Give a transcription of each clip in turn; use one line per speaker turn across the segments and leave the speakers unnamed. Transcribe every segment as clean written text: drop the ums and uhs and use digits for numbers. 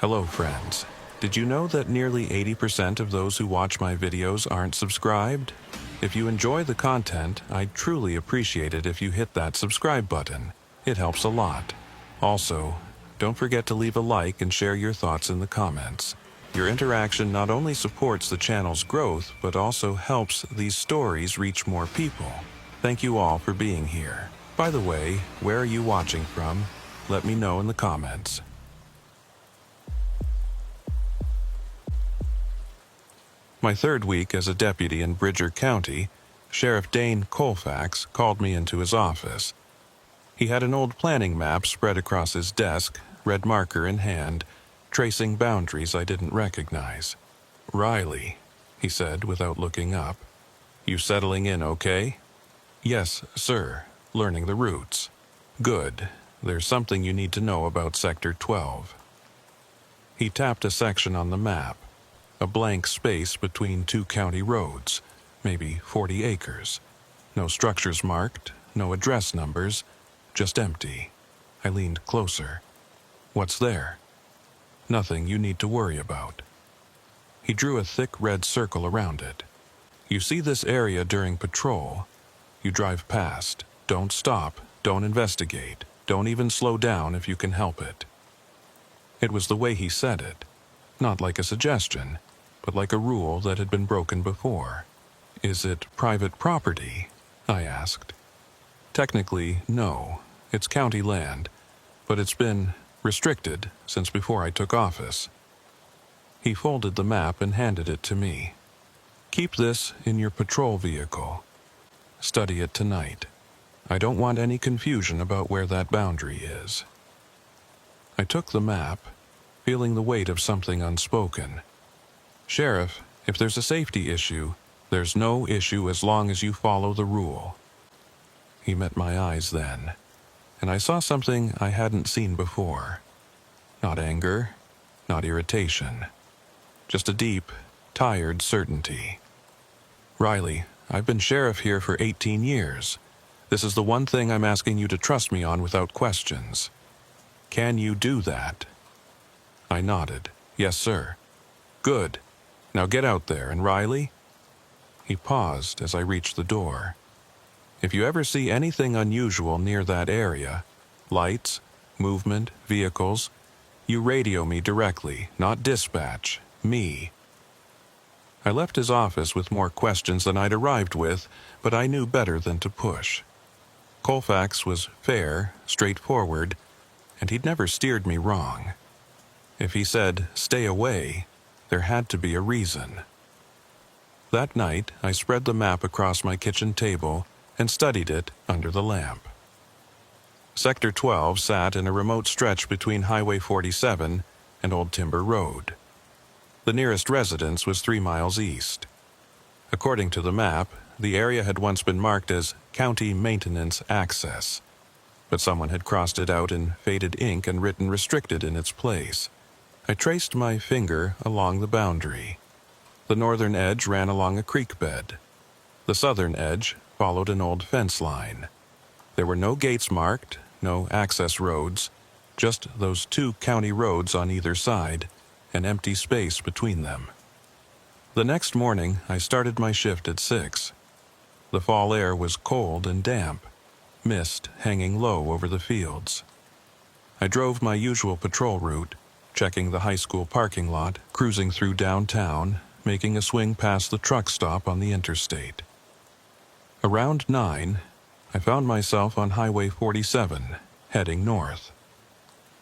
Hello, friends. Did you know that nearly 80% of those who watch my videos aren't subscribed? If you enjoy the content, I'd truly appreciate it if you hit that subscribe button. It helps a lot. Also, don't forget to leave a like and share your thoughts in the comments. Your interaction not only supports the channel's growth, but also helps these stories reach more people. Thank you all for being here. By the way, where are you watching from? Let me know in the comments. My third week as a deputy in Bridger County, Sheriff Dane Colfax called me into his office. He had an old planning map spread across his desk, red marker in hand, tracing boundaries I didn't recognize. "Riley," he said without looking up. "You settling in okay?" "Yes, sir. Learning the routes." "Good. There's something you need to know about Sector 12. He tapped a section on the map. A blank space between two county roads, maybe 40 acres. No structures marked, no address numbers, just empty. I leaned closer. "What's there?" "Nothing you need to worry about." He drew a thick red circle around it. "You see this area during patrol. You drive past. Don't stop. Don't investigate. Don't even slow down if you can help it." It was the way he said it. Not like a suggestion, but like a rule that had been broken before. "Is it private property?" I asked. "Technically, no. It's county land, but it's been restricted since before I took office." He folded the map and handed it to me. "Keep this in your patrol vehicle. Study it tonight. I don't want any confusion about where that boundary is." I took the map, feeling the weight of something unspoken. "Sheriff, if there's a safety issue, there's no issue as long as you follow the rule." He met my eyes then, and I saw something I hadn't seen before. Not anger, not irritation, just a deep, tired certainty. "Riley, I've been sheriff here for 18 years. This is the one thing I'm asking you to trust me on without questions. Can you do that?" I nodded. "Yes, sir." "Good. Now get out there, and Riley?" He paused as I reached the door. "If you ever see anything unusual near that area, lights, movement, vehicles, you radio me directly, not dispatch, me." I left his office with more questions than I'd arrived with, but I knew better than to push. Colfax was fair, straightforward, and he'd never steered me wrong. If he said, "Stay away," there had to be a reason. That night, I spread the map across my kitchen table and studied it under the lamp. Sector 12 sat in a remote stretch between Highway 47 and Old Timber Road. The nearest residence was 3 miles east. According to the map, the area had once been marked as County Maintenance Access, but someone had crossed it out in faded ink and written restricted in its place. I traced my finger along the boundary. The northern edge ran along a creek bed. The southern edge followed an old fence line. There were no gates marked, no access roads, just those 2 county roads on either side, an empty space between them. The next morning, I started my shift at 6. The fall air was cold and damp, mist hanging low over the fields. I drove my usual patrol route, checking the high school parking lot, cruising through downtown, making a swing past the truck stop on the interstate. Around 9, I found myself on Highway 47, heading north.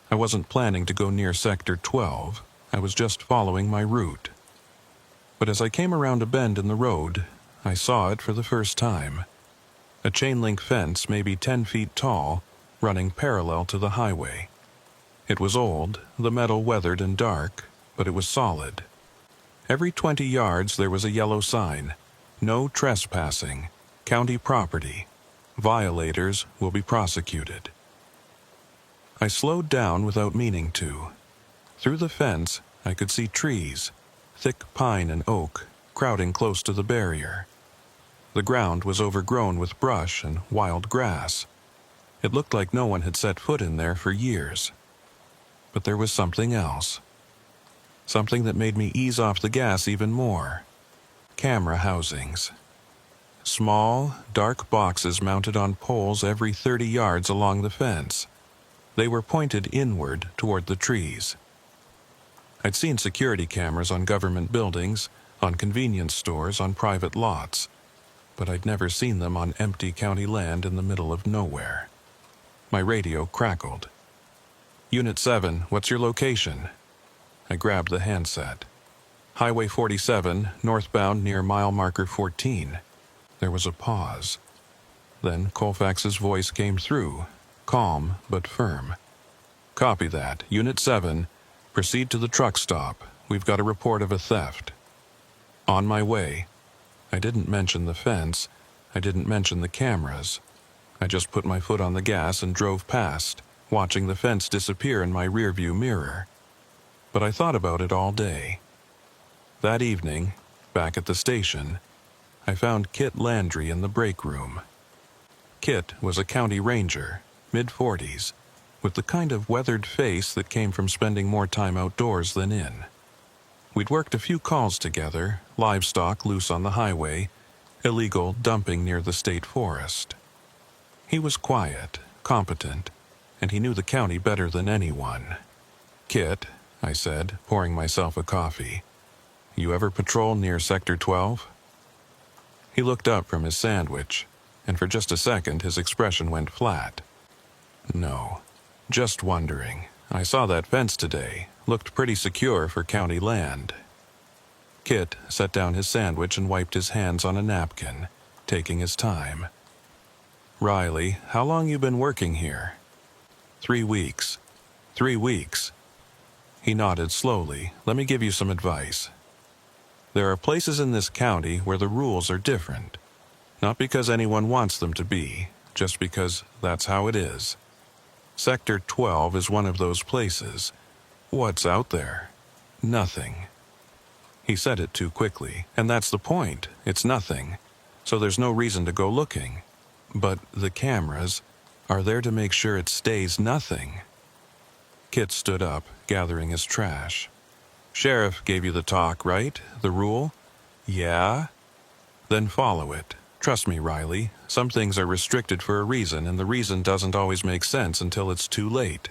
I wasn't planning to go near Sector 12, I was just following my route. But as I came around a bend in the road, I saw it for the first time. A chain-link fence maybe 10 feet tall, running parallel to the highway. It was old, the metal weathered and dark, but it was solid. Every 20 yards there was a yellow sign, "No trespassing, county property. Violators will be prosecuted." I slowed down without meaning to. Through the fence, I could see trees, thick pine and oak, crowding close to the barrier. The ground was overgrown with brush and wild grass. It looked like no one had set foot in there for years. But there was something else. something that made me ease off the gas even more. Camera housings. Small, dark boxes mounted on poles every 30 yards along the fence. They were pointed inward toward the trees. I'd seen security cameras on government buildings, on convenience stores, on private lots, but I'd never seen them on empty county land in the middle of nowhere. My radio crackled. Unit 7, what's your location? I grabbed the handset. Highway 47, northbound near mile marker 14. There was a pause. Then Colfax's voice came through, calm but firm. Copy that. Unit 7, proceed to the truck stop. We've got a report of a theft. On my way. I didn't mention the fence. I didn't mention the cameras. I just put my foot on the gas and drove past, watching the fence disappear in my rearview mirror. But I thought about it all day. That evening, back at the station, I found Kit Landry in the break room. Kit was a county ranger, mid-40s, with the kind of weathered face that came from spending more time outdoors than in. We'd worked a few calls together, livestock loose on the highway, illegal dumping near the state forest. He was quiet, competent, and he knew the county better than anyone. Kit, I said, pouring myself a coffee, you ever patrol near Sector 12? He looked up from his sandwich, and for just a second his expression went flat. No, just wondering. I saw that fence today. Looked pretty secure for county land. Kit set down his sandwich and wiped his hands on a napkin, taking his time. Riley, how long you been working here? 3 weeks. 3 weeks. He nodded slowly. Let me give you some advice. There are places in this county where the rules are different. Not because anyone wants them to be, just because that's how it is. Sector 12 is one of those places. What's out there? Nothing. He said it too quickly, and that's the point. It's nothing. So there's no reason to go looking. But the cameras are there to make sure it stays nothing. Kit stood up, gathering his trash. Sheriff gave you the talk, right? The rule? Yeah? Then follow it. Trust me, Riley. Some things are restricted for a reason, and the reason doesn't always make sense until it's too late.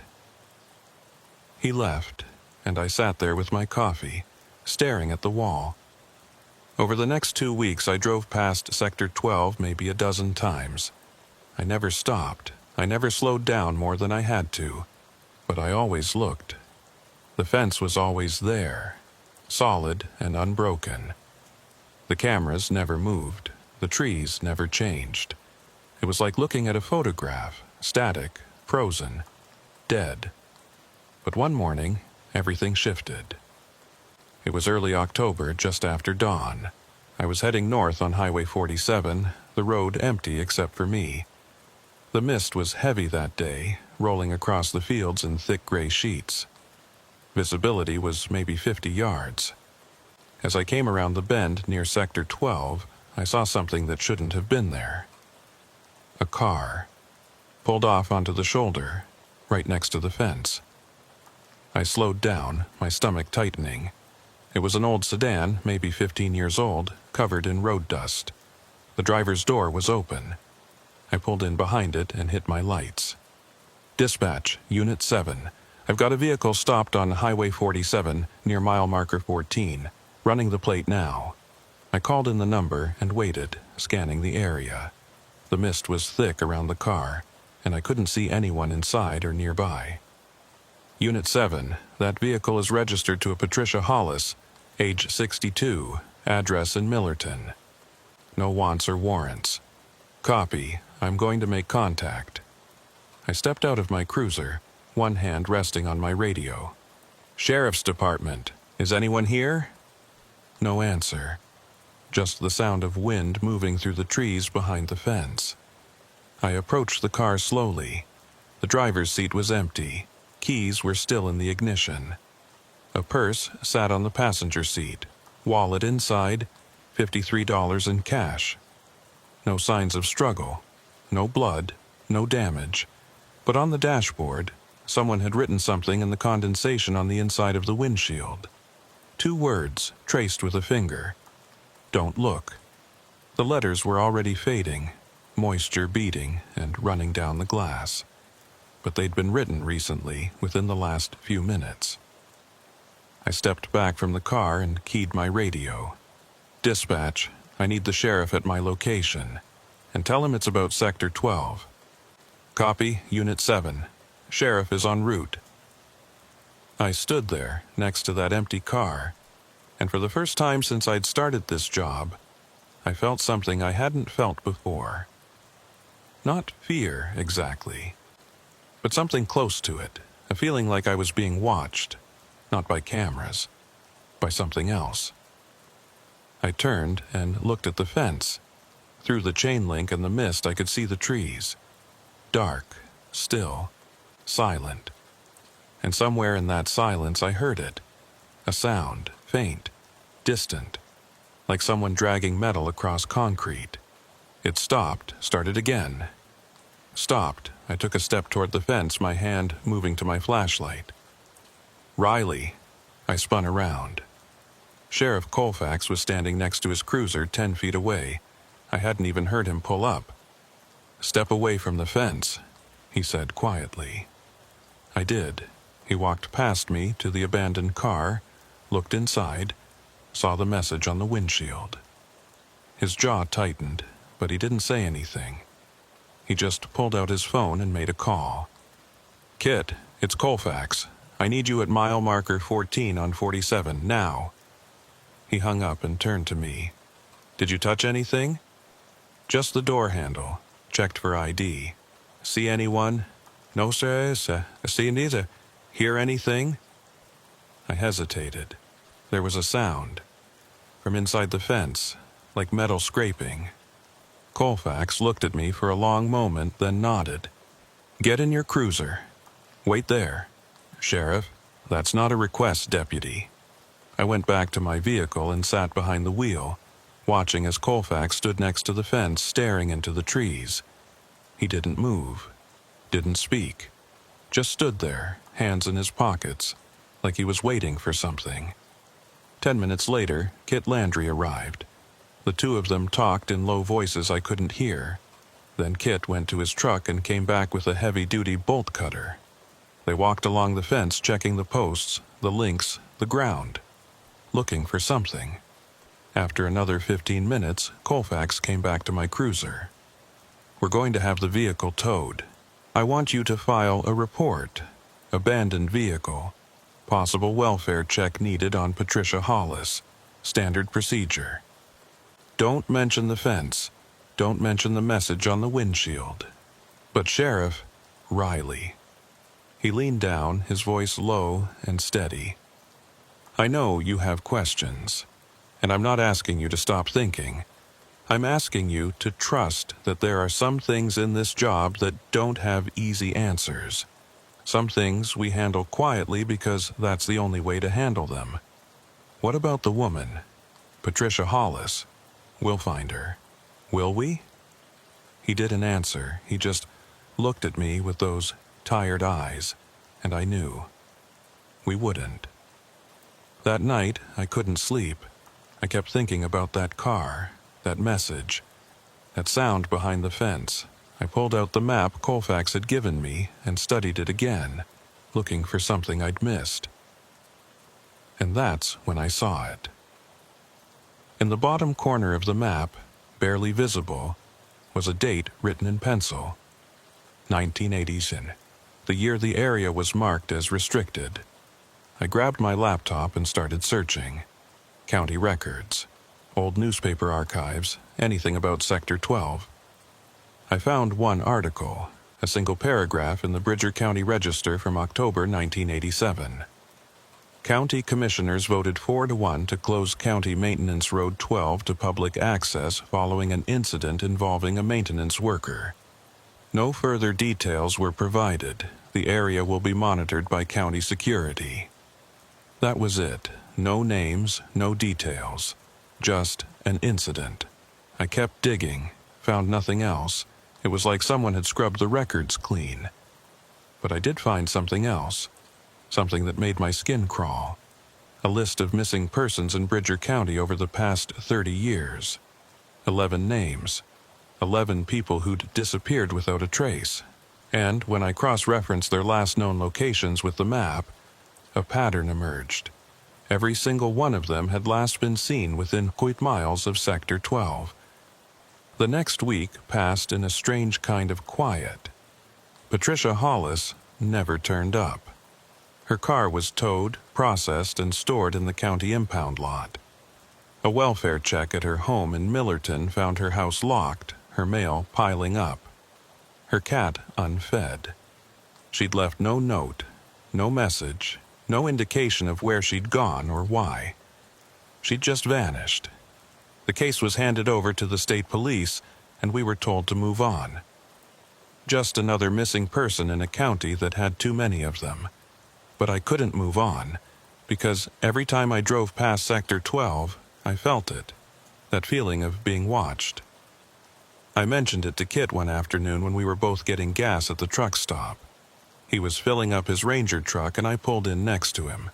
He left, and I sat there with my coffee, staring at the wall. Over the next 2 weeks, I drove past Sector 12 maybe a dozen times. I never stopped. I never slowed down more than I had to. But I always looked. The fence was always there, solid and unbroken. The cameras never moved. The trees never changed. It was like looking at a photograph, static, frozen, dead. But one morning, everything shifted. It was early October, just after dawn. I was heading north on Highway 47, the road empty except for me. The mist was heavy that day, rolling across the fields in thick gray sheets. Visibility was maybe 50 yards. As I came around the bend near Sector 12, I saw something that shouldn't have been there. A car, pulled off onto the shoulder, right next to the fence. I slowed down, my stomach tightening. It was an old sedan, maybe 15 years old, covered in road dust. The driver's door was open. I pulled in behind it and hit my lights. Dispatch, Unit 7. I've got a vehicle stopped on Highway 47 near mile marker 14, running the plate now. I called in the number and waited, scanning the area. The mist was thick around the car, and I couldn't see anyone inside or nearby. Unit 7, that vehicle is registered to a Patricia Hollis, age 62, address in Millerton. No wants or warrants. Copy. I'm going to make contact. I stepped out of my cruiser, one hand resting on my radio. Sheriff's Department. Is anyone here? No answer. Just the sound of wind moving through the trees behind the fence. I approached the car slowly. The driver's seat was empty. Keys were still in the ignition. A purse sat on the passenger seat. Wallet inside, $53 in cash. No signs of struggle. No blood. No damage. But on the dashboard, someone had written something in the condensation on the inside of the windshield. 2 words traced with a finger. Don't look. The letters were already fading, moisture beading and running down the glass. But they'd been written recently, within the last few minutes. I stepped back from the car and keyed my radio. Dispatch, I need the sheriff at my location. And tell him it's about Sector 12. Copy, Unit 7. Sheriff is en route. I stood there, next to that empty car, and for the first time since I'd started this job, I felt something I hadn't felt before. Not fear, exactly, but something close to it, a feeling like I was being watched, not by cameras, by something else. I turned and looked at the fence. Through the chain link and the mist, I could see the trees. Dark, still, silent. And somewhere in that silence I heard it. A sound, faint, distant, like someone dragging metal across concrete. It stopped, started again. Stopped. I took a step toward the fence, my hand moving to my flashlight. Riley. I spun around. Sheriff Colfax was standing next to his cruiser 10 feet away. I hadn't even heard him pull up. Step away from the fence, he said quietly. I did. He walked past me to the abandoned car, looked inside, saw the message on the windshield. His jaw tightened, but he didn't say anything. He just pulled out his phone and made a call. Kit, it's Colfax. I need you at mile marker 14 on 47, now. He hung up and turned to me. Did you touch anything? Just the door handle. Checked for ID. See anyone? No, sir. See neither. Hear anything? I hesitated. There was a sound. From inside the fence, like metal scraping. Colfax looked at me for a long moment, then nodded. Get in your cruiser. Wait there. Sheriff, that's not a request, deputy. I went back to my vehicle and sat behind the wheel, watching as Colfax stood next to the fence, staring into the trees. He didn't move, didn't speak, just stood there, hands in his pockets, like he was waiting for something. 10 minutes later, Kit Landry arrived. The two of them talked in low voices I couldn't hear. Then Kit went to his truck and came back with a heavy-duty bolt cutter. They walked along the fence, checking the posts, the links, the ground, looking for something. After another 15 minutes, Colfax came back to my cruiser. We're going to have the vehicle towed. I want you to file a report. Abandoned vehicle. Possible welfare check needed on Patricia Hollis. Standard procedure. Don't mention the fence. Don't mention the message on the windshield. But Sheriff, Riley. He leaned down, his voice low and steady. I know you have questions, and I'm not asking you to stop thinking. I'm asking you to trust that there are some things in this job that don't have easy answers. Some things we handle quietly because that's the only way to handle them. What about the woman? Patricia Hollis. We'll find her. Will we? He didn't answer. He just looked at me with those tired eyes, and I knew. We wouldn't. That night, I couldn't sleep. I kept thinking about that car, that message, that sound behind the fence. I pulled out the map Colfax had given me and studied it again, looking for something I'd missed. And that's when I saw it. In the bottom corner of the map, barely visible, was a date written in pencil. 1980s, the year the area was marked as restricted. I grabbed my laptop and started searching. County records, old newspaper archives, anything about Sector 12. I found one article, a single paragraph in the Bridger County Register from October 1987. County commissioners voted 4-1 to close County Maintenance Road 12 to public access following an incident involving a maintenance worker. No further details were provided. The area will be monitored by county security. That was it. No names, no details. Just an incident. I kept digging, found nothing else. It was like someone had scrubbed the records clean. But I did find something else. Something that made my skin crawl. A list of missing persons in Bridger County over the past 30 years. 11 names. 11 people who'd disappeared without a trace. And when I cross-referenced their last known locations with the map, a pattern emerged. Every single one of them had last been seen within 8 miles of Sector 12. The next week passed in a strange kind of quiet. Patricia Hollis never turned up. Her car was towed, processed, and stored in the county impound lot. A welfare check at her home in Millerton found her house locked, her mail piling up. Her cat unfed. She'd left no note, no message, no indication of where she'd gone or why. She'd just vanished. The case was handed over to the state police, and we were told to move on. Just another missing person in a county that had too many of them. But I couldn't move on, because every time I drove past Sector 12, I felt it, that feeling of being watched. I mentioned it to Kit one afternoon when we were both getting gas at the truck stop. He was filling up his Ranger truck and I pulled in next to him.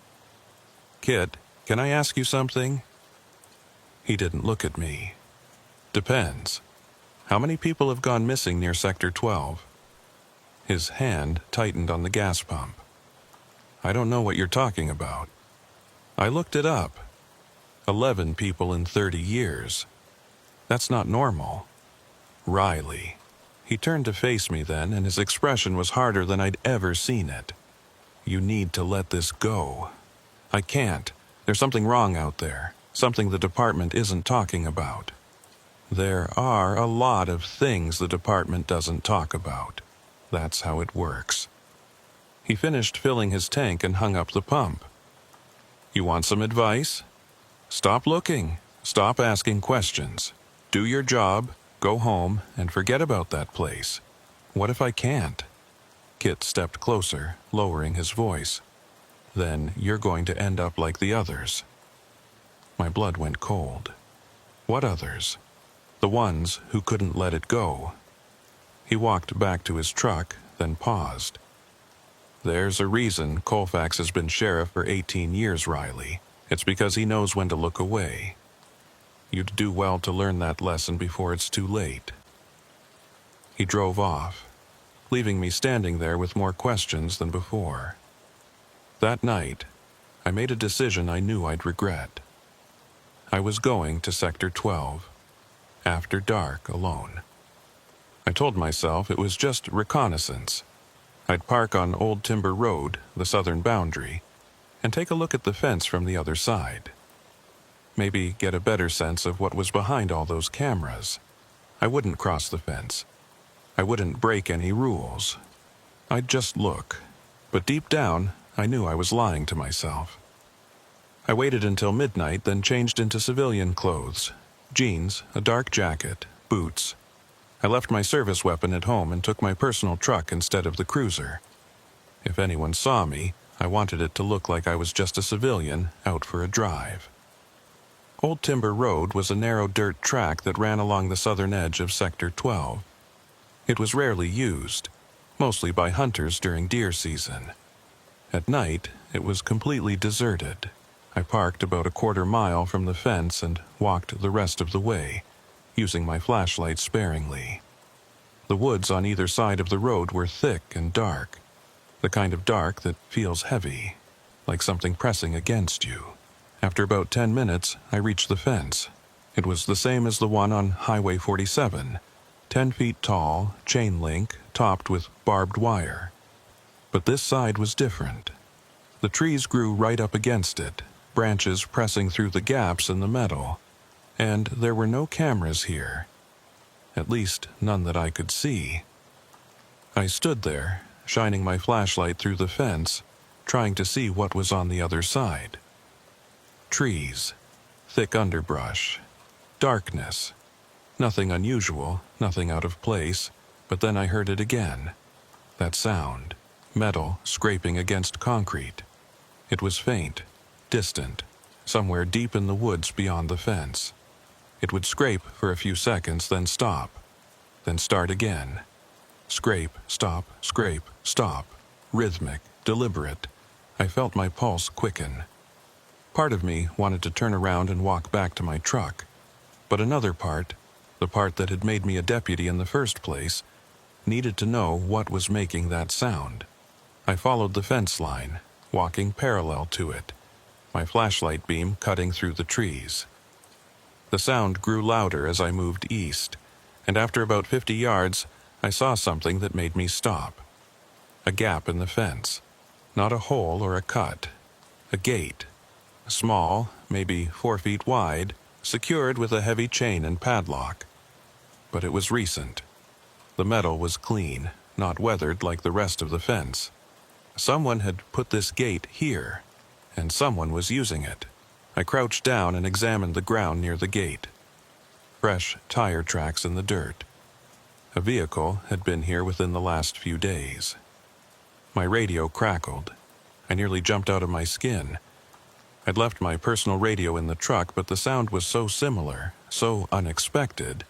"Kit, can I ask you something?" He didn't look at me. "Depends. How many people have gone missing near Sector 12? His hand tightened on the gas pump. "I don't know what you're talking about." I looked it up. 11 people in 30 years. That's not normal. Riley. He turned to face me then, and his expression was harder than I'd ever seen it. "You need to let this go." "I can't. There's something wrong out there. Something the department isn't talking about." There are a lot of things the department doesn't talk about. That's how it works. He finished filling his tank and hung up the pump. "You want some advice? Stop looking. Stop asking questions. Do your job, go home, and forget about that place." "What if I can't?" Kit stepped closer, lowering his voice. "Then you're going to end up like the others." My blood went cold. What others? The ones who couldn't let it go. He walked back to his truck, then paused. "There's a reason Colfax has been sheriff for 18 years, Riley. It's because he knows when to look away. You'd do well to learn that lesson before it's too late." He drove off, leaving me standing there with more questions than before. That night, I made a decision I knew I'd regret. I was going to Sector 12, after dark, alone. I told myself it was just reconnaissance. I'd park on Old Timber Road, the southern boundary, and take a look at the fence from the other side. Maybe get a better sense of what was behind all those cameras. I wouldn't cross the fence. I wouldn't break any rules. I'd just look. But deep down, I knew I was lying to myself. I waited until midnight, then changed into civilian clothes. Jeans, a dark jacket, boots. I left my service weapon at home and took my personal truck instead of the cruiser. If anyone saw me, I wanted it to look like I was just a civilian out for a drive. Old Timber Road was a narrow dirt track that ran along the southern edge of Sector 12. It was rarely used, mostly by hunters during deer season. At night, it was completely deserted. I parked about a quarter mile from the fence and walked the rest of the way, using my flashlight sparingly. The woods on either side of the road were thick and dark, the kind of dark that feels heavy, like something pressing against you. After about 10 minutes, I reached the fence. It was the same as the one on Highway 47, 10 feet tall, chain link, topped with barbed wire. But this side was different. The trees grew right up against it, branches pressing through the gaps in the metal, and there were no cameras here. At least, none that I could see. I stood there, shining my flashlight through the fence, trying to see what was on the other side. Trees, thick underbrush, darkness. Nothing unusual, nothing out of place, but then I heard it again. That sound, metal scraping against concrete. It was faint, distant, somewhere deep in the woods beyond the fence. It would scrape for a few seconds, then stop, then start again. Scrape, stop, rhythmic, deliberate. I felt my pulse quicken. Part of me wanted to turn around and walk back to my truck, but another part, the part that had made me a deputy in the first place, needed to know what was making that sound. I followed the fence line, walking parallel to it, my flashlight beam cutting through the trees. The sound grew louder as I moved east, and after about 50 yards, I saw something that made me stop. A gap in the fence. Not a hole or a cut. A gate. Small, maybe 4 feet wide, secured with a heavy chain and padlock. But it was recent. The metal was clean, not weathered like the rest of the fence. Someone had put this gate here, and someone was using it. I crouched down and examined the ground near the gate. Fresh tire tracks in the dirt. A vehicle had been here within the last few days. My radio crackled. I nearly jumped out of my skin. I'd left my personal radio in the truck, but the sound was so similar, so unexpected,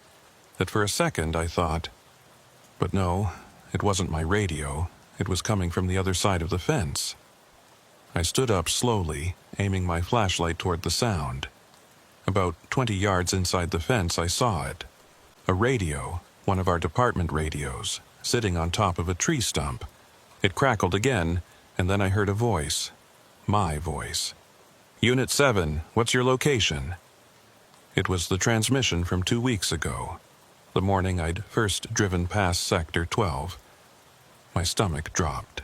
that for a second I thought, but no, it wasn't my radio. It was coming from the other side of the fence. I stood up slowly, aiming my flashlight toward the sound. About 20 yards inside the fence, I saw it. A radio, one of our department radios, sitting on top of a tree stump. It crackled again, and then I heard a voice. My voice. "Unit 7, what's your location?" It was the transmission from 2 weeks ago, the morning I'd first driven past Sector 12. My stomach dropped.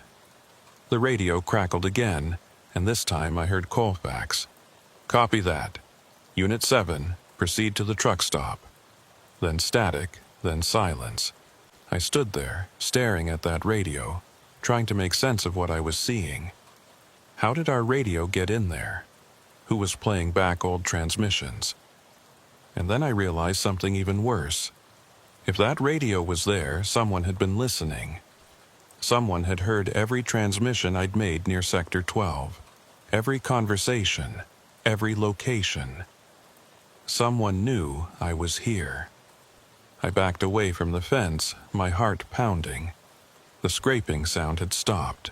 The radio crackled again, and this time I heard Colfax. "Copy that. Unit 7, proceed to the truck stop." Then static, then silence. I stood there, staring at that radio, trying to make sense of what I was seeing. How did our radio get in there? Who was playing back old transmissions? And then I realized something even worse. If that radio was there, someone had been listening. Someone had heard every transmission I'd made near Sector 12, every conversation, every location. Someone knew I was here. I backed away from the fence, my heart pounding. The scraping sound had stopped.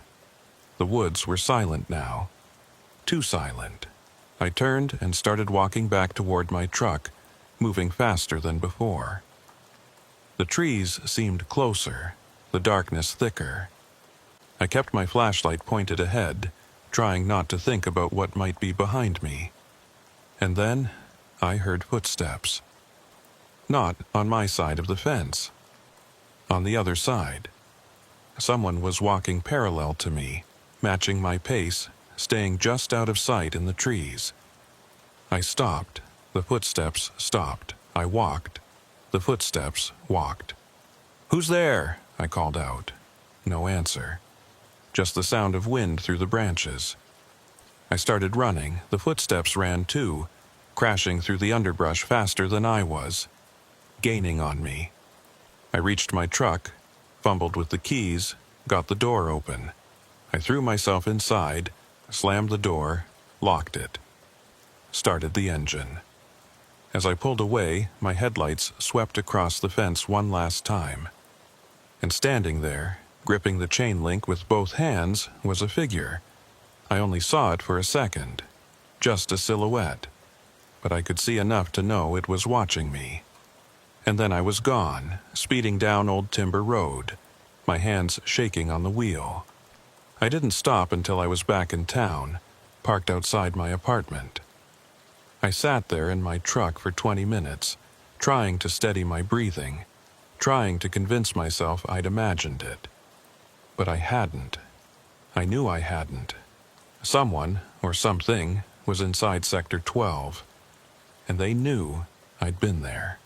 The woods were silent now. Too silent. I turned and started walking back toward my truck, moving faster than before. The trees seemed closer, the darkness thicker. I kept my flashlight pointed ahead, trying not to think about what might be behind me. And then I heard footsteps. Not on my side of the fence. On the other side. Someone was walking parallel to me, matching my pace, staying just out of sight in the trees. I stopped. The footsteps stopped. I walked. The footsteps walked. "Who's there?" I called out. No answer. Just the sound of wind through the branches. I started running. The footsteps ran too, crashing through the underbrush faster than I was, gaining on me. I reached my truck, fumbled with the keys, got the door open. I threw myself inside, slammed the door, locked it. Started the engine. As I pulled away, my headlights swept across the fence one last time. And standing there, gripping the chain link with both hands, was a figure. I only saw it for a second, just a silhouette, but I could see enough to know it was watching me. And then I was gone, speeding down Old Timber Road, my hands shaking on the wheel. I didn't stop until I was back in town, parked outside my apartment. I sat there in my truck for 20 minutes, trying to steady my breathing, trying to convince myself I'd imagined it. But I hadn't. I knew I hadn't. Someone, or something, was inside Sector 12, and they knew I'd been there.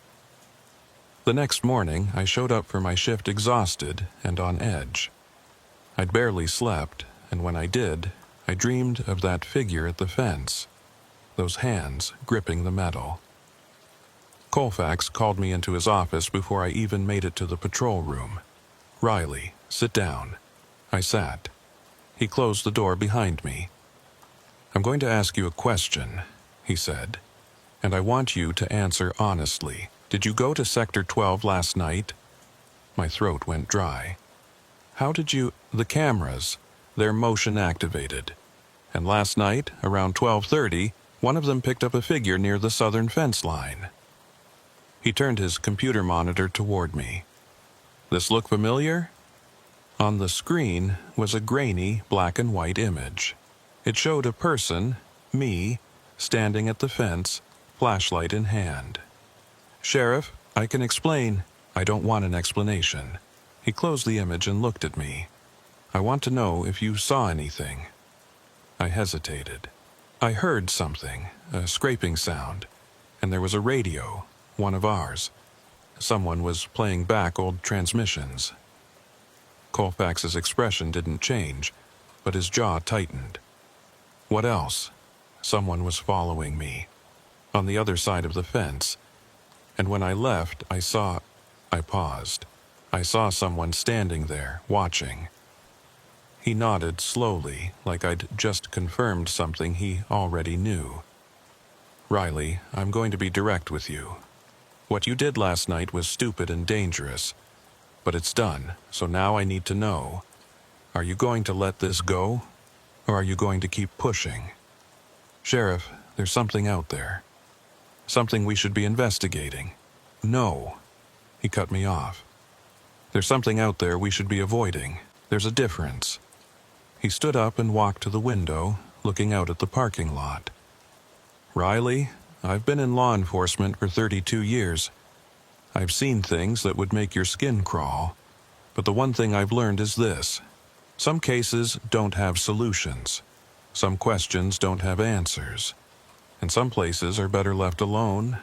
The next morning, I showed up for my shift exhausted and on edge. I'd barely slept, and when I did, I dreamed of that figure at the fence, those hands gripping the metal. Colfax called me into his office before I even made it to the patrol room. "Riley, sit down." I sat. He closed the door behind me. "I'm going to ask you a question," he said, "and I want you to answer honestly. Did you go to Sector 12 last night?" My throat went dry. "How did you— the cameras, they're motion activated. And last night, around 12:30, one of them picked up a figure near the southern fence line. He turned his computer monitor toward me. This look familiar? On the screen was a grainy black and white image. It showed a person, me, standing at the fence, flashlight in hand. "Sheriff, I can explain." "I don't want an explanation." He closed the image and looked at me. "I want to know if you saw anything." I hesitated. I heard something, a scraping sound, and there was a radio, one of ours. Someone was playing back old transmissions. Colfax's expression didn't change, but his jaw tightened. What else? Someone was following me, on the other side of the fence, and when I left, I paused. I saw someone standing there, watching. He nodded slowly, like I'd just confirmed something he already knew. "Riley, I'm going to be direct with you. What you did last night was stupid and dangerous, but it's done, so now I need to know. Are you going to let this go, or are you going to keep pushing?" "Sheriff, there's something out there. Something we should be investigating." "No." He cut me off. "There's something out there we should be avoiding. There's a difference." He stood up and walked to the window, looking out at the parking lot. "Riley, I've been in law enforcement for 32 years. I've seen things that would make your skin crawl, but the one thing I've learned is this. Some cases don't have solutions. Some questions don't have answers. And some places are better left alone.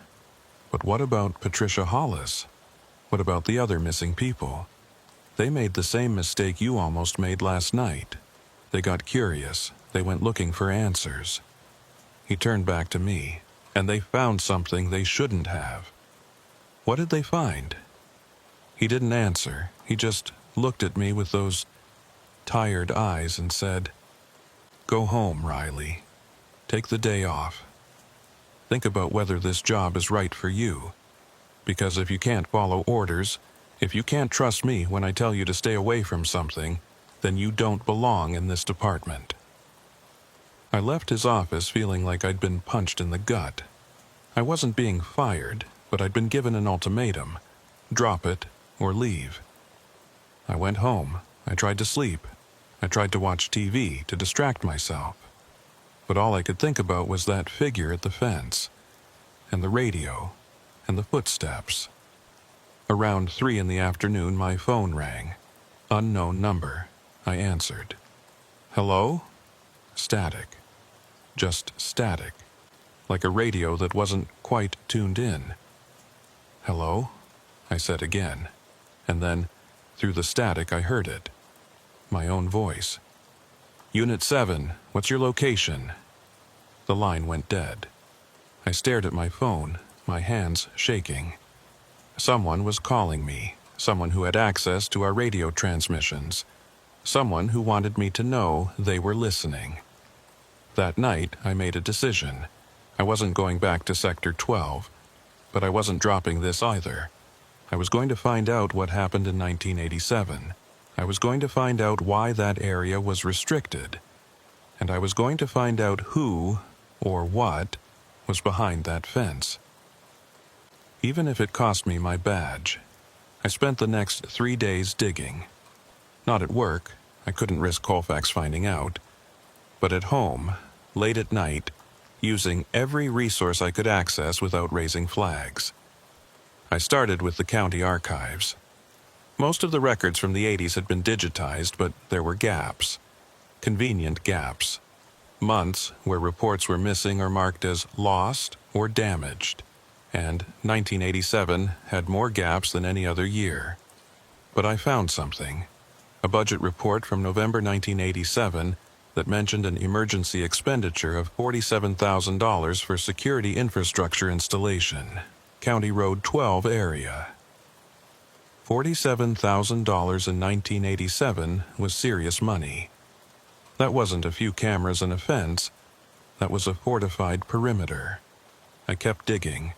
But what about Patricia Hollis? What about the other missing people? They made the same mistake you almost made last night. They got curious. They went looking for answers." He turned back to me, and they found something they shouldn't have. "What did they find?" He didn't answer. He just looked at me with those tired eyes and said, "Go home, Riley. Take the day off. Think about whether this job is right for you. Because if you can't follow orders, if you can't trust me when I tell you to stay away from something, then you don't belong in this department." I left his office feeling like I'd been punched in the gut. I wasn't being fired, but I'd been given an ultimatum. Drop it or leave. I went home. I tried to sleep. I tried to watch TV to distract myself. But all I could think about was that figure at the fence, and the radio, and the footsteps. Around 3 in the afternoon, my phone rang. Unknown number. I answered. "Hello?" Static. Just static. Like a radio that wasn't quite tuned in. "Hello?" I said again. And then, through the static, I heard it. My own voice. "Unit 7, what's your location?" The line went dead. I stared at my phone, my hands shaking. Someone was calling me, someone who had access to our radio transmissions, someone who wanted me to know they were listening. That night, I made a decision. I wasn't going back to Sector 12, but I wasn't dropping this either. I was going to find out what happened in 1987. I was going to find out why that area was restricted. And I was going to find out who, or what, was behind that fence. Even if it cost me my badge, I spent the next 3 days digging. Not at work, I couldn't risk Colfax finding out, but at home, late at night, using every resource I could access without raising flags. I started with the county archives. Most of the records from the 80s had been digitized, but there were gaps. Convenient gaps. Months where reports were missing or marked as lost or damaged. And 1987 had more gaps than any other year. But I found something. A budget report from November 1987 that mentioned an emergency expenditure of $47,000 for security infrastructure installation, County Road 12 area. $47,000 in 1987 was serious money. That wasn't a few cameras and a fence. That was a fortified perimeter. I kept digging.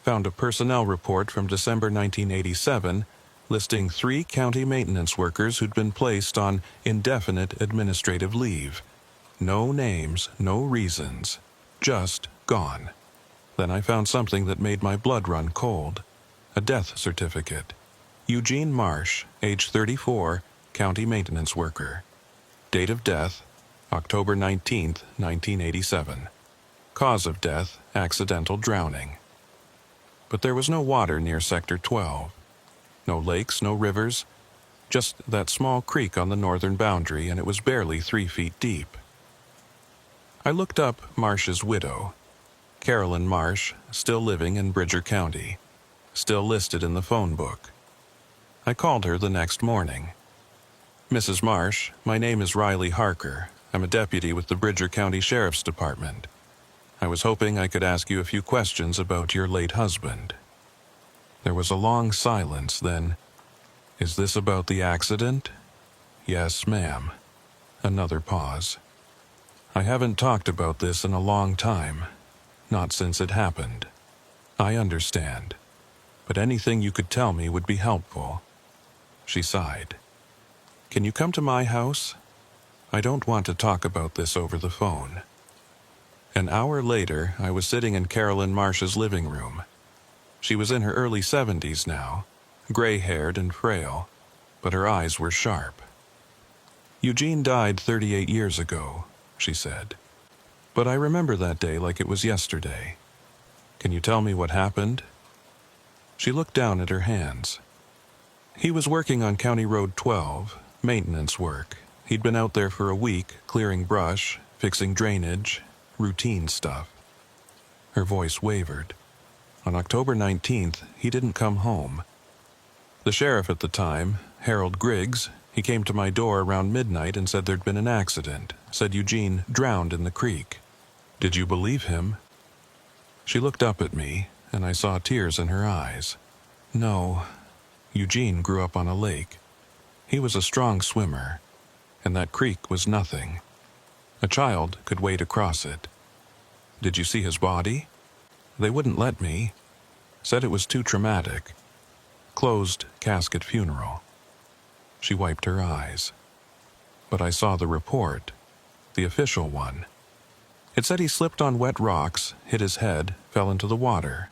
Found a personnel report from December 1987 listing 3 county maintenance workers who'd been placed on indefinite administrative leave. No names, no reasons. Just gone. Then I found something that made my blood run cold. A death certificate. Eugene Marsh, age 34, county maintenance worker. Date of death, October 19th, 1987. Cause of death, accidental drowning. But there was no water near Sector 12. No lakes, no rivers, just that small creek on the northern boundary, and it was barely 3 feet deep. I looked up Marsh's widow, Carolyn Marsh, still living in Bridger County, still listed in the phone book. I called her the next morning. Mrs. Marsh, my name is Riley Harker. I'm a deputy with the Bridger County Sheriff's Department. I was hoping I could ask you a few questions about your late husband. There was a long silence, then, "Is this about the accident?" "Yes, ma'am." Another pause. "I haven't talked about this in a long time. Not since it happened. I understand. But anything you could tell me would be helpful." She sighed. "Can you come to my house? I don't want to talk about this over the phone." An hour later, I was sitting in Carolyn Marsh's living room. She was in her early 70s now, gray-haired and frail, but her eyes were sharp. "Eugene died 38 years ago," she said. "But I remember that day like it was yesterday. Can you tell me what happened?" She looked down at her hands. "He was working on County Road 12, maintenance work. He'd been out there for a week, clearing brush, fixing drainage, routine stuff." Her voice wavered. "On October 19th, he didn't come home. The sheriff at the time, Harold Griggs, he came to my door around midnight and said there'd been an accident, said Eugene drowned in the creek. Did you believe him?" She looked up at me, and I saw tears in her eyes. "No. Eugene grew up on a lake. He was a strong swimmer, and that creek was nothing. A child could wade across it. Did you see his body? They wouldn't let me. Said it was too traumatic. Closed casket funeral." She wiped her eyes. "But I saw the report, the official one. It said he slipped on wet rocks, hit his head, fell into the water.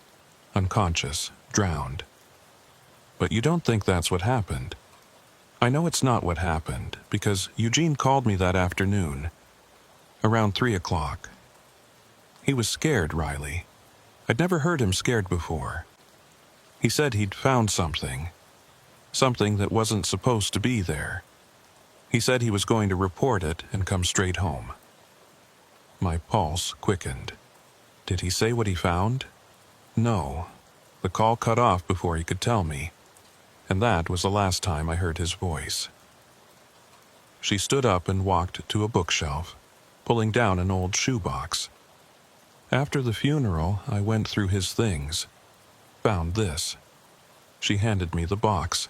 Unconscious, drowned. But you don't think that's what happened?" "I know it's not what happened, because Eugene called me that afternoon, around 3 o'clock. He was scared, Riley. I'd never heard him scared before. He said he'd found something that wasn't supposed to be there. He said he was going to report it and come straight home." My pulse quickened. "Did he say what he found?" "No. The call cut off before he could tell me, and that was the last time I heard his voice." She stood up and walked to a bookshelf, pulling down an old shoebox. "After the funeral, I went through his things. Found this." She handed me the box.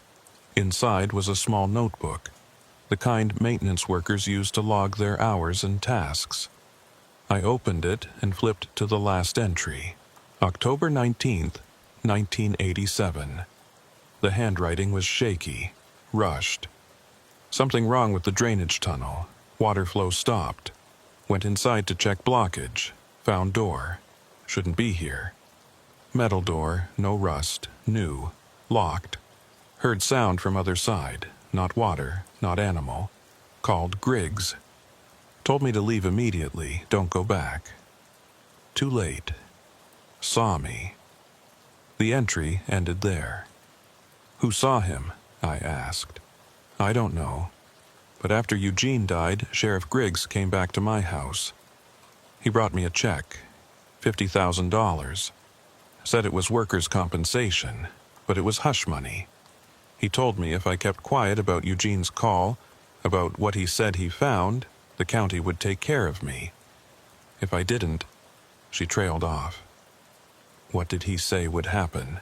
Inside was a small notebook, the kind maintenance workers use to log their hours and tasks. I opened it and flipped to the last entry, October 19th, 1987. The handwriting was shaky, rushed. "Something wrong with the drainage tunnel. Water flow stopped. Went inside to check blockage. Found door. Shouldn't be here. Metal door, no rust, new, locked. Heard sound from other side, not water, not animal. Called Griggs. Told me to leave immediately, don't go back. Too late. Saw me." The entry ended there. "Who saw him?" I asked. "I don't know. But after Eugene died, Sheriff Griggs came back to my house. He brought me a check, $50,000. Said it was workers' compensation, but it was hush money. He told me if I kept quiet about Eugene's call, about what he said he found, the county would take care of me. If I didn't..." She trailed off. "What did he say would happen?"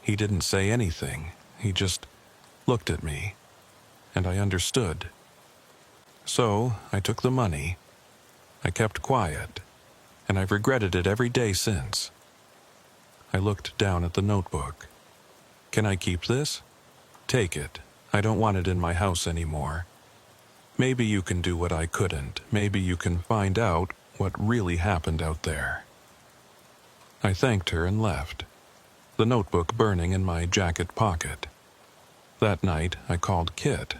"He didn't say anything. He just looked at me. And I understood. So I took the money. I kept quiet, and I've regretted it every day since." I looked down at the notebook. "Can I keep this?" "Take it. I don't want it in my house anymore." Maybe you can do what I couldn't. Maybe you can find out what really happened out there." I thanked her and left, the notebook burning in my jacket pocket. That night, I called Kit.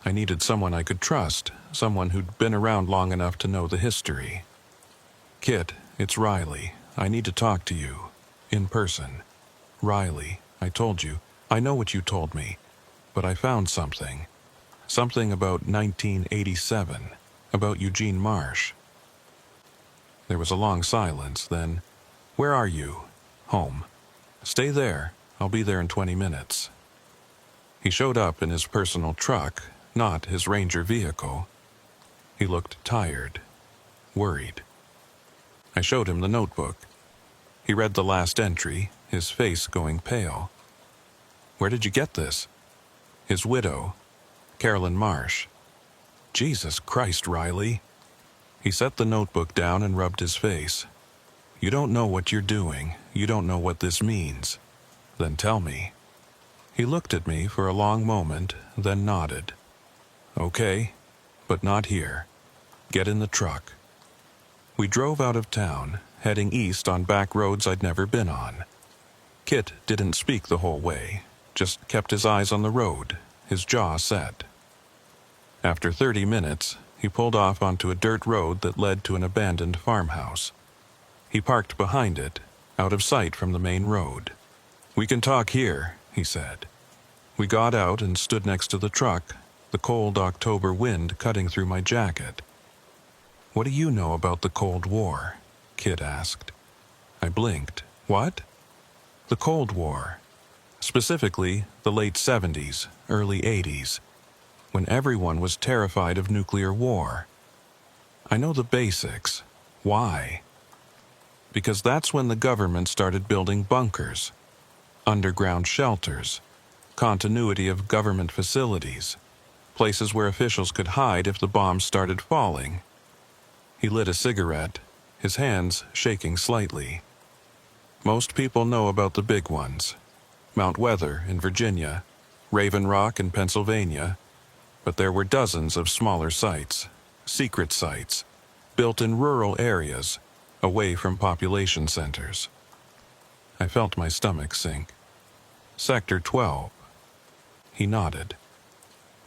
I needed someone I could trust, someone who'd been around long enough to know the history. "Kit, it's Riley. I need to talk to you. In person." "Riley, I told you. I know what you told me. But I found something. Something about 1987. About Eugene Marsh." There was a long silence, then, "Where are you?" "Home." "Stay there. I'll be there in 20 minutes. He showed up in his personal truck, not his Ranger vehicle. He looked tired, worried. I showed him the notebook. He read the last entry, his face going pale. "Where did you get this?" "His widow, Carolyn Marsh." "Jesus Christ, Riley." He set the notebook down and rubbed his face. "You don't know what you're doing. You don't know what this means. Then tell me." He looked at me for a long moment, then nodded. "Okay, but not here. Get in the truck." We drove out of town, heading east on back roads I'd never been on. Kit didn't speak the whole way, just kept his eyes on the road, his jaw set. After 30 minutes, he pulled off onto a dirt road that led to an abandoned farmhouse. He parked behind it, out of sight from the main road. "We can talk here," he said. We got out and stood next to the truck, the cold October wind cutting through my jacket. "What do you know about the Cold War?" Kit asked. I blinked. "What?" "The Cold War. Specifically, the late 70s, early 80s, when everyone was terrified of nuclear war. I know the basics. Why? Because that's when the government started building bunkers, underground shelters, continuity of government facilities, places where officials could hide if the bombs started falling." He lit a cigarette, his hands shaking slightly. "Most people know about the big ones. Mount Weather in Virginia, Raven Rock in Pennsylvania, but there were dozens of smaller sites, secret sites, built in rural areas, away from population centers." I felt my stomach sink. "Sector 12. He nodded.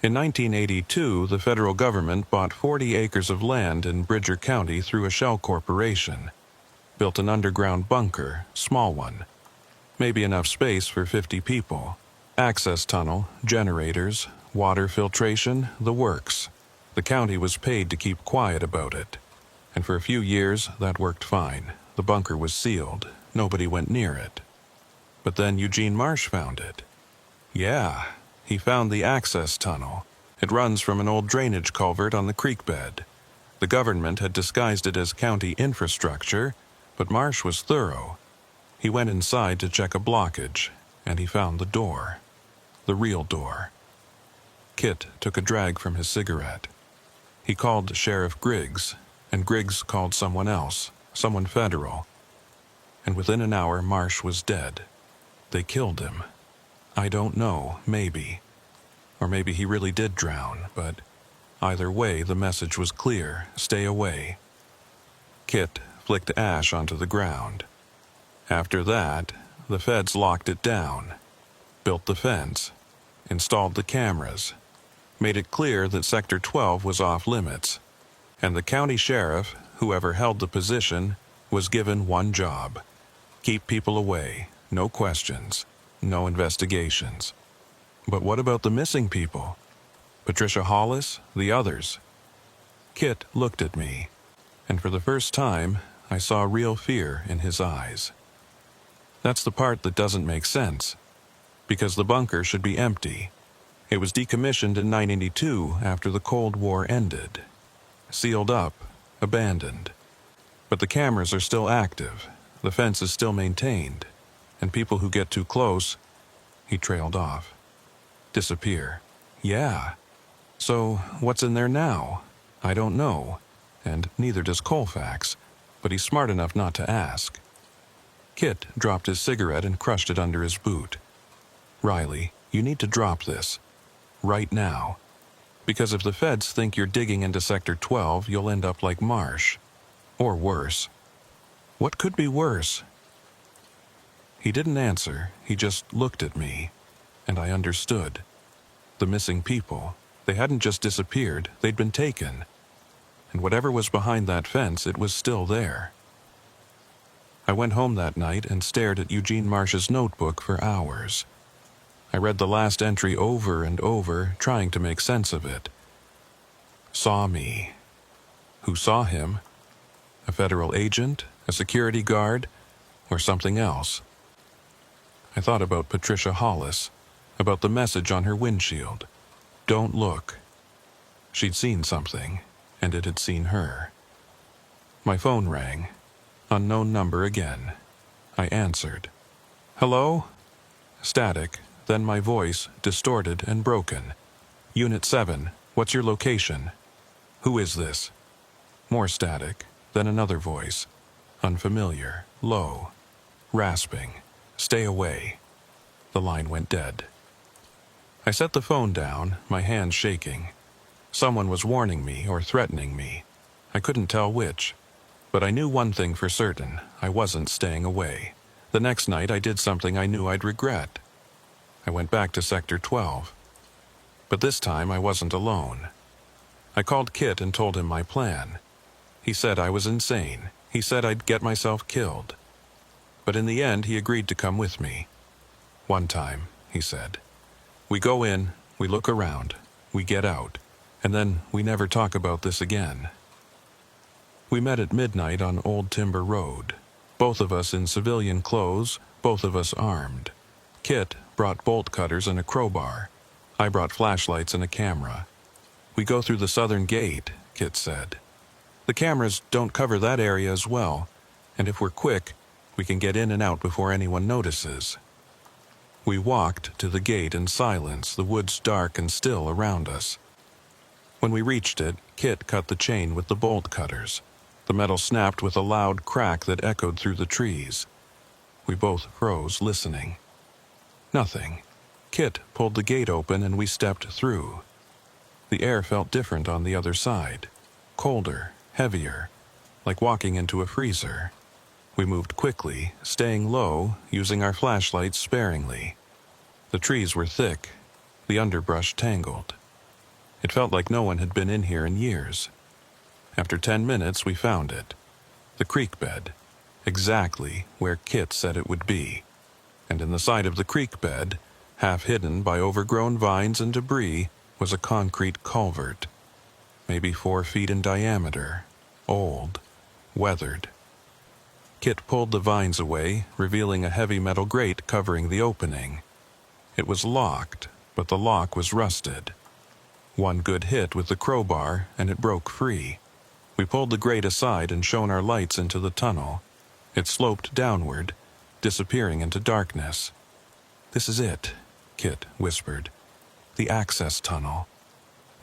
"In 1982, the federal government bought 40 acres of land in Bridger County through a shell corporation. Built an underground bunker, small one. Maybe enough space for 50 people. Access tunnel, generators, water filtration, the works. The county was paid to keep quiet about it. And for a few years, that worked fine. The bunker was sealed. Nobody went near it. But then Eugene Marsh found it. Yeah, he found the access tunnel. It runs from an old drainage culvert on the creek bed. The government had disguised it as county infrastructure, but Marsh was thorough. He went inside to check a blockage, and he found the door. The real door." Kit took a drag from his cigarette. He called Sheriff Griggs, and Griggs called someone else, someone federal. And within an hour, Marsh was dead. They killed him. I don't know, maybe. Or maybe he really did drown, but either way, the message was clear: stay away. Kit flicked ash onto the ground. After that, the feds locked it down, built the fence, installed the cameras, made it clear that Sector 12 was off limits, and the county sheriff, whoever held the position, was given one job: keep people away, no questions, no investigations. But what about the missing people? Patricia Hollis, the others? Kit looked at me, and for the first time, I saw real fear in his eyes. That's the part that doesn't make sense, because the bunker should be empty. It was decommissioned in 1982 after the Cold War ended. Sealed up, abandoned. But the cameras are still active, the fence is still maintained, and people who get too close, he trailed off. Disappear. Yeah. So, what's in there now? I don't know, and neither does Colfax, but he's smart enough not to ask. Kit dropped his cigarette and crushed it under his boot. "Riley, you need to drop this. Right now. Because if the feds think you're digging into Sector 12, you'll end up like Marsh. Or worse. What could be worse? He didn't answer, he just looked at me, and I understood. The missing people, they hadn't just disappeared, they'd been taken. And whatever was behind that fence, it was still there. I went home that night and stared at Eugene Marsh's notebook for hours. I read the last entry over and over, trying to make sense of it. Saw me. Who saw him? A federal agent? A security guard? Or something else? I thought about Patricia Hollis, about the message on her windshield. Don't look. She'd seen something, and it had seen her. My phone rang. Unknown number again. I answered. Hello? Static, then my voice, distorted and broken. Unit 7, what's your location? Who is this? More static, then another voice. Unfamiliar, low, rasping. Stay away. The line went dead. I set the phone down, my hands shaking. Someone was warning me or threatening me. I couldn't tell which. But I knew one thing for certain. I wasn't staying away. The next night I did something I knew I'd regret. I went back to Sector 12. But this time I wasn't alone. I called Kit and told him my plan. He said I was insane. He said I'd get myself killed. But in the end he agreed to come with me. One time, he said. We go in, we look around, we get out, and then we never talk about this again. We met at midnight on Old Timber Road. Both of us in civilian clothes, both of us armed. Kit brought bolt cutters and a crowbar. I brought flashlights and a camera. We go through the southern gate, Kit said. The cameras don't cover that area as well, and if we're quick, we can get in and out before anyone notices. We walked to the gate in silence, the woods dark and still around us. When we reached it, Kit cut the chain with the bolt cutters. The metal snapped with a loud crack that echoed through the trees. We both froze, listening. Nothing. Kit pulled the gate open and we stepped through. The air felt different on the other side. Colder, heavier, like walking into a freezer. We moved quickly, staying low, using our flashlights sparingly. The trees were thick, the underbrush tangled. It felt like no one had been in here in years. After 10 minutes, we found it. The creek bed, exactly where Kit said it would be. And in the side of the creek bed, half hidden by overgrown vines and debris, was a concrete culvert. Maybe 4 feet in diameter, old, weathered. Kit pulled the vines away, revealing a heavy metal grate covering the opening. It was locked, but the lock was rusted. One good hit with the crowbar, and it broke free. We pulled the grate aside and shone our lights into the tunnel. It sloped downward, disappearing into darkness. "This is it," Kit whispered. "The access tunnel."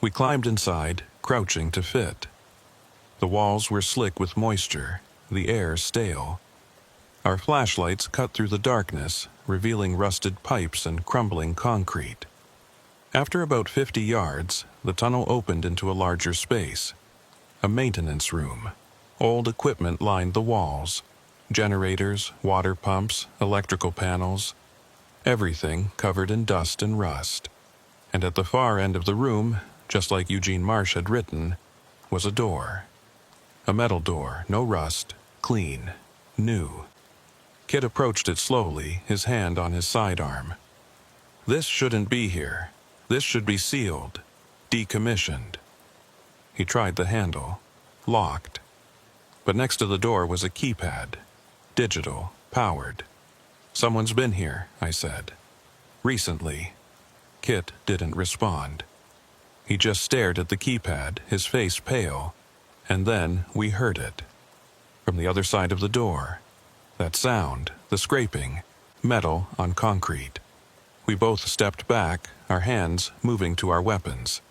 We climbed inside, crouching to fit. The walls were slick with moisture, the air stale. Our flashlights cut through the darkness, revealing rusted pipes and crumbling concrete. After about 50 yards, the tunnel opened into a larger space. A maintenance room. Old equipment lined the walls. Generators, water pumps, electrical panels. Everything covered in dust and rust. And at the far end of the room, just like Eugene Marsh had written, was a door. A metal door, no rust, clean, new. Kit approached it slowly, his hand on his sidearm. "This shouldn't be here. This should be sealed, decommissioned." He tried the handle. Locked. But next to the door was a keypad. Digital, powered. "Someone's been here," I said. "Recently." Kit didn't respond. He just stared at the keypad, his face pale. And then we heard it. From the other side of the door. That sound, the scraping, metal on concrete. We both stepped back, our hands moving to our weapons.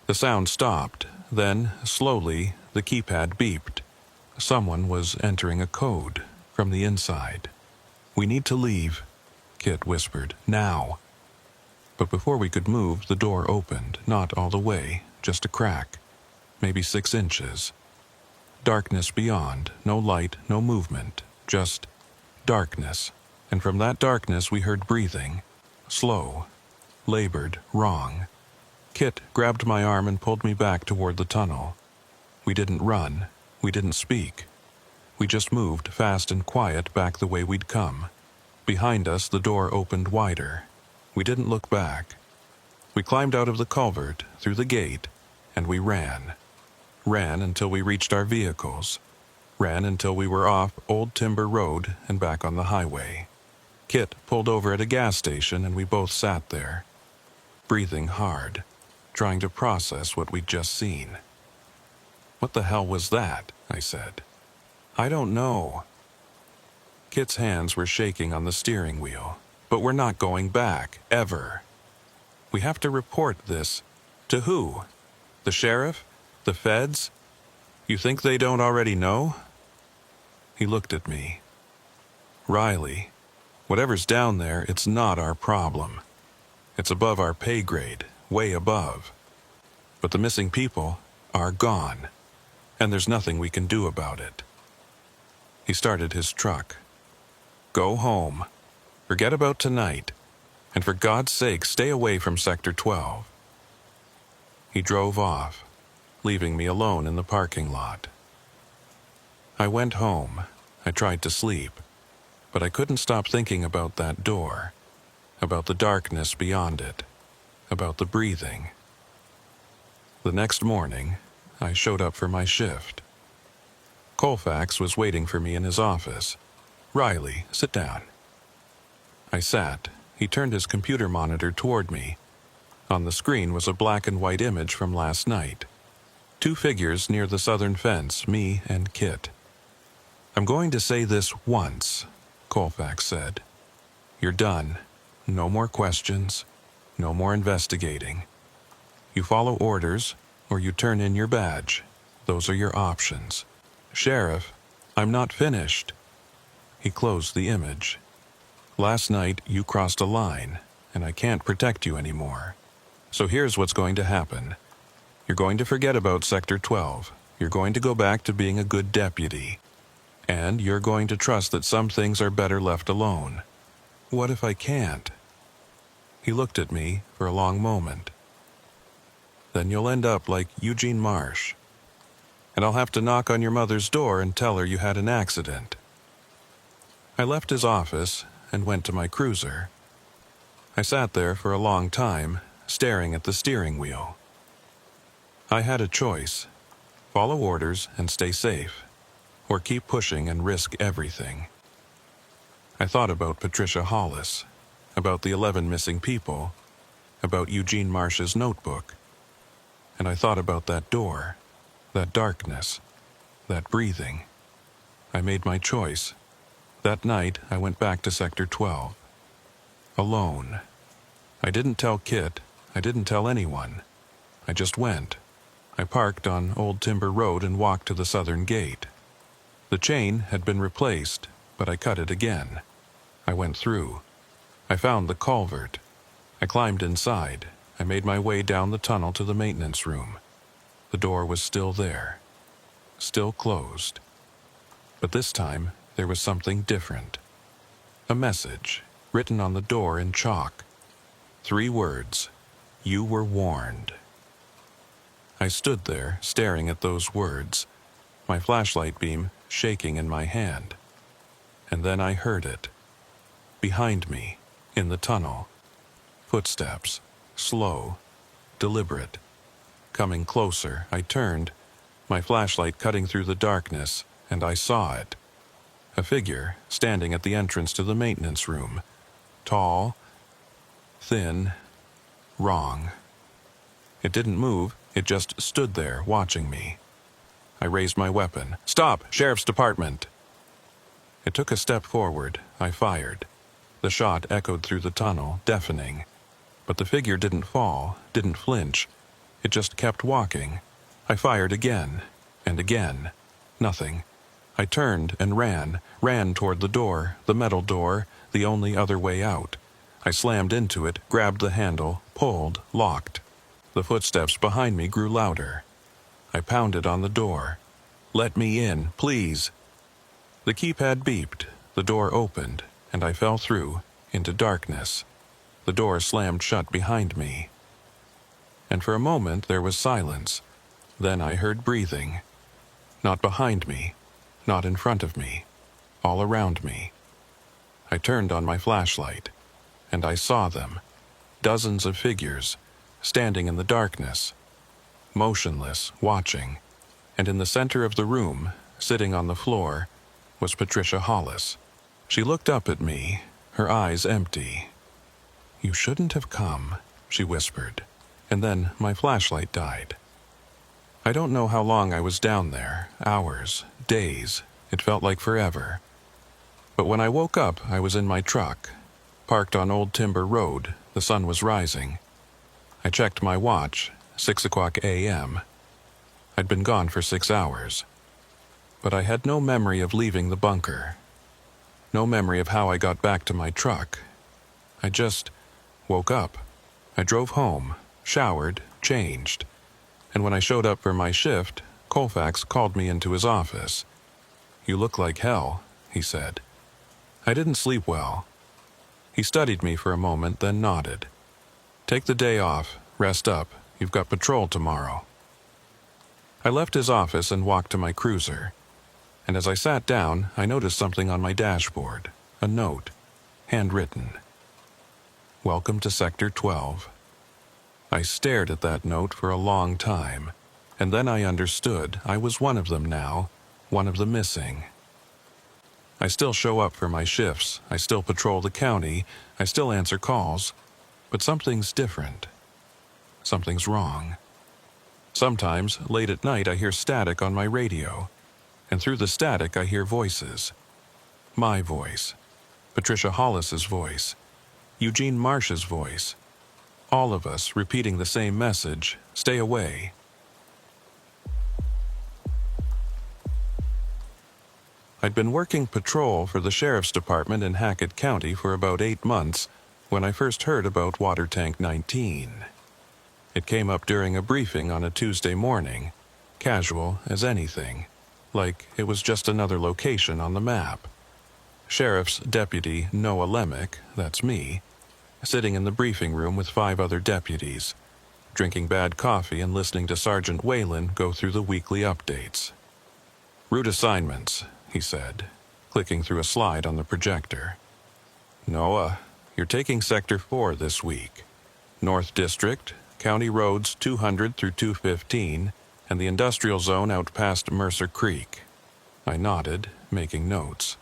The sound stopped, then, slowly, the keypad beeped. Someone was entering a code from the inside. "We need to leave," Kit whispered. "Now." But before we could move, the door opened, not all the way, just a crack, maybe 6 inches. Darkness beyond, no light, no movement, just darkness. And from that darkness we heard breathing, slow, labored, wrong. Kit grabbed my arm and pulled me back toward the tunnel. We didn't run, we didn't speak. We just moved fast and quiet back the way we'd come. Behind us, the door opened wider. We didn't look back. We climbed out of the culvert, through the gate, and we ran. Ran until we reached our vehicles. Ran until we were off Old Timber Road and back on the highway. Kit pulled over at a gas station and we both sat there, breathing hard, trying to process what we'd just seen. "What the hell was that?" I said. "I don't know." Kit's hands were shaking on the steering wheel. "But we're not going back, ever. We have to report this. To who? The sheriff? The feds? You think they don't already know?" He looked at me. "Riley, whatever's down there, it's not our problem. It's above our pay grade, way above. But the missing people are gone, and there's nothing we can do about it." He started his truck. "Go home. Forget about tonight. And for God's sake, stay away from Sector 12. He drove off, leaving me alone in the parking lot. I went home. I tried to sleep, but I couldn't stop thinking about that door, about the darkness beyond it, about the breathing. The next morning, I showed up for my shift. Colfax was waiting for me in his office. "Riley, sit down." I sat. He turned his computer monitor toward me. On the screen was a black and white image from last night. 2 figures near the southern fence, me and Kit. "I'm going to say this once," Colfax said. "You're done. No more questions. No more investigating. You follow orders, or you turn in your badge. Those are your options. Sheriff, I'm not finished." He closed the image. "Last night you crossed a line, and I can't protect you anymore. So here's what's going to happen. You're going to forget about Sector 12. You're going to go back to being a good deputy. And you're going to trust that some things are better left alone. What if I can't?" He looked at me for a long moment. "Then you'll end up like Eugene Marsh. And I'll have to knock on your mother's door and tell her you had an accident." I left his office and went to my cruiser. I sat there for a long time, staring at the steering wheel. I had a choice: follow orders and stay safe, or keep pushing and risk everything. I thought about Patricia Hollis, about the 11 missing people, about Eugene Marsh's notebook, and I thought about that door, that darkness, that breathing. I made my choice. That night, I went back to Sector 12. Alone. I didn't tell Kit. I didn't tell anyone. I just went. I parked on Old Timber Road and walked to the southern gate. The chain had been replaced, but I cut it again. I went through. I found the culvert. I climbed inside. I made my way down the tunnel to the maintenance room. The door was still there. Still closed. But this time, there was something different. A message, written on the door in chalk. 3 words: "You were warned." I stood there, staring at those words, my flashlight beam shaking in my hand. And then I heard it. Behind me, in the tunnel. Footsteps, slow, deliberate. Coming closer, I turned, my flashlight cutting through the darkness, and I saw it. A figure standing at the entrance to the maintenance room. Tall, thin, wrong. It didn't move, it just stood there, watching me. I raised my weapon. "Stop! Sheriff's Department!" It took a step forward. I fired. The shot echoed through the tunnel, deafening. But the figure didn't fall, didn't flinch. It just kept walking. I fired again, and again. Nothing. I turned and ran toward the door, the metal door, the only other way out. I slammed into it, grabbed the handle, pulled, locked. The footsteps behind me grew louder. I pounded on the door. "Let me in, please." The keypad beeped, the door opened, and I fell through, into darkness. The door slammed shut behind me. And for a moment there was silence. Then I heard breathing. Not behind me, not in front of me, all around me. I turned on my flashlight, and I saw them, dozens of figures, standing in the darkness, motionless, watching, and in the center of the room, sitting on the floor, was Patricia Hollis. She looked up at me, her eyes empty. "You shouldn't have come," she whispered, and then my flashlight died. I don't know how long I was down there, hours, days, it felt like forever. But when I woke up, I was in my truck, parked on Old Timber Road. The sun was rising. I checked my watch, 6 o'clock a.m. I'd been gone for 6 hours. But I had no memory of leaving the bunker. No memory of how I got back to my truck. I just woke up. I drove home, showered, changed. And when I showed up for my shift, Colfax called me into his office. "You look like hell," he said. I didn't sleep well. He studied me for a moment, then nodded. "Take the day off, rest up, you've got patrol tomorrow." I left his office and walked to my cruiser. And as I sat down, I noticed something on my dashboard, a note, handwritten. "Welcome to Sector 12. I stared at that note for a long time, and then I understood I was one of them now, one of the missing. I still show up for my shifts, I still patrol the county, I still answer calls, but something's different. Something's wrong. Sometimes, late at night, I hear static on my radio, and through the static I hear voices. My voice, Patricia Hollis's voice, Eugene Marsh's voice. All of us repeating the same message, stay away. I'd been working patrol for the Sheriff's Department in Hackett County for about 8 months when I first heard about Water Tank 19. It came up during a briefing on a Tuesday morning, casual as anything, like it was just another location on the map. Sheriff's Deputy Noah Lemick, that's me, sitting in the briefing room with 5 other deputies, drinking bad coffee and listening to Sergeant Whalen go through the weekly updates. "Route assignments," he said, clicking through a slide on the projector. "Noah, you're taking Sector 4 this week. North District, County Roads 200 through 215, and the industrial zone out past Mercer Creek." I nodded, making notes.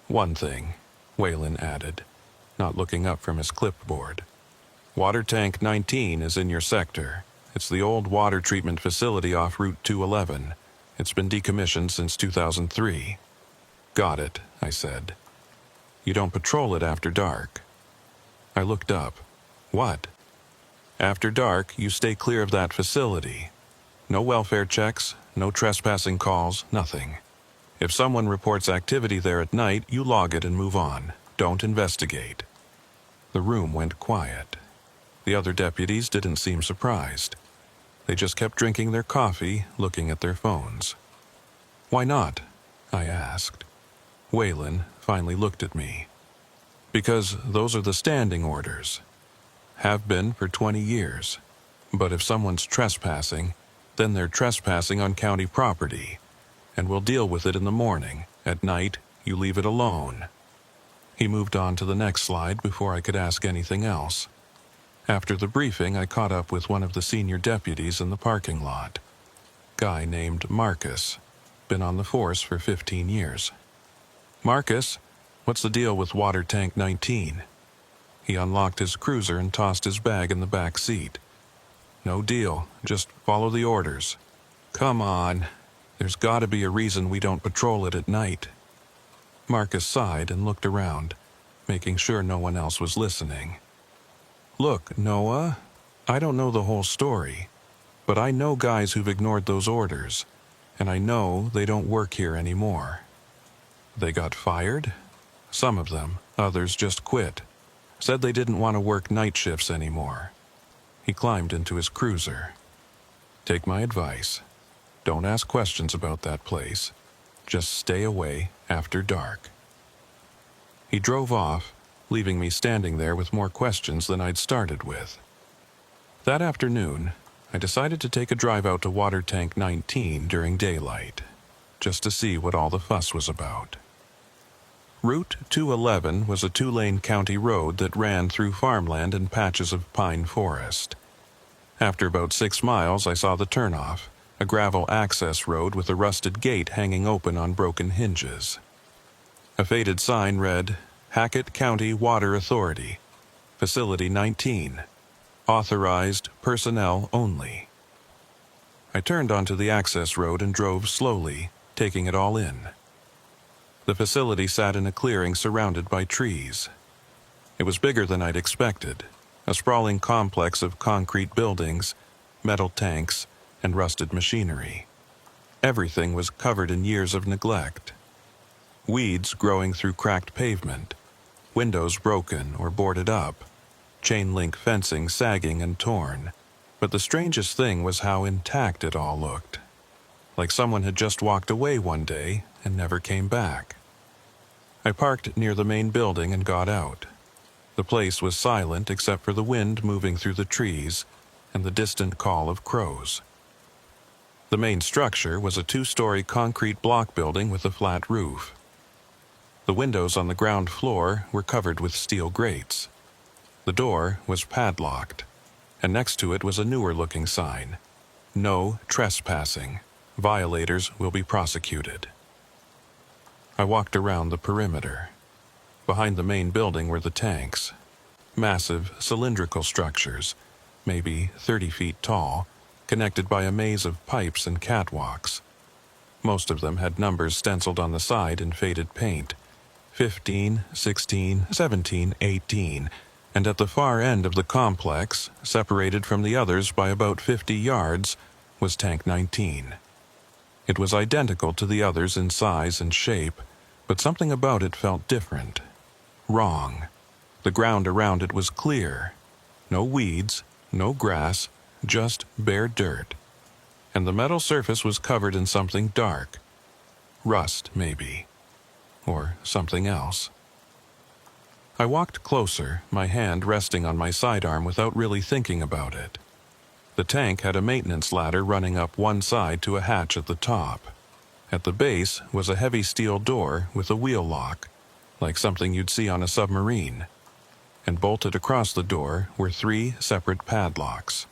"One thing," Whalen added, not looking up from his clipboard. "Water Tank 19 is in your sector. It's the old water treatment facility off Route 211. It's been decommissioned since 2003. "Got it," I said. "You don't patrol it after dark." I looked up. "What?" "After dark, you stay clear of that facility. No welfare checks, no trespassing calls, nothing. If someone reports activity there at night, you log it and move on. Don't investigate." The room went quiet. The other deputies didn't seem surprised. They just kept drinking their coffee, looking at their phones. "Why not?" I asked. Whalen finally looked at me. "Because those are the standing orders. Have been for 20 years. But if someone's trespassing, then they're trespassing on county property, and we'll deal with it in the morning. At night, you leave it alone." He moved on to the next slide before I could ask anything else. After the briefing, I caught up with one of the senior deputies in the parking lot. Guy named Marcus. Been on the force for 15 years. "Marcus, what's the deal with Water Tank 19? He unlocked his cruiser and tossed his bag in the back seat. "No deal, just follow the orders." "Come on, there's gotta be a reason we don't patrol it at night." Marcus sighed and looked around, making sure no one else was listening. "Look, Noah, I don't know the whole story, but I know guys who've ignored those orders, and I know they don't work here anymore." "They got fired?" "Some of them, others just quit. Said they didn't want to work night shifts anymore. He climbed into his cruiser. Take my advice. Don't ask questions about that place. Just stay away after dark. He drove off, leaving me standing there with more questions than I'd started with. That afternoon, I decided to take a drive out to Water Tank 19 during daylight, just to see what all the fuss was about. Route 211 was a 2-lane county road that ran through farmland and patches of pine forest. After about 6 miles, I saw the turnoff, a gravel access road with a rusted gate hanging open on broken hinges. A faded sign read, Hackett County Water Authority, Facility 19, Authorized Personnel Only. I turned onto the access road and drove slowly, taking it all in. The facility sat in a clearing surrounded by trees. It was bigger than I'd expected, a sprawling complex of concrete buildings, metal tanks, and rusted machinery. Everything was covered in years of neglect. Weeds growing through cracked pavement, windows broken or boarded up, chain-link fencing sagging and torn. But the strangest thing was how intact it all looked. Like someone had just walked away one day and never came back. I parked near the main building and got out. The place was silent except for the wind moving through the trees and the distant call of crows. The main structure was a 2-story concrete block building with a flat roof. The windows on the ground floor were covered with steel grates. The door was padlocked, and next to it was a newer-looking sign, No Trespassing. Violators will be prosecuted. I walked around the perimeter. Behind the main building were the tanks, massive cylindrical structures, maybe 30 feet tall, connected by a maze of pipes and catwalks. Most of them had numbers stenciled on the side in faded paint, 15, 16, 17, 18, and at the far end of the complex, separated from the others by about 50 yards, was Tank 19. It was identical to the others in size and shape, but something about it felt different. Wrong. The ground around it was clear. No weeds, no grass, just bare dirt. And the metal surface was covered in something dark. Rust, maybe. Or something else. I walked closer, my hand resting on my sidearm without really thinking about it. The tank had a maintenance ladder running up one side to a hatch at the top. At the base was a heavy steel door with a wheel lock, like something you'd see on a submarine. And bolted across the door were 3 separate padlocks.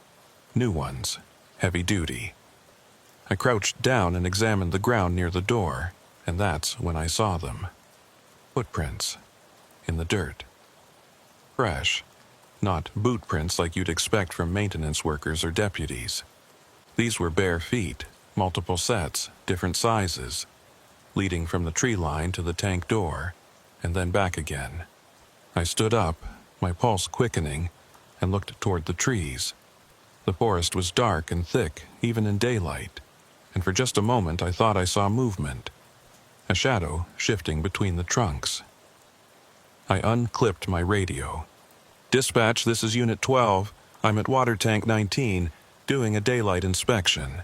New ones, heavy duty. I crouched down and examined the ground near the door, and that's when I saw them. Footprints. In the dirt. Fresh. Not boot prints like you'd expect from maintenance workers or deputies. These were bare feet, multiple sets, different sizes, leading from the tree line to the tank door, and then back again. I stood up, my pulse quickening, and looked toward the trees. The forest was dark and thick, even in daylight, and for just a moment I thought I saw movement, a shadow shifting between the trunks. I unclipped my radio. "Dispatch, this is Unit 12. I'm at Water Tank 19, doing a daylight inspection.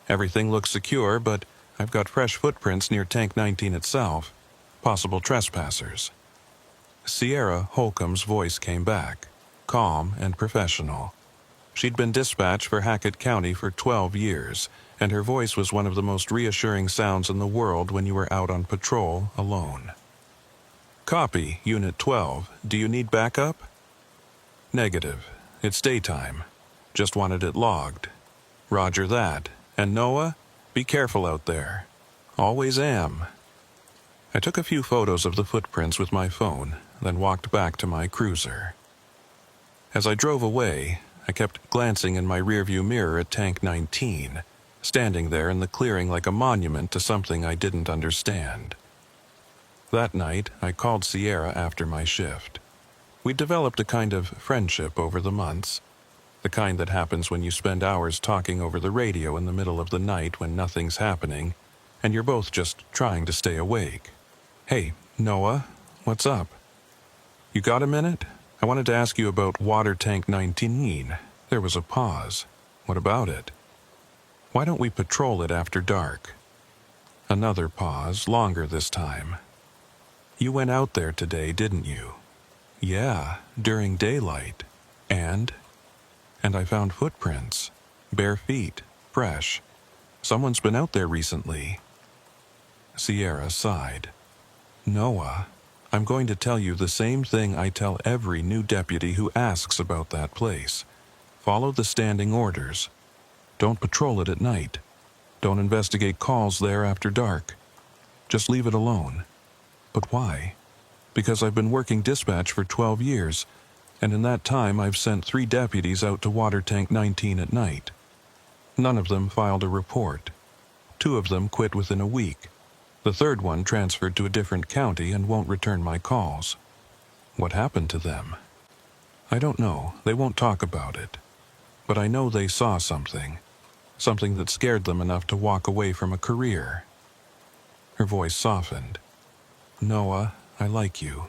Everything looks secure, but I've got fresh footprints near Tank 19 itself. Possible trespassers." Sierra Holcomb's voice came back, calm and professional. She'd been dispatched for Hackett County for 12 years, and her voice was one of the most reassuring sounds in the world when you were out on patrol alone. "Copy, Unit 12. Do you need backup?" "Negative. It's daytime. Just wanted it logged." "Roger that. And Noah, be careful out there." "Always am." I took a few photos of the footprints with my phone, then walked back to my cruiser. As I drove away, I kept glancing in my rearview mirror at Tank 19, standing there in the clearing like a monument to something I didn't understand. That night, I called Sierra after my shift. We'd developed a kind of friendship over the months, the kind that happens when you spend hours talking over the radio in the middle of the night when nothing's happening, and you're both just trying to stay awake. "Hey, Noah, what's up? You got a minute? I wanted to ask you about water tank 19. There was a pause. What about it? Why don't we patrol it after dark? Another pause, longer this time. You went out there today, didn't you? Yeah, during daylight. And I found footprints. Bare feet, fresh. Someone's been out there recently. Sierra sighed. Noah, I'm going to tell you the same thing I tell every new deputy who asks about that place. Follow the standing orders. Don't patrol it at night. Don't investigate calls there after dark. Just leave it alone. But why? Because I've been working dispatch for 12 years, and in that time I've sent 3 deputies out to water tank 19 at night. None of them filed a report. 2 of them quit within a week. The third one transferred to a different county and won't return my calls. What happened to them? I don't know. They won't talk about it. But I know they saw something. Something that scared them enough to walk away from a career. Her voice softened. Noah, I like you.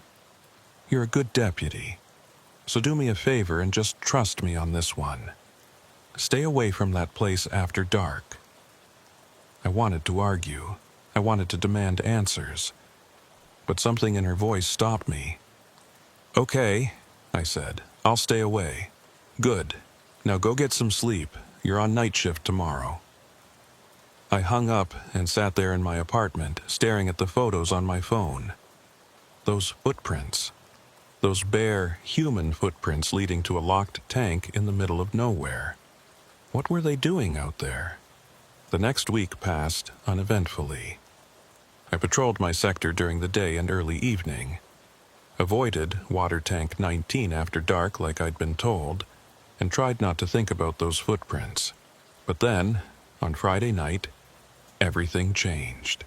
You're a good deputy. So do me a favor and just trust me on this one. Stay away from that place after dark. I wanted to argue. I wanted to demand answers. But something in her voice stopped me. Okay, I said. I'll stay away. Good. Now go get some sleep. You're on night shift tomorrow. I hung up and sat there in my apartment, staring at the photos on my phone. Those footprints. Those bare, human footprints leading to a locked tank in the middle of nowhere. What were they doing out there? The next week passed uneventfully. I patrolled my sector during the day and early evening. Avoided water tank 19 after dark like I'd been told, and tried not to think about those footprints. But then, on Friday night, everything changed.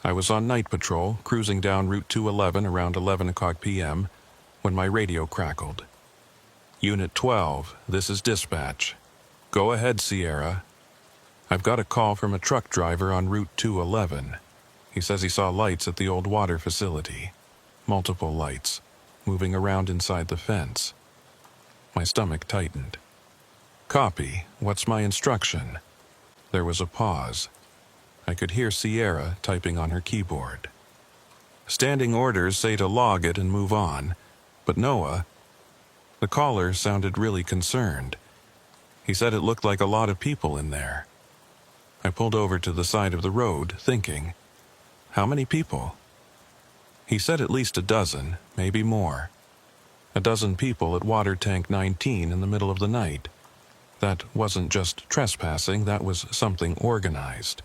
I was on night patrol, cruising down Route 211 around 11 o'clock p.m., when my radio crackled. Unit 12, this is dispatch. Go ahead, Sierra. I've got a call from a truck driver on Route 211. He says he saw lights at the old water facility. Multiple lights, moving around inside the fence. My stomach tightened. Copy. What's my instruction? There was a pause. I could hear Sierra typing on her keyboard. Standing orders say to log it and move on. But Noah... The caller sounded really concerned. He said it looked like a lot of people in there. I pulled over to the side of the road, thinking, how many people? He said at least a dozen, maybe more. A dozen people at water tank 19 in the middle of the night. That wasn't just trespassing, that was something organized.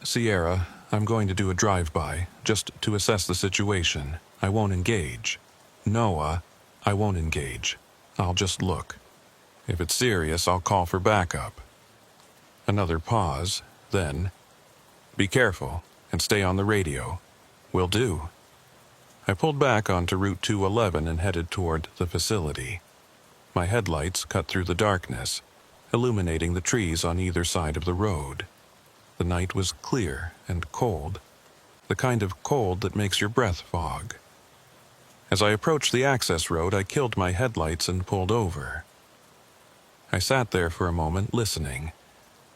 Sierra, I'm going to do a drive-by, just to assess the situation. I won't engage. Noah, I won't engage. I'll just look. If it's serious, I'll call for backup. Another pause, then, be careful and stay on the radio. Will do. I pulled back onto Route 211 and headed toward the facility. My headlights cut through the darkness, illuminating the trees on either side of the road. The night was clear and cold, the kind of cold that makes your breath fog. As I approached the access road, I killed my headlights and pulled over. I sat there for a moment, listening.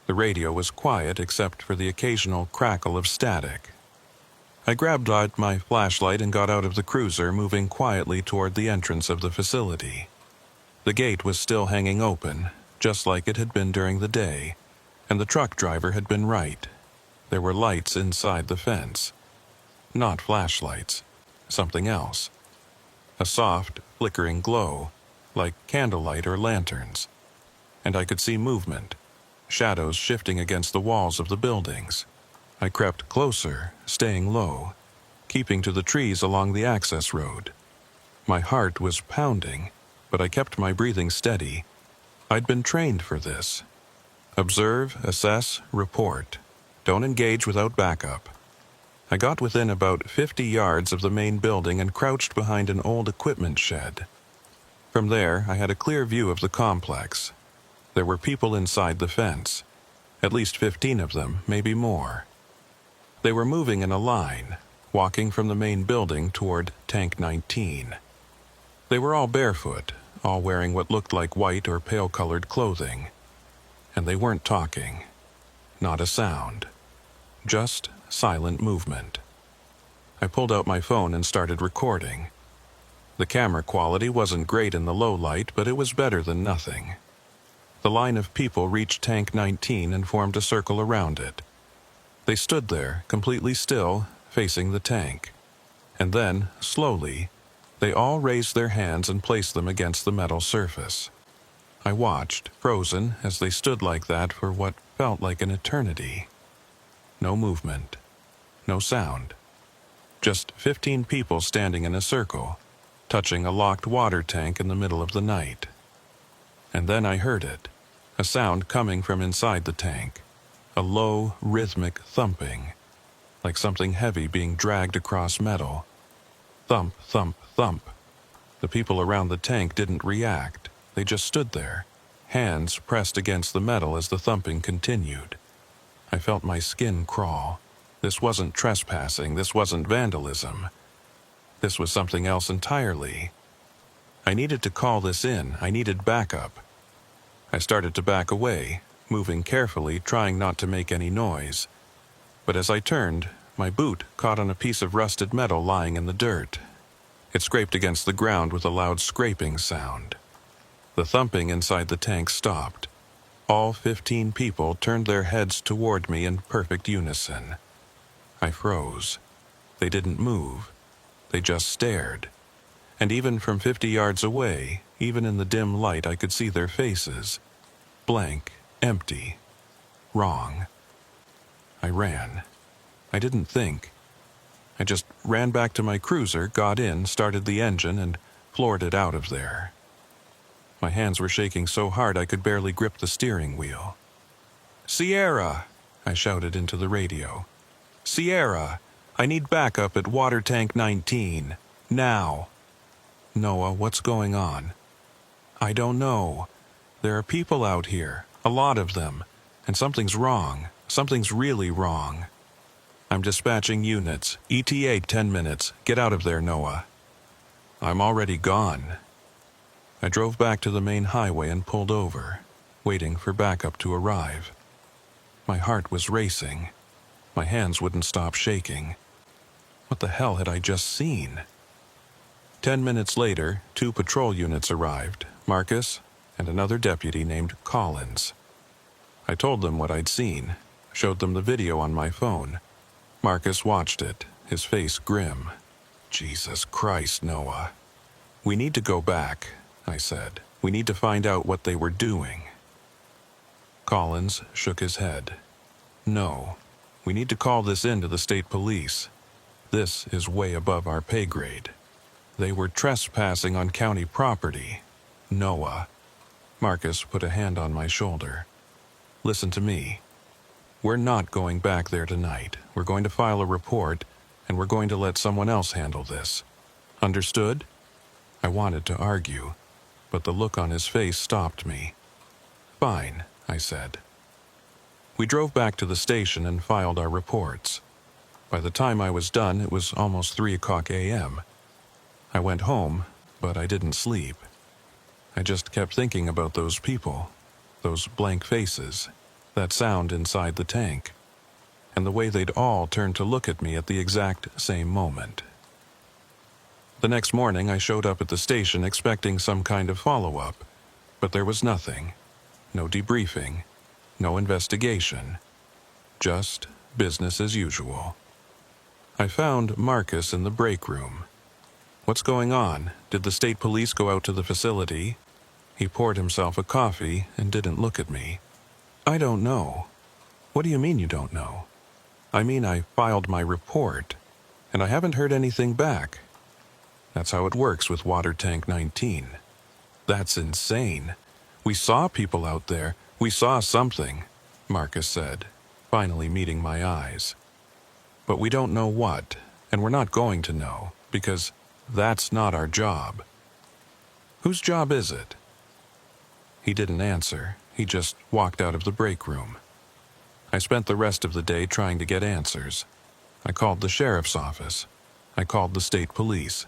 The radio was quiet except for the occasional crackle of static. I grabbed out my flashlight and got out of the cruiser, moving quietly toward the entrance of the facility. The gate was still hanging open, just like it had been during the day, and the truck driver had been right. There were lights inside the fence. Not flashlights, something else. A soft, flickering glow, like candlelight or lanterns. And I could see movement, shadows shifting against the walls of the buildings. I crept closer, staying low, keeping to the trees along the access road. My heart was pounding, but I kept my breathing steady. I'd been trained for this. Observe, assess, report. Don't engage without backup. I got within about 50 yards of the main building and crouched behind an old equipment shed. From there, I had a clear view of the complex. There were people inside the fence. At least 15 of them, maybe more. They were moving in a line, walking from the main building toward Tank 19. They were all barefoot, all wearing what looked like white or pale-colored clothing. And they weren't talking. Not a sound. Just silent movement. I pulled out my phone and started recording. The camera quality wasn't great in the low light, but it was better than nothing. The line of people reached Tank 19 and formed a circle around it. They stood there, completely still, facing the tank. And then, slowly, they all raised their hands and placed them against the metal surface. I watched, frozen, as they stood like that for what felt like an eternity. No movement. No sound. Just 15 people standing in a circle, touching a locked water tank in the middle of the night. And then I heard it, a sound coming from inside the tank, a low, rhythmic thumping, like something heavy being dragged across metal. Thump, thump, thump. The people around the tank didn't react. They just stood there, hands pressed against the metal as the thumping continued. I felt my skin crawl. This wasn't trespassing. This wasn't vandalism. This was something else entirely. I needed to call this in. I needed backup. I started to back away, moving carefully, trying not to make any noise. But as I turned, my boot caught on a piece of rusted metal lying in the dirt. It scraped against the ground with a loud scraping sound. The thumping inside the tank stopped. All 15 people turned their heads toward me in perfect unison. I froze. They didn't move. They just stared. And even from 50 yards away, even in the dim light, I could see their faces. Blank, empty, wrong. I ran. I didn't think. I just ran back to my cruiser, got in, started the engine, and floored it out of there. My hands were shaking so hard I could barely grip the steering wheel. "Sierra!" I shouted into the radio. "Sierra! I need backup at water tank 19. Now!" "Noah, what's going on?" "I don't know. There are people out here, a lot of them, and something's wrong. Something's really wrong. I'm dispatching units. ETA 10 minutes. Get out of there, Noah." "I'm already gone." I drove back to the main highway and pulled over, waiting for backup to arrive. My heart was racing. My hands wouldn't stop shaking. What the hell had I just seen? 10 minutes later, 2 patrol units arrived, Marcus and another deputy named Collins. I told them what I'd seen, showed them the video on my phone. Marcus watched it, his face grim. "Jesus Christ, Noah." "We need to go back," I said. "We need to find out what they were doing." Collins shook his head. "No, we need to call this in to the state police. This is way above our pay grade. They were trespassing on county property. Noah." Marcus put a hand on my shoulder. "Listen to me. We're not going back there tonight. We're going to file a report, and we're going to let someone else handle this. Understood?" I wanted to argue, but the look on his face stopped me. "Fine," I said. We drove back to the station and filed our reports. By the time I was done, it was almost 3 o'clock a.m. I went home, but I didn't sleep. I just kept thinking about those people, those blank faces, that sound inside the tank, and the way they'd all turned to look at me at the exact same moment. The next morning, I showed up at the station expecting some kind of follow-up, but there was nothing. No debriefing, no investigation. Just business as usual. I found Marcus in the break room. "What's going on? Did the state police go out to the facility?" He poured himself a coffee and didn't look at me. "I don't know." "What do you mean you don't know?" "I mean I filed my report, and I haven't heard anything back. That's how it works with Water Tank 19. "That's insane. We saw people out there. We saw something," Marcus said, finally meeting my eyes. "But we don't know what, and we're not going to know, because that's not our job." "Whose job is it?" He didn't answer. He just walked out of the break room. I spent the rest of the day trying to get answers. I called the sheriff's office. I called the state police.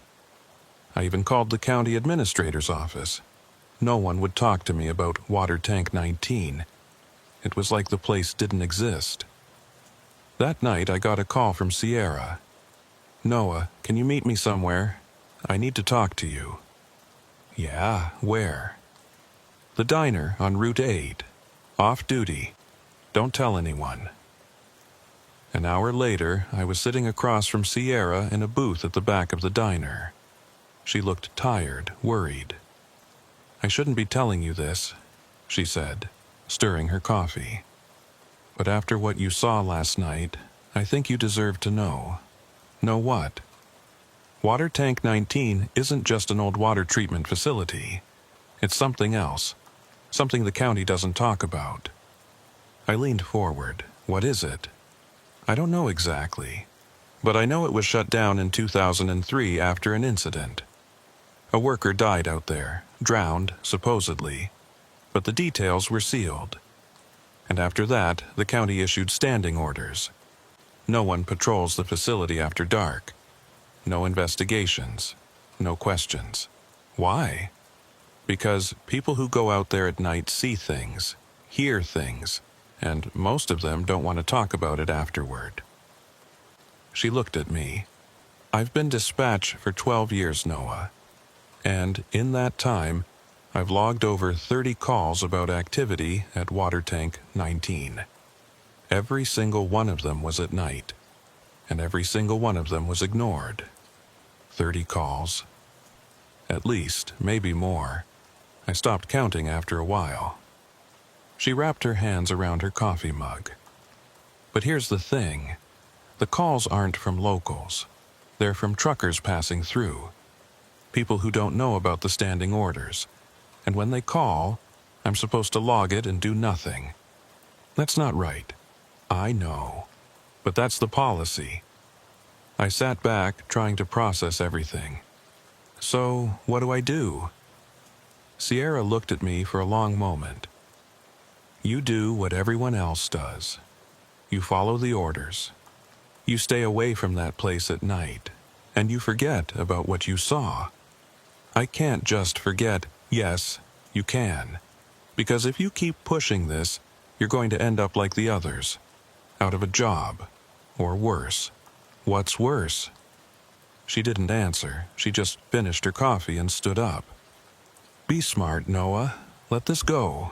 I even called the county administrator's office. No one would talk to me about Water Tank 19. It was like the place didn't exist. That night, I got a call from Sierra. "Noah, can you meet me somewhere? I need to talk to you." "Yeah, where?" "The diner on Route 8. Off duty. Don't tell anyone." An hour later, I was sitting across from Sierra in a booth at the back of the diner. She looked tired, worried. "I shouldn't be telling you this," she said, stirring her coffee. "But after what you saw last night, I think you deserve to know." "Know what?" "Water Tank 19 isn't just an old water treatment facility. It's something else. Something the county doesn't talk about." I leaned forward. "What is it?" "I don't know exactly, but I know it was shut down in 2003 after an incident. A worker died out there, drowned, supposedly, but the details were sealed. And after that, the county issued standing orders. No one patrols the facility after dark. No investigations. No questions. Why? Because people who go out there at night see things, hear things, and most of them don't want to talk about it afterward." She looked at me. "I've been dispatch for 12 years, Noah. And in that time, I've logged over 30 calls about activity at Water Tank 19. Every single one of them was at night, and every single one of them was ignored. 30 calls. At least, maybe more. I stopped counting after a while." She wrapped her hands around her coffee mug. "But here's the thing. The calls aren't from locals. They're from truckers passing through. People who don't know about the standing orders. And when they call, I'm supposed to log it and do nothing. That's not right. I know. But that's the policy." I sat back, trying to process everything. "So, what do I do?" Sierra looked at me for a long moment. "You do what everyone else does. You follow the orders. You stay away from that place at night, and you forget about what you saw. I can't just forget. Yes, you can. Because if you keep pushing this, you're going to end up like the others. Out of a job. Or worse." "What's worse?" She didn't answer. She just finished her coffee and stood up. "Be smart, Noah. Let this go."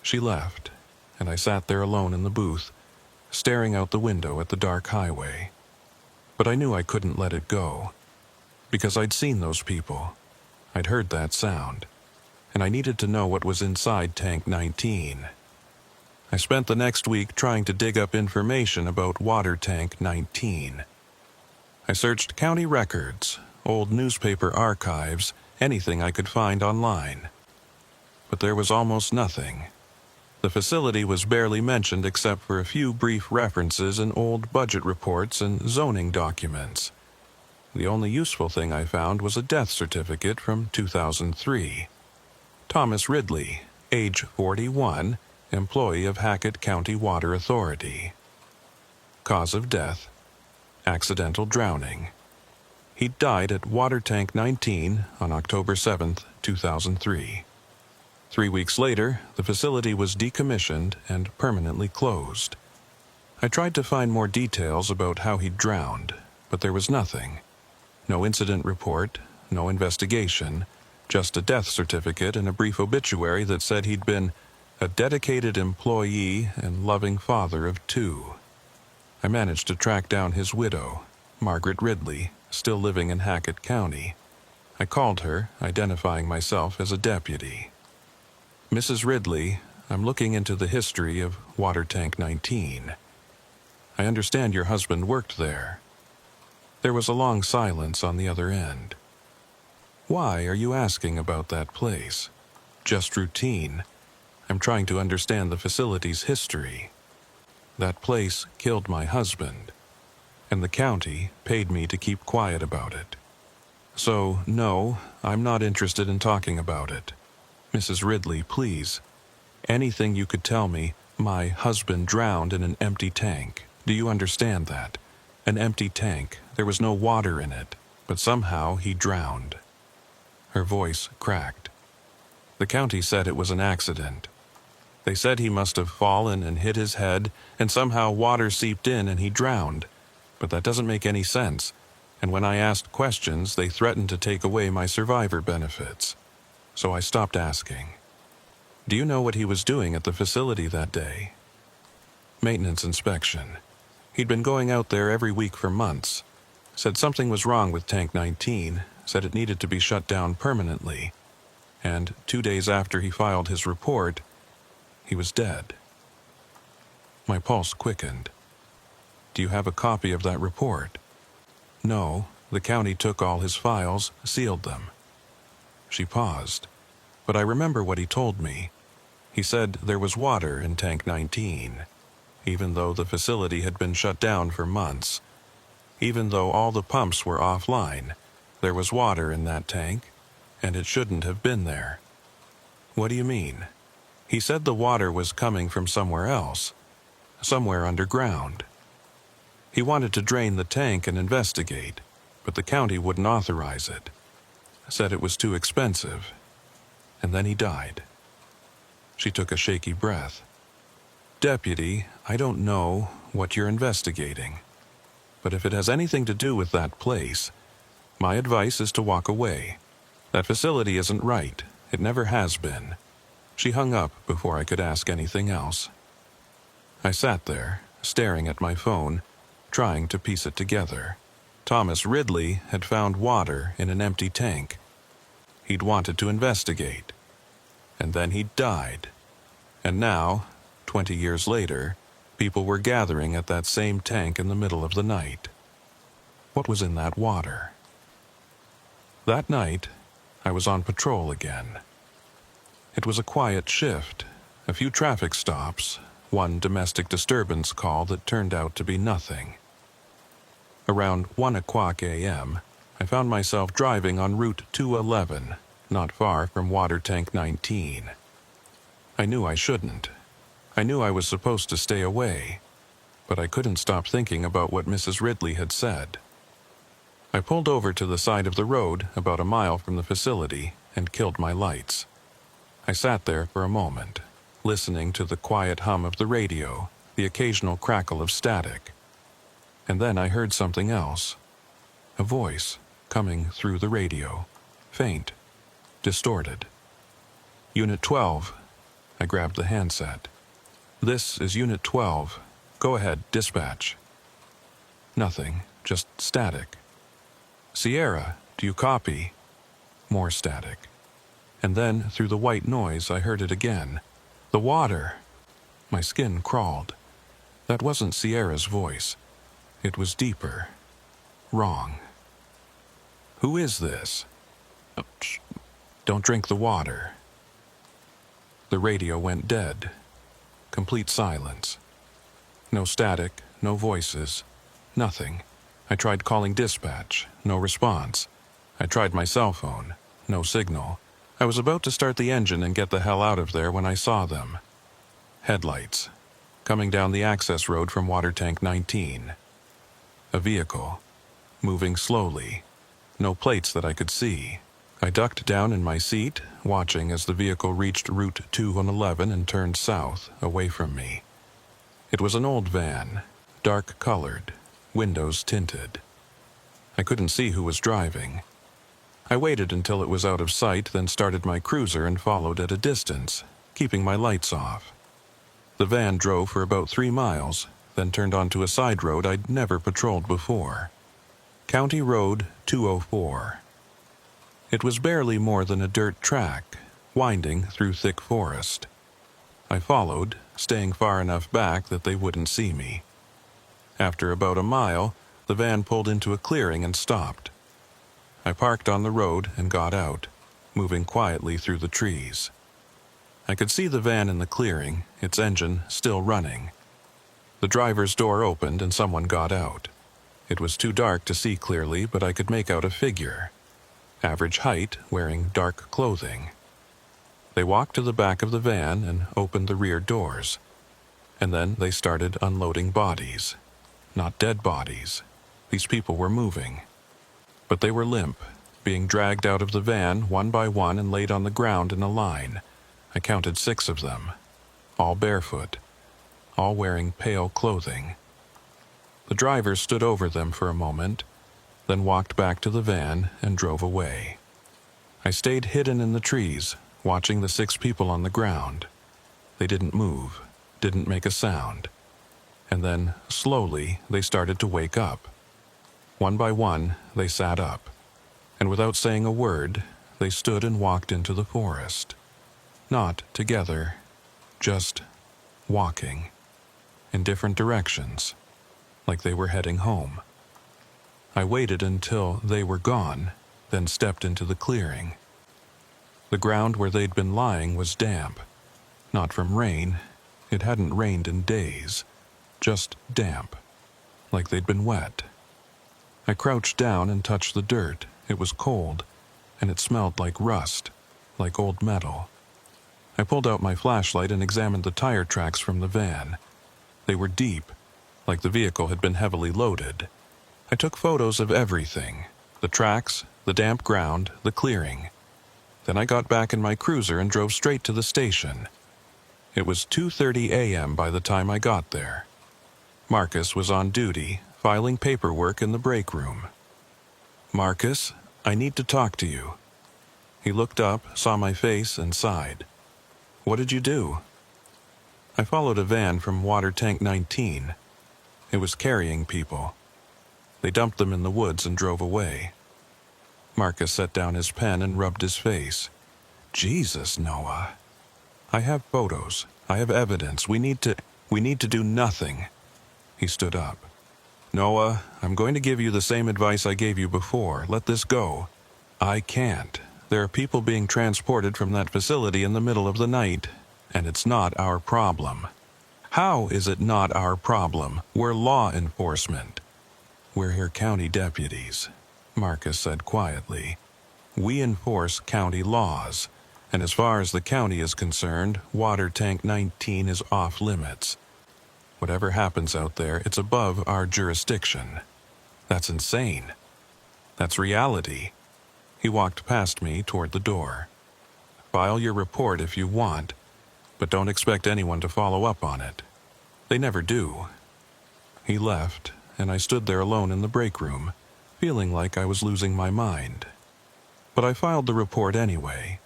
She left, and I sat there alone in the booth, staring out the window at the dark highway. But I knew I couldn't let it go, because I'd seen those people. I'd heard that sound, and I needed to know what was inside Tank 19. I spent the next week trying to dig up information about Water Tank 19. I searched county records, old newspaper archives, anything I could find online. But there was almost nothing. The facility was barely mentioned except for a few brief references in old budget reports and zoning documents. The only useful thing I found was a death certificate from 2003. Thomas Ridley, age 41, employee of Hackett County Water Authority. Cause of death: accidental drowning. He died at Water Tank 19 on October 7, 2003. 3 weeks later, the facility was decommissioned and permanently closed. I tried to find more details about how he drowned, but there was nothing. No incident report, no investigation, just a death certificate and a brief obituary that said he'd been a dedicated employee and loving father of 2. I managed to track down his widow, Margaret Ridley, still living in Hackett County. I called her, identifying myself as a deputy. "Mrs. Ridley, I'm looking into the history of Water Tank 19. I understand your husband worked there." There was a long silence on the other end. "Why are you asking about that place?" "Just routine. I'm trying to understand the facility's history. That place killed my husband, and the county paid me to keep quiet about it. So, no, I'm not interested in talking about it. Mrs. Ridley, please. Anything you could tell me. My husband drowned in an empty tank. Do you understand that? An empty tank. There was no water in it, but somehow he drowned. Her voice cracked. The county said it was an accident. They said he must have fallen and hit his head, and somehow water seeped in and he drowned. But that doesn't make any sense, and when I asked questions, they threatened to take away my survivor benefits. So I stopped asking. Do you know what he was doing at the facility that day? Maintenance inspection. He'd been going out there every week for months. Said something was wrong with Tank 19, said it needed to be shut down permanently. And 2 days after he filed his report, he was dead. My pulse quickened. Do you have a copy of that report? No, the county took all his files, sealed them. She paused, but I remember what he told me. He said there was water in Tank 19, even though the facility had been shut down for months. Even though all the pumps were offline, there was water in that tank, and it shouldn't have been there. What do you mean? He said the water was coming from somewhere else, somewhere underground. He wanted to drain the tank and investigate, but the county wouldn't authorize it. Said it was too expensive. And then he died. She took a shaky breath. Deputy, I don't know what you're investigating, but if it has anything to do with that place, my advice is to walk away. That facility isn't right. It never has been. She hung up before I could ask anything else. I sat there, staring at my phone, trying to piece it together. Thomas Ridley had found water in an empty tank. He'd wanted to investigate. And then he died. And now, 20 years later, people were gathering at that same tank in the middle of the night. What was in that water? That night, I was on patrol again. It was a quiet shift, a few traffic stops, one domestic disturbance call that turned out to be nothing. Around 1 o'clock a.m., I found myself driving on Route 211, not far from Water Tank 19. I knew I shouldn't. I knew I was supposed to stay away, but I couldn't stop thinking about what Mrs. Ridley had said. I pulled over to the side of the road about a mile from the facility and killed my lights. I sat there for a moment, listening to the quiet hum of the radio, the occasional crackle of static. And then I heard something else. A voice coming through the radio, faint, distorted. Unit 12. I grabbed the handset. This is Unit 12. Go ahead, dispatch. Nothing, just static. Sierra, do you copy? More static. And then, through the white noise, I heard it again. The water. My skin crawled. That wasn't Sierra's voice. It was deeper. Wrong. Who is this? Oh, don't drink the water. The radio went dead. Complete silence. No static, no voices, nothing. I tried calling dispatch, no response. I tried my cell phone, no signal. I was about to start the engine and get the hell out of there when I saw them. Headlights, coming down the access road from Water Tank 19. A vehicle, moving slowly. No plates that I could see. I ducked down in my seat, watching as the vehicle reached Route 211 and turned south, away from me. It was an old van, dark-colored, windows tinted. I couldn't see who was driving. I waited until it was out of sight, then started my cruiser and followed at a distance, keeping my lights off. The van drove for about 3 miles, then turned onto a side road I'd never patrolled before. County Road 204. It was barely more than a dirt track, winding through thick forest. I followed, staying far enough back that they wouldn't see me. After about a mile, the van pulled into a clearing and stopped. I parked on the road and got out, moving quietly through the trees. I could see the van in the clearing, its engine still running. The driver's door opened and someone got out. It was too dark to see clearly, but I could make out a figure. Average height, wearing dark clothing. They walked to the back of the van and opened the rear doors. And then they started unloading bodies. Not dead bodies. These people were moving. But they were limp, being dragged out of the van one by one and laid on the ground in a line. I counted 6 of them, all barefoot, all wearing pale clothing. The driver stood over them for a moment, then walked back to the van and drove away. I stayed hidden in the trees, watching the 6 people on the ground. They didn't move, didn't make a sound. And then, slowly, they started to wake up. One by one, they sat up, and without saying a word, they stood and walked into the forest. Not together, just walking, in different directions, like they were heading home. I waited until they were gone, then stepped into the clearing. The ground where they'd been lying was damp, not from rain. It hadn't rained in days, just damp, like they'd been wet. I crouched down and touched the dirt. It was cold, and it smelled like rust, like old metal. I pulled out my flashlight and examined the tire tracks from the van. They were deep, like the vehicle had been heavily loaded. I took photos of everything, the tracks, the damp ground, the clearing. Then I got back in my cruiser and drove straight to the station. It was 2:30 a.m. by the time I got there. Marcus was on duty, filing paperwork in the break room. "Marcus, I need to talk to you." He looked up, saw my face, and sighed. "What did you do?" "I followed a van from Water Tank 19. It was carrying people. They dumped them in the woods and drove away." Marcus set down his pen and rubbed his face. "Jesus, Noah. I have photos. I have evidence. We need to do nothing." He stood up. "Noah, I'm going to give you the same advice I gave you before. Let this go." "I can't. There are people being transported from that facility in the middle of the night, and it's not our problem." "How is it not our problem? We're law enforcement." "We're here county deputies," Marcus said quietly. "We enforce county laws, and as far as the county is concerned, Water Tank 19 is off limits. Whatever happens out there, it's above our jurisdiction." "That's insane." "That's reality." He walked past me toward the door. "File your report if you want, but don't expect anyone to follow up on it. They never do." He left, and I stood there alone in the break room, feeling like I was losing my mind. But I filed the report anyway,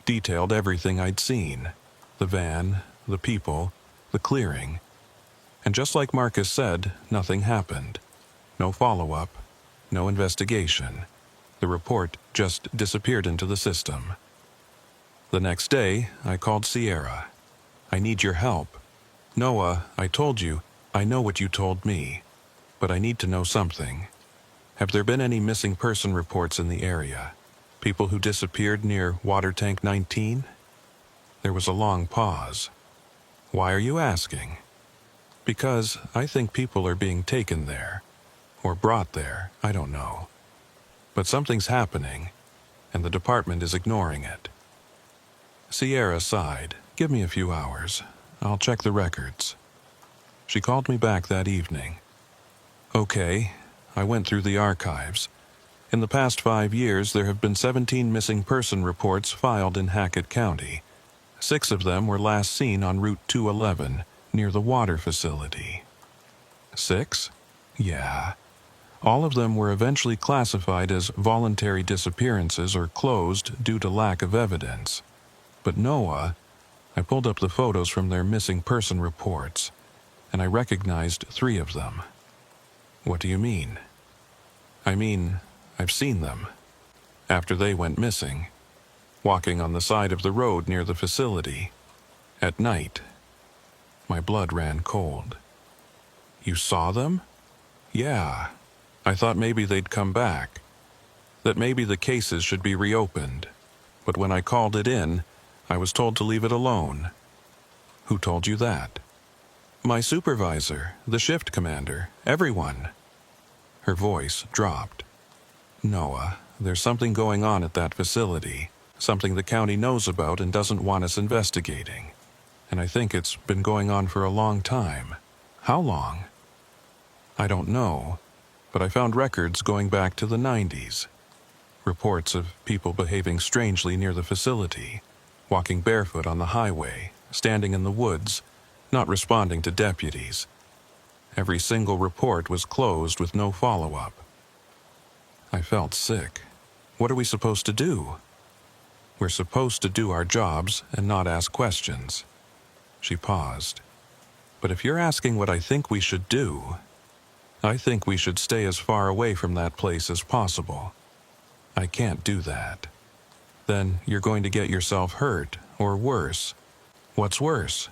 detailed everything I'd seen, the van, the people, the clearing. And just like Marcus said, nothing happened. No follow-up, no investigation. The report just disappeared into the system. The next day, I called Sierra. "I need your help. Noah, I told you, I know what you told me, but I need to know something. Have there been any missing person reports in the area? People who disappeared near Water Tank 19? There was a long pause. "Why are you asking?" "Because I think people are being taken there, or brought there, I don't know. But something's happening, and the department is ignoring it." Sierra sighed. "Give me a few hours. I'll check the records." She called me back that evening. "Okay." I went through the archives. In the past 5 years, there have been 17 missing person reports filed in Hackett County. 6 of them were last seen on Route 211, near the water facility. 6? Yeah. All of them were eventually classified as voluntary disappearances or closed due to lack of evidence. But Noah, I pulled up the photos from their missing person reports, and I recognized 3 of them. "What do you mean?" "I mean, I've seen them. After they went missing, walking on the side of the road near the facility, at night." My blood ran cold. "You saw them?" "Yeah. I thought maybe they'd come back, that maybe the cases should be reopened. But when I called it in, I was told to leave it alone." "Who told you that?" "My supervisor, the shift commander, everyone." Her voice dropped. "Noah, there's something going on at that facility, something the county knows about and doesn't want us investigating. And I think it's been going on for a long time." "How long?" "I don't know, but I found records going back to the 90s. reports of people behaving strangely near the facility, walking barefoot on the highway, standing in the woods, not responding to deputies. Every single report was closed with no follow-up. I felt sick. What are we supposed to do? We're supposed to do our jobs and not ask questions. She paused. But if you're asking what I think we should do, I think we should stay as far away from that place as possible. I can't do that. Then you're going to get yourself hurt, or worse. What's worse?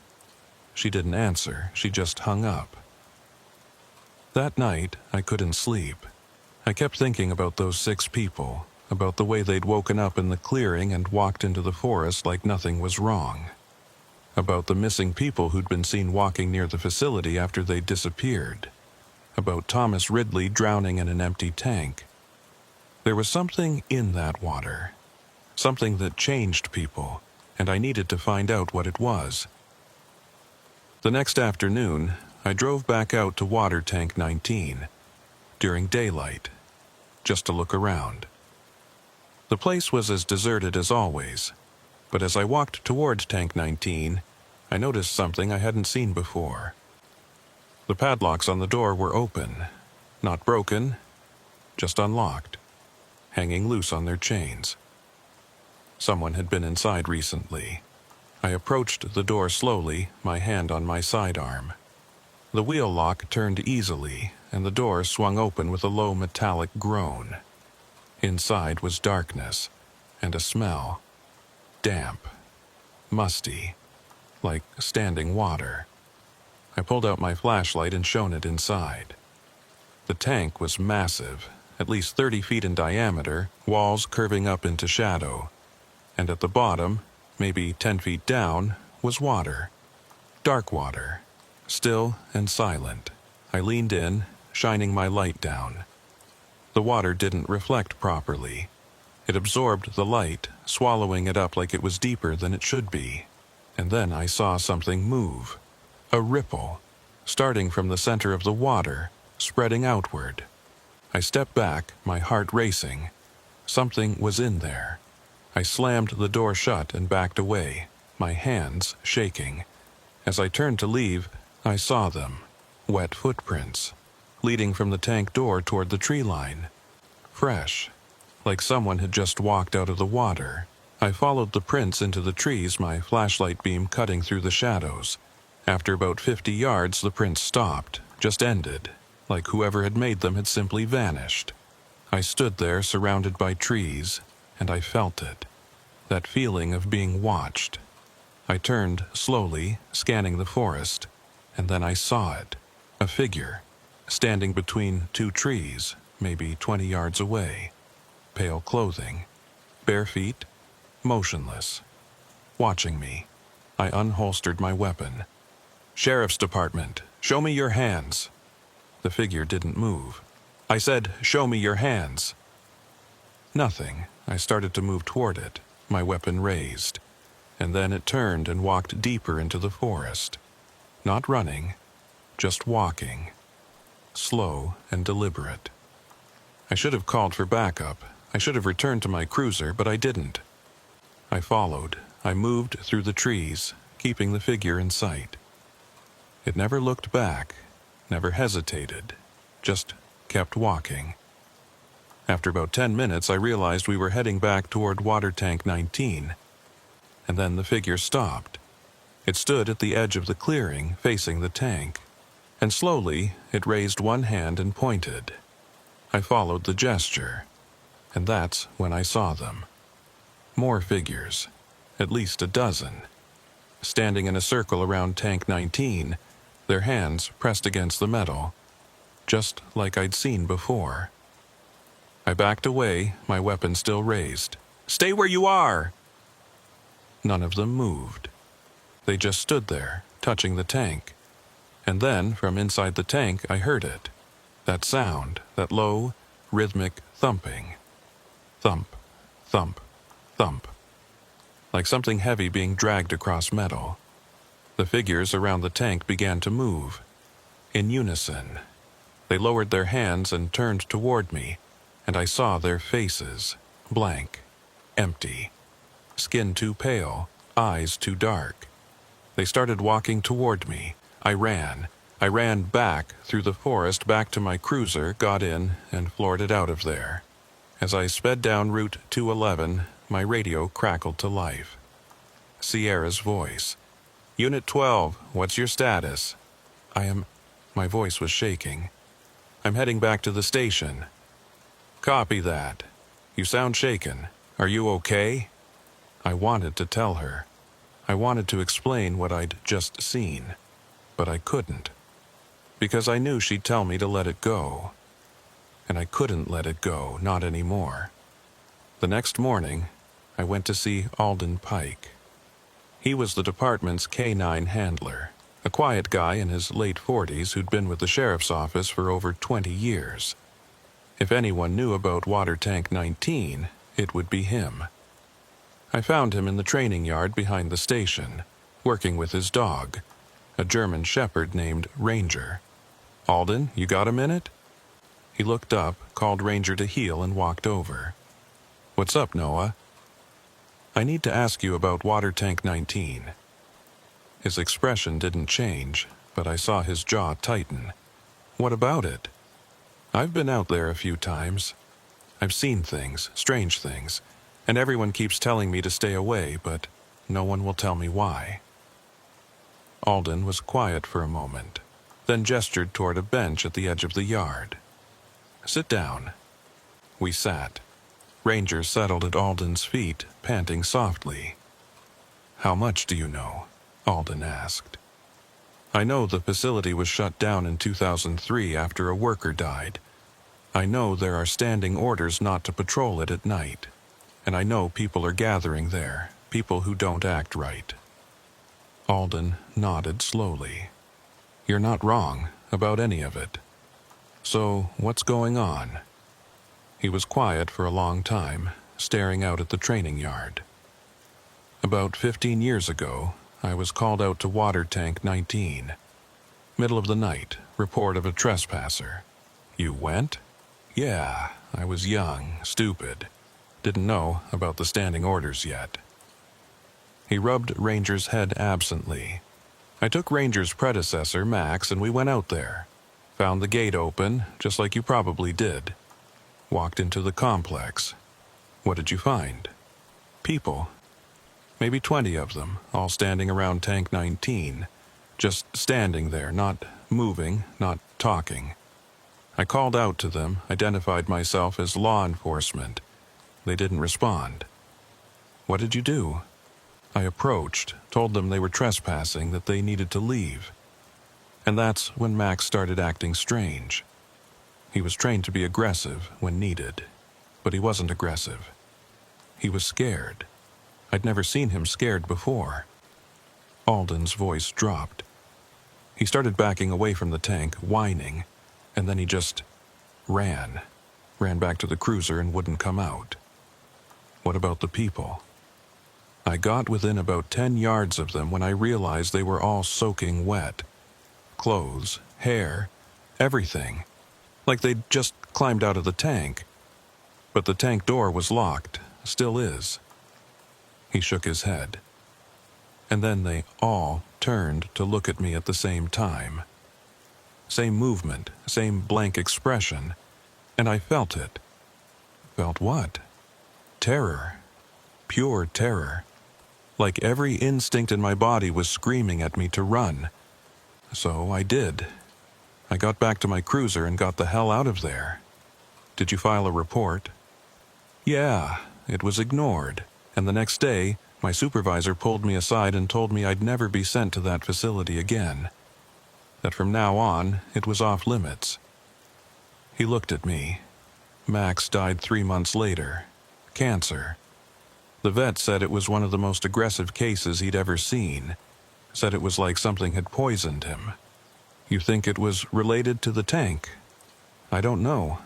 She didn't answer. She just hung up. That night, I couldn't sleep. I kept thinking about those 6 people, about the way they'd woken up in the clearing and walked into the forest like nothing was wrong. About the missing people who'd been seen walking near the facility after they'd disappeared. About Thomas Ridley drowning in an empty tank. There was something in that water. Something that changed people, and I needed to find out what it was. The next afternoon, I drove back out to Water Tank 19, during daylight, just to look around. The place was as deserted as always, but as I walked toward Tank 19, I noticed something I hadn't seen before. The padlocks on the door were open, not broken, just unlocked, hanging loose on their chains. Someone had been inside recently. I approached the door slowly, my hand on my sidearm. The wheel lock turned easily, and the door swung open with a low metallic groan. Inside was darkness, and a smell. Damp, musty, like standing water. I pulled out my flashlight and shone it inside. The tank was massive, at least 30 feet in diameter, walls curving up into shadow. And at the bottom, maybe 10 feet down, was water. Dark water, still and silent. I leaned in, shining my light down. The water didn't reflect properly. It absorbed the light, swallowing it up like it was deeper than it should be. And then I saw something move. A ripple, starting from the center of the water, spreading outward. I stepped back, my heart racing. Something was in there. I slammed the door shut and backed away, my hands shaking. As I turned to leave, I saw them. Wet footprints, leading from the tank door toward the tree line. Fresh, like someone had just walked out of the water. I followed the prints into the trees, my flashlight beam cutting through the shadows. After about 50 yards, the prints stopped, just ended, like whoever had made them had simply vanished. I stood there surrounded by trees, and I felt it. That feeling of being watched. I turned slowly, scanning the forest, and then I saw it. A figure, standing between 2 trees, maybe 20 yards away. Pale clothing, bare feet, motionless, watching me. I unholstered my weapon. "Sheriff's Department, show me your hands." The figure didn't move. I said, "Show me your hands." Nothing. I started to move toward it, my weapon raised. And then it turned and walked deeper into the forest. Not running, just walking. Slow and deliberate. I should have called for backup. I should have returned to my cruiser, but I didn't. I followed. I moved through the trees, keeping the figure in sight. It never looked back, never hesitated, just kept walking. After about 10 minutes, I realized we were heading back toward Water Tank 19. And then the figure stopped. It stood at the edge of the clearing, facing the tank. And slowly, it raised one hand and pointed. I followed the gesture. And that's when I saw them. More figures, at least a dozen. Standing in a circle around Tank 19, their hands pressed against the metal, just like I'd seen before. I backed away, my weapon still raised. "Stay where you are!" None of them moved. They just stood there, touching the tank. And then, from inside the tank, I heard it. That sound, that low, rhythmic thumping. Thump, thump, thump. Like something heavy being dragged across metal. The figures around the tank began to move. In unison. They lowered their hands and turned toward me, and I saw their faces, Blank. Empty. Skin too pale, eyes too dark. They started walking toward me. I ran. I ran back through the forest back to my cruiser, got in, and floored it out of there. As I sped down Route 211, my radio crackled to life. Sierra's voice. "Unit 12, what's your status?" My voice was shaking. "I'm heading back to the station." "Copy that. You sound shaken. Are you okay?" I wanted to tell her. I wanted to explain what I'd just seen. But I couldn't. Because I knew she'd tell me to let it go. And I couldn't let it go, not anymore. The next morning, I went to see Alden Pike. He was the department's K-9 handler, a quiet guy in his late 40s who'd been with the sheriff's office for over 20 years. If anyone knew about Water Tank 19, it would be him. I found him in the training yard behind the station, working with his dog, a German shepherd named Ranger. "Alden, you got a minute?" He looked up, called Ranger to heel, and walked over. "What's up, Noah?" "I need to ask you about Water Tank 19. His expression didn't change, but I saw his jaw tighten. "What about it?" "I've been out there a few times. I've seen things, strange things, and everyone keeps telling me to stay away, but no one will tell me why." Alden was quiet for a moment, then gestured toward a bench at the edge of the yard. "Sit down." We sat. Ranger settled at Alden's feet, panting softly. "How much do you know?" Alden asked. "I know the facility was shut down in 2003 after a worker died. I know there are standing orders not to patrol it at night. And I know people are gathering there, people who don't act right." Alden nodded slowly. "You're not wrong about any of it. So, what's going on?" He was quiet for a long time, staring out at the training yard. "About 15 years ago, I was called out to Water Tank 19. Middle of the night, report of a trespasser." "You went?" "Yeah, I was young, stupid. Didn't know about the standing orders yet." He rubbed Ranger's head absently. "I took Ranger's predecessor, Max, and we went out there. Found the gate open, just like you probably did. Walked into the complex. What did you find?" "People. Maybe 20 of them, all standing around Tank 19. Just standing there, not moving, not talking. I called out to them, identified myself as law enforcement. They didn't respond." "What did you do?" "I approached, told them they were trespassing, that they needed to leave. And that's when Max started acting strange. He was trained to be aggressive when needed, but he wasn't aggressive. He was scared. I'd never seen him scared before." Alden's voice dropped. He started backing away from the tank, whining, and then he just ran back to the cruiser and wouldn't come out. "What about the people?" "I got within about 10 yards of them when I realized they were all soaking wet. Clothes, hair, everything. Like they'd just climbed out of the tank. But the tank door was locked, still is." He shook his head. "And then they all turned to look at me at the same time. Same movement, same blank expression, and I felt it." "Felt what?" "Terror. Pure terror. Like every instinct in my body was screaming at me to run. So I did. I got back to my cruiser and got the hell out of there." "Did you file a report?" "Yeah, it was ignored. And the next day, my supervisor pulled me aside and told me I'd never be sent to that facility again. That from now on, it was off limits." He looked at me. "Max died 3 months later. Cancer. The vet said it was one of the most aggressive cases he'd ever seen. Said it was like something had poisoned him." "You think it was related to the tank?" "I don't know.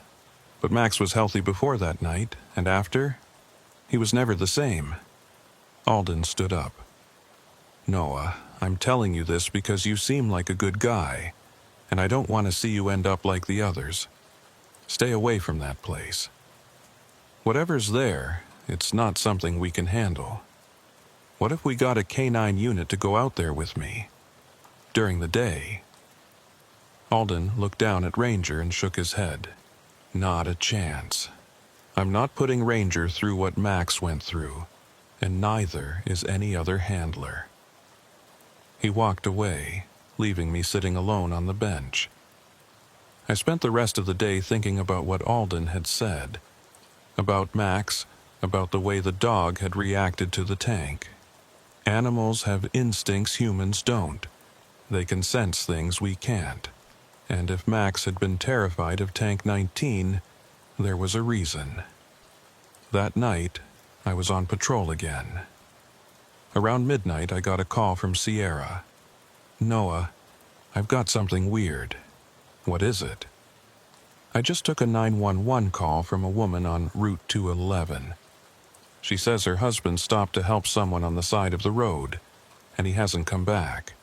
But Max was healthy before that night, and after? He was never the same." Alden stood up. "Noah, I'm telling you this because you seem like a good guy, and I don't want to see you end up like the others. Stay away from that place." Whatever's there, it's not something we can handle. What if we got a K-9 unit to go out there with me? During the day?" Alden looked down at Ranger and shook his head. "Not a chance. I'm not putting Ranger through what Max went through, and neither is any other handler." He walked away, leaving me sitting alone on the bench. I spent the rest of the day thinking about what Alden had said, about Max, about the way the dog had reacted to the tank. Animals have instincts humans don't. They can sense things we can't. And if Max had been terrified of Tank 19, there was a reason. That night, I was on patrol again. Around midnight, I got a call from Sierra. "Noah, I've got something weird." "What is it?" "I just took a 911 call from a woman on Route 211. She says her husband stopped to help someone on the side of the road, and he hasn't come back.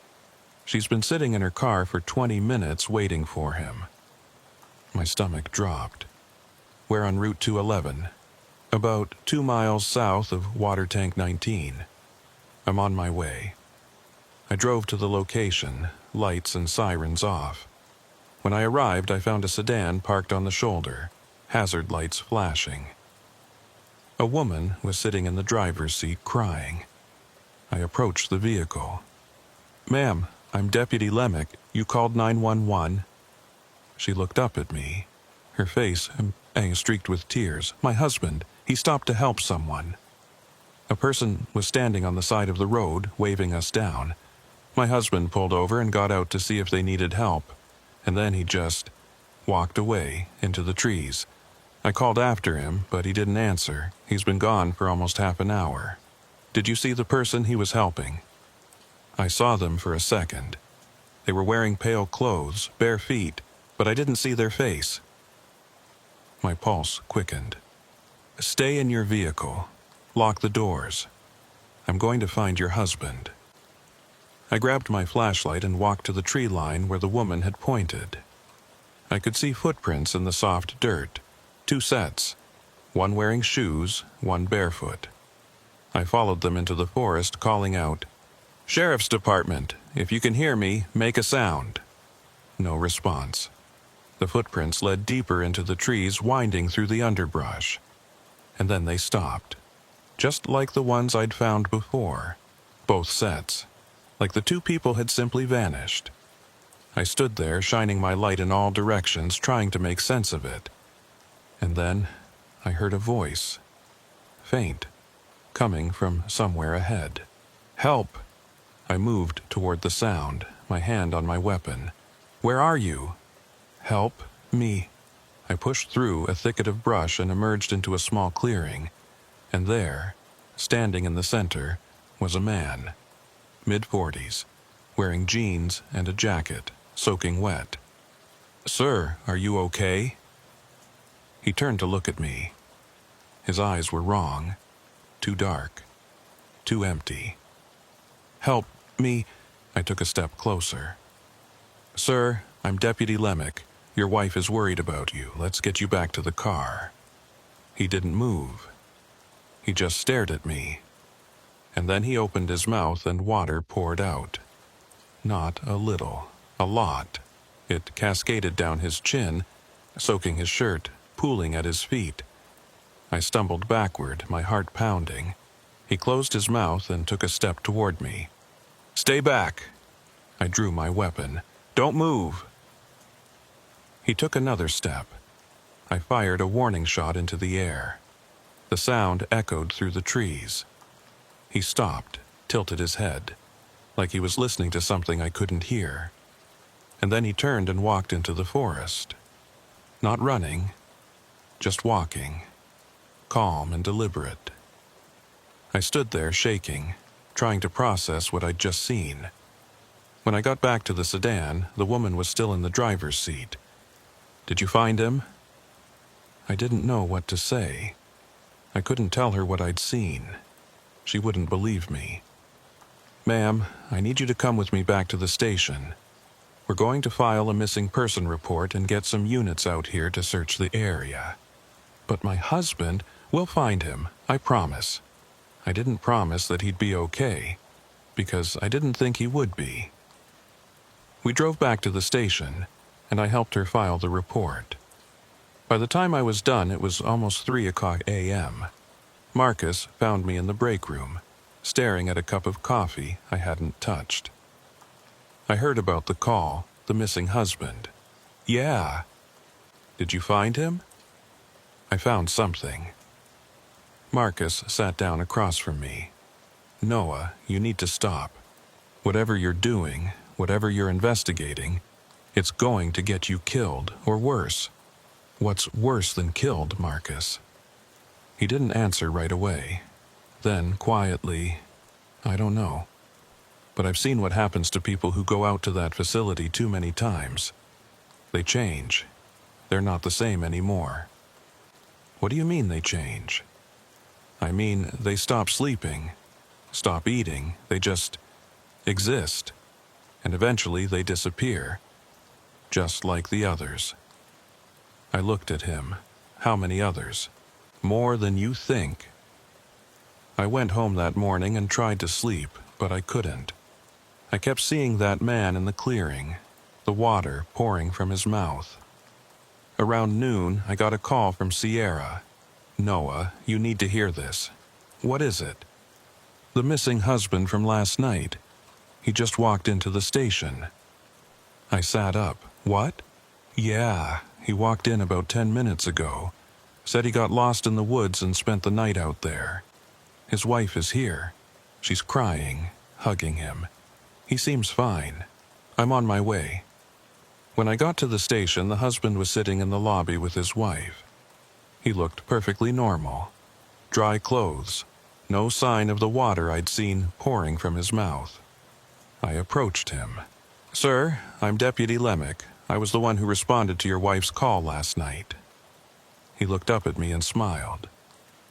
She's been sitting in her car for 20 minutes waiting for him." My stomach dropped. "Where on Route 211? "About 2 miles south of Water Tank 19. "I'm on my way." I drove to the location, lights and sirens off. When I arrived, I found a sedan parked on the shoulder, hazard lights flashing. A woman was sitting in the driver's seat crying. I approached the vehicle. "Ma'am, I'm Deputy Lemick. You called 911? She looked up at me, her face streaked with tears. "My husband, he stopped to help someone." A person was standing on the side of the road, waving us down. My husband pulled over and got out to see if they needed help, and then he just walked away into the trees. I called after him, but he didn't answer. He's been gone for almost half an hour. Did you see the person he was helping?" I saw them for a second. They were wearing pale clothes, bare feet, but I didn't see their face. My pulse quickened. "Stay in your vehicle. Lock the doors. I'm going to find your husband." I grabbed my flashlight and walked to the tree line where the woman had pointed. I could see footprints in the soft dirt, 2 sets, one wearing shoes, one barefoot. I followed them into the forest, calling out, "Sheriff's Department, if you can hear me, make a sound." No response. The footprints led deeper into the trees, winding through the underbrush. And then they stopped, just like the ones I'd found before, both sets, like the 2 people had simply vanished. I stood there, shining my light in all directions, trying to make sense of it. And then I heard a voice, faint, coming from somewhere ahead. "Help!" I moved toward the sound, my hand on my weapon. "Where are you?" "Help me." I pushed through a thicket of brush and emerged into a small clearing, and there, standing in the center, was a man, mid-40s, wearing jeans and a jacket, soaking wet. "Sir, are you okay?" He turned to look at me. His eyes were wrong, too dark, too empty. "Help me." I took a step closer. "Sir, I'm Deputy Lemick. Your wife is worried about you. Let's get you back to the car." He didn't move. He just stared at me. And then he opened his mouth and water poured out. Not a little, a lot. It cascaded down his chin, soaking his shirt, pooling at his feet. I stumbled backward, my heart pounding. He closed his mouth and took a step toward me. "Stay back." I drew my weapon. "Don't move." He took another step. I fired a warning shot into the air. The sound echoed through the trees. He stopped, tilted his head, like he was listening to something I couldn't hear. And then he turned and walked into the forest. Not running, just walking, calm and deliberate. I stood there shaking, trying to process what I'd just seen. When I got back to the sedan, the woman was still in the driver's seat. "Did you find him?" I didn't know what to say. I couldn't tell her what I'd seen. She wouldn't believe me. "Ma'am, I need you to come with me back to the station. We're going to file a missing person report and get some units out here to search the area." "But my husband, We'll find him, I promise. I didn't promise that he'd be okay, because I didn't think he would be. We drove back to the station, and I helped her file the report. By the time I was done, it was almost 3 a.m. Marcus found me in the break room, staring at a cup of coffee I hadn't touched. I heard about the call, the missing husband. Yeah. Did you find him? I found something. Marcus sat down across from me. Noah, you need to stop. Whatever you're doing, whatever you're investigating, it's going to get you killed, or worse. What's worse than killed, Marcus? He didn't answer right away. Then, quietly, I don't know. But I've seen what happens to people who go out to that facility too many times. They change. They're not the same anymore. What do you mean they change? I mean, they stop sleeping, stop eating, they just exist. And eventually they disappear, just like the others. I looked at him. How many others? More than you think. I went home that morning and tried to sleep, but I couldn't. I kept seeing that man in the clearing, the water pouring from his mouth. Around noon, I got a call from Sierra. Noah, you need to hear this. What is it? The missing husband from last night. He just walked into the station. I sat up. What? Yeah, he walked in about 10 minutes ago. Said he got lost in the woods and spent the night out there. His wife is here. She's crying, hugging him. He seems fine. I'm on my way. When I got to the station, the husband was sitting in the lobby with his wife. He looked perfectly normal. Dry clothes. No sign of the water I'd seen pouring from his mouth. I approached him. Sir, I'm Deputy Lemick. I was the one who responded to your wife's call last night. He looked up at me and smiled.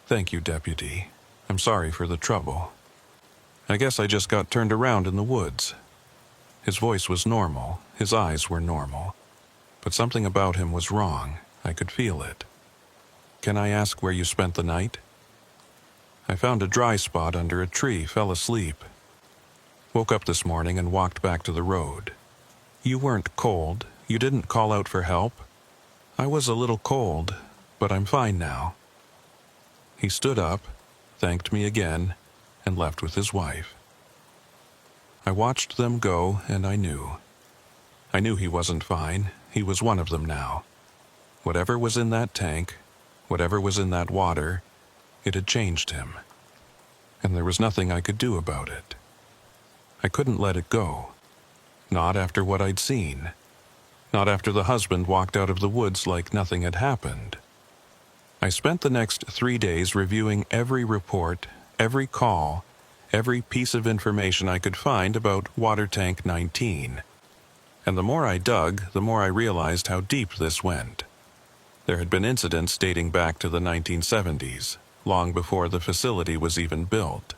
Thank you, Deputy. I'm sorry for the trouble. I guess I just got turned around in the woods. His voice was normal. His eyes were normal. But something about him was wrong. I could feel it. Can I ask where you spent the night? I found a dry spot under a tree, fell asleep. Woke up this morning and walked back to the road. You weren't cold. You didn't call out for help. I was a little cold, but I'm fine now. He stood up, thanked me again, and left with his wife. I watched them go, and I knew. I knew he wasn't fine. He was one of them now. Whatever was in that tank, whatever was in that water, it had changed him. And there was nothing I could do about it. I couldn't let it go. Not after what I'd seen. Not after the husband walked out of the woods like nothing had happened. I spent the next 3 days reviewing every report, every call, every piece of information I could find about Water Tank 19. And the more I dug, the more I realized how deep this went. There had been incidents dating back to the 1970s, long before the facility was even built.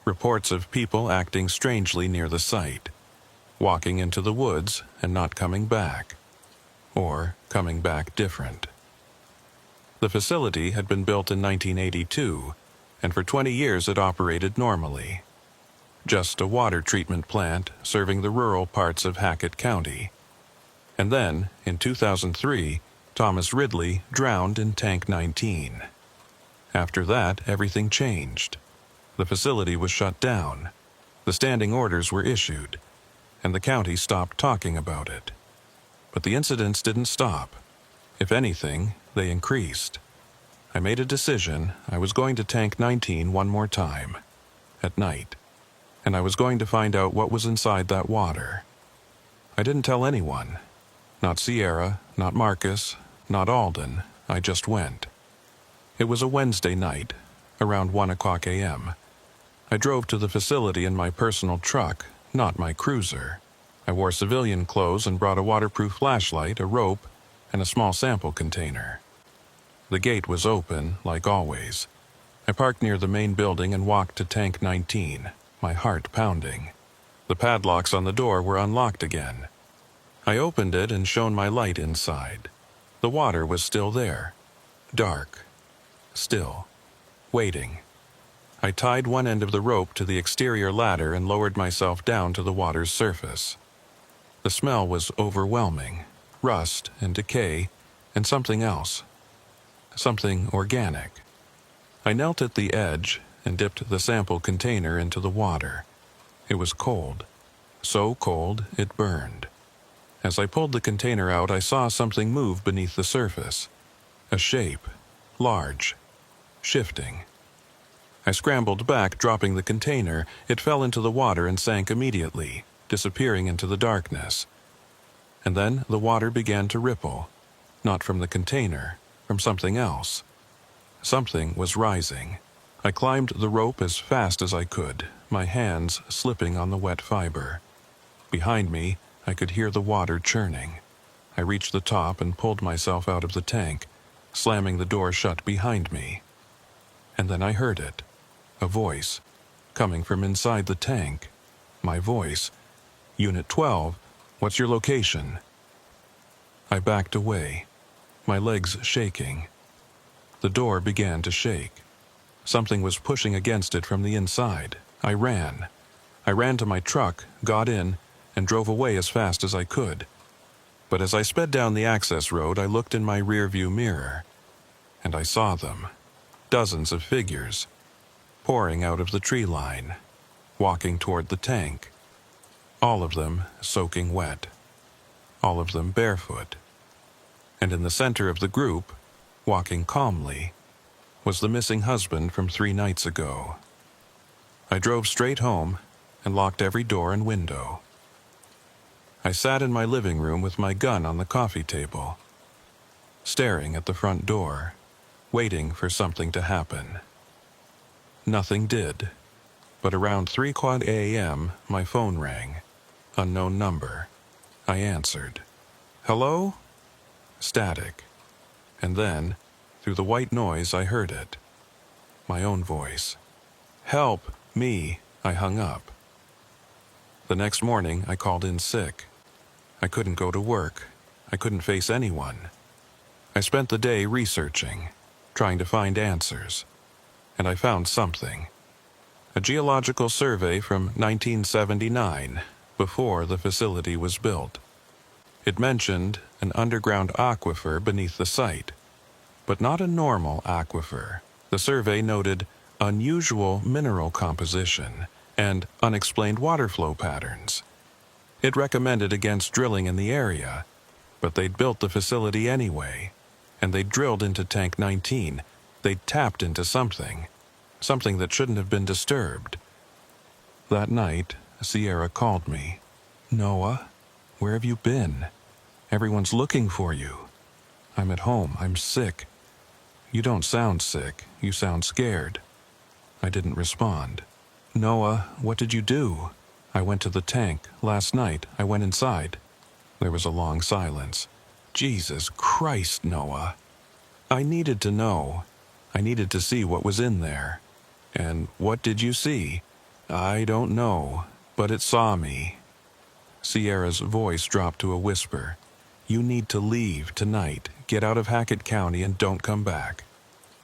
Reports of people acting strangely near the site, walking into the woods and not coming back, or coming back different. The facility had been built in 1982, and for 20 years it operated normally. Just a water treatment plant serving the rural parts of Hackett County. And then, in 2003, Thomas Ridley drowned in Tank 19. After that, everything changed. The facility was shut down. The standing orders were issued, and the county stopped talking about it. But the incidents didn't stop. If anything, they increased. I made a decision. I was going to Tank 19 one more time, at night, and I was going to find out what was inside that water. I didn't tell anyone. Not Sierra, not Marcus, not Alden. I just went. It was a Wednesday night, around 1 a.m. I drove to the facility in my personal truck, not my cruiser. I wore civilian clothes and brought a waterproof flashlight, a rope, and a small sample container. The gate was open, like always. I parked near the main building and walked to Tank 19, my heart pounding. The padlocks on the door were unlocked again. I opened it and shone my light inside. The water was still there. Dark. Still. waiting. I tied one end of the rope to the exterior ladder and lowered myself down to the water's surface. The smell was overwhelming, rust and decay, and something else. Something organic. I knelt at the edge and dipped the sample container into the water. It was cold. So cold it burned. As I pulled the container out, I saw something move beneath the surface. A shape, large, shifting. I scrambled back, dropping the container. It fell into the water and sank immediately, disappearing into the darkness. And then the water began to ripple, not from the container, from something else. Something was rising. I climbed the rope as fast as I could, my hands slipping on the wet fiber. Behind me, I could hear the water churning. I reached the top and pulled myself out of the tank, slamming the door shut behind me. And then I heard it. A voice, coming from inside the tank. My voice. Unit 12, what's your location? I backed away, my legs shaking. The door began to shake. Something was pushing against it from the inside. I ran. I ran to my truck, got in, and drove away as fast as I could. But as I sped down the access road, I looked in my rearview mirror, and I saw them. Dozens of figures, pouring out of the tree line, walking toward the tank. All of them soaking wet. All of them barefoot. And in the center of the group, walking calmly, was the missing husband from 3 nights ago. I drove straight home and locked every door and window. I sat in my living room with my gun on the coffee table, staring at the front door, waiting for something to happen. Nothing did, but around 3:00 a.m. my phone rang. Unknown number. I answered. Hello? Static. And then, through the white noise, I heard it. My own voice. Help, me, I hung up. The next morning, I called in sick. I couldn't go to work. I couldn't face anyone. I spent the day researching, trying to find answers. And I found something. A geological survey from 1979, before the facility was built. It mentioned an underground aquifer beneath the site, but not a normal aquifer. The survey noted unusual mineral composition and unexplained water flow patterns. It recommended against drilling in the area, but they'd built the facility anyway, and they'd drilled into Tank 19. They'd tapped into something that shouldn't have been disturbed. That night, Sierra called me. Noah, where have you been? Everyone's looking for you. I'm at home. I'm sick. You don't sound sick. You sound scared. I didn't respond. Noah, what did you do? I went to the tank. Last night, I went inside. There was a long silence. Jesus Christ, Noah. I needed to know. I needed to see what was in there. And what did you see? I don't know, but it saw me. Sierra's voice dropped to a whisper. You need to leave tonight. Get out of Hackett County and don't come back.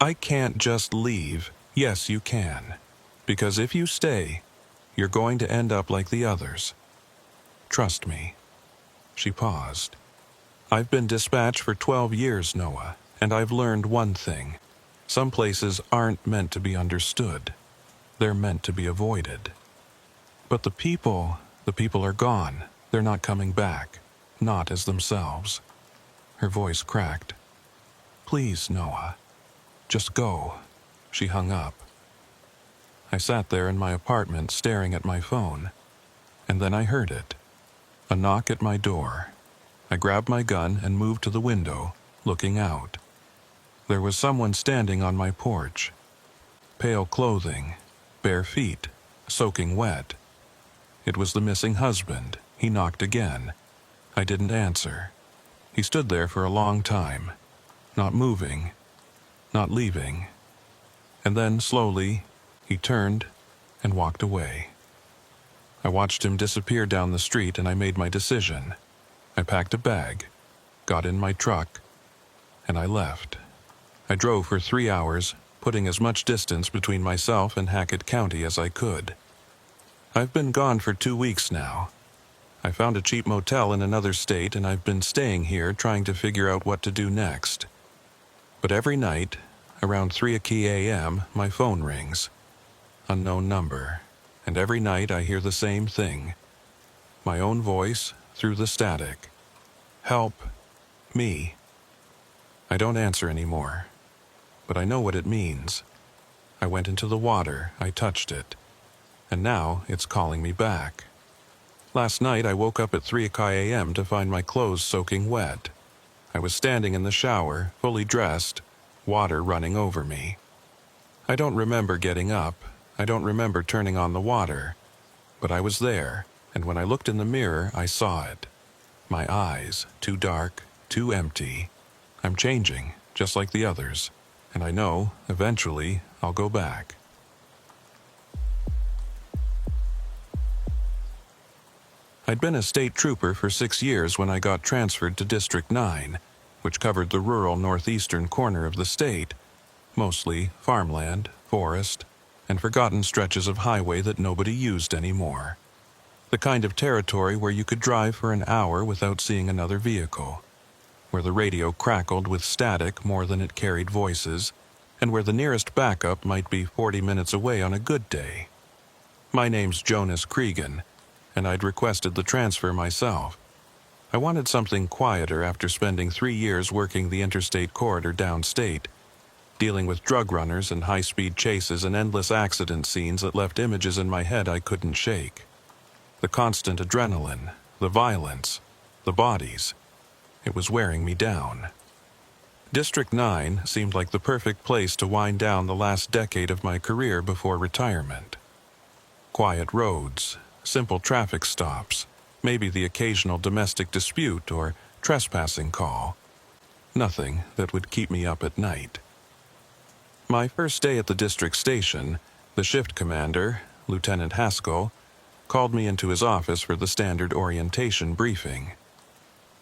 I can't just leave. Yes, you can. Because if you stay, you're going to end up like the others. Trust me. She paused. I've been dispatched for 12 years, Noah, and I've learned one thing. Some places aren't meant to be understood. They're meant to be avoided. But the people are gone. They're not coming back. Not as themselves. Her voice cracked. Please, Noah. Just go. She hung up. I sat there in my apartment staring at my phone. And then I heard it. A knock at my door. I grabbed my gun and moved to the window, looking out. There was someone standing on my porch. Pale clothing, bare feet, soaking wet. It was the missing husband. He knocked again. I didn't answer. He stood there for a long time, not moving, not leaving. And then, slowly, he turned and walked away. I watched him disappear down the street and I made my decision. I packed a bag, got in my truck, and I left. I drove for 3 hours, putting as much distance between myself and Hackett County as I could. I've been gone for 2 weeks now. I found a cheap motel in another state, and I've been staying here trying to figure out what to do next. But every night, around 3 a.m., my phone rings. Unknown number. And every night I hear the same thing. My own voice through the static. Help me. I don't answer anymore. But I know what it means. I went into the water, I touched it. And now it's calling me back. Last night I woke up at 3 a.m. to find my clothes soaking wet. I was standing in the shower, fully dressed, water running over me. I don't remember getting up. I don't remember turning on the water. But I was there, and when I looked in the mirror, I saw it. My eyes, too dark, too empty. I'm changing, just like the others, and I know, eventually, I'll go back. I'd been a state trooper for 6 years when I got transferred to District 9, which covered the rural northeastern corner of the state, mostly farmland, forest, and forgotten stretches of highway that nobody used anymore. The kind of territory where you could drive for an hour without seeing another vehicle, where the radio crackled with static more than it carried voices, and where the nearest backup might be 40 minutes away on a good day. My name's Jonas Cregan, and I'd requested the transfer myself. I wanted something quieter after spending 3 years working the interstate corridor downstate, dealing with drug runners and high-speed chases and endless accident scenes that left images in my head I couldn't shake. The constant adrenaline, the violence, the bodies. It was wearing me down. District 9 seemed like the perfect place to wind down the last decade of my career before retirement. Quiet roads, simple traffic stops, maybe the occasional domestic dispute or trespassing call. Nothing that would keep me up at night. My first day at the district station, the shift commander, Lieutenant Haskell, called me into his office for the standard orientation briefing.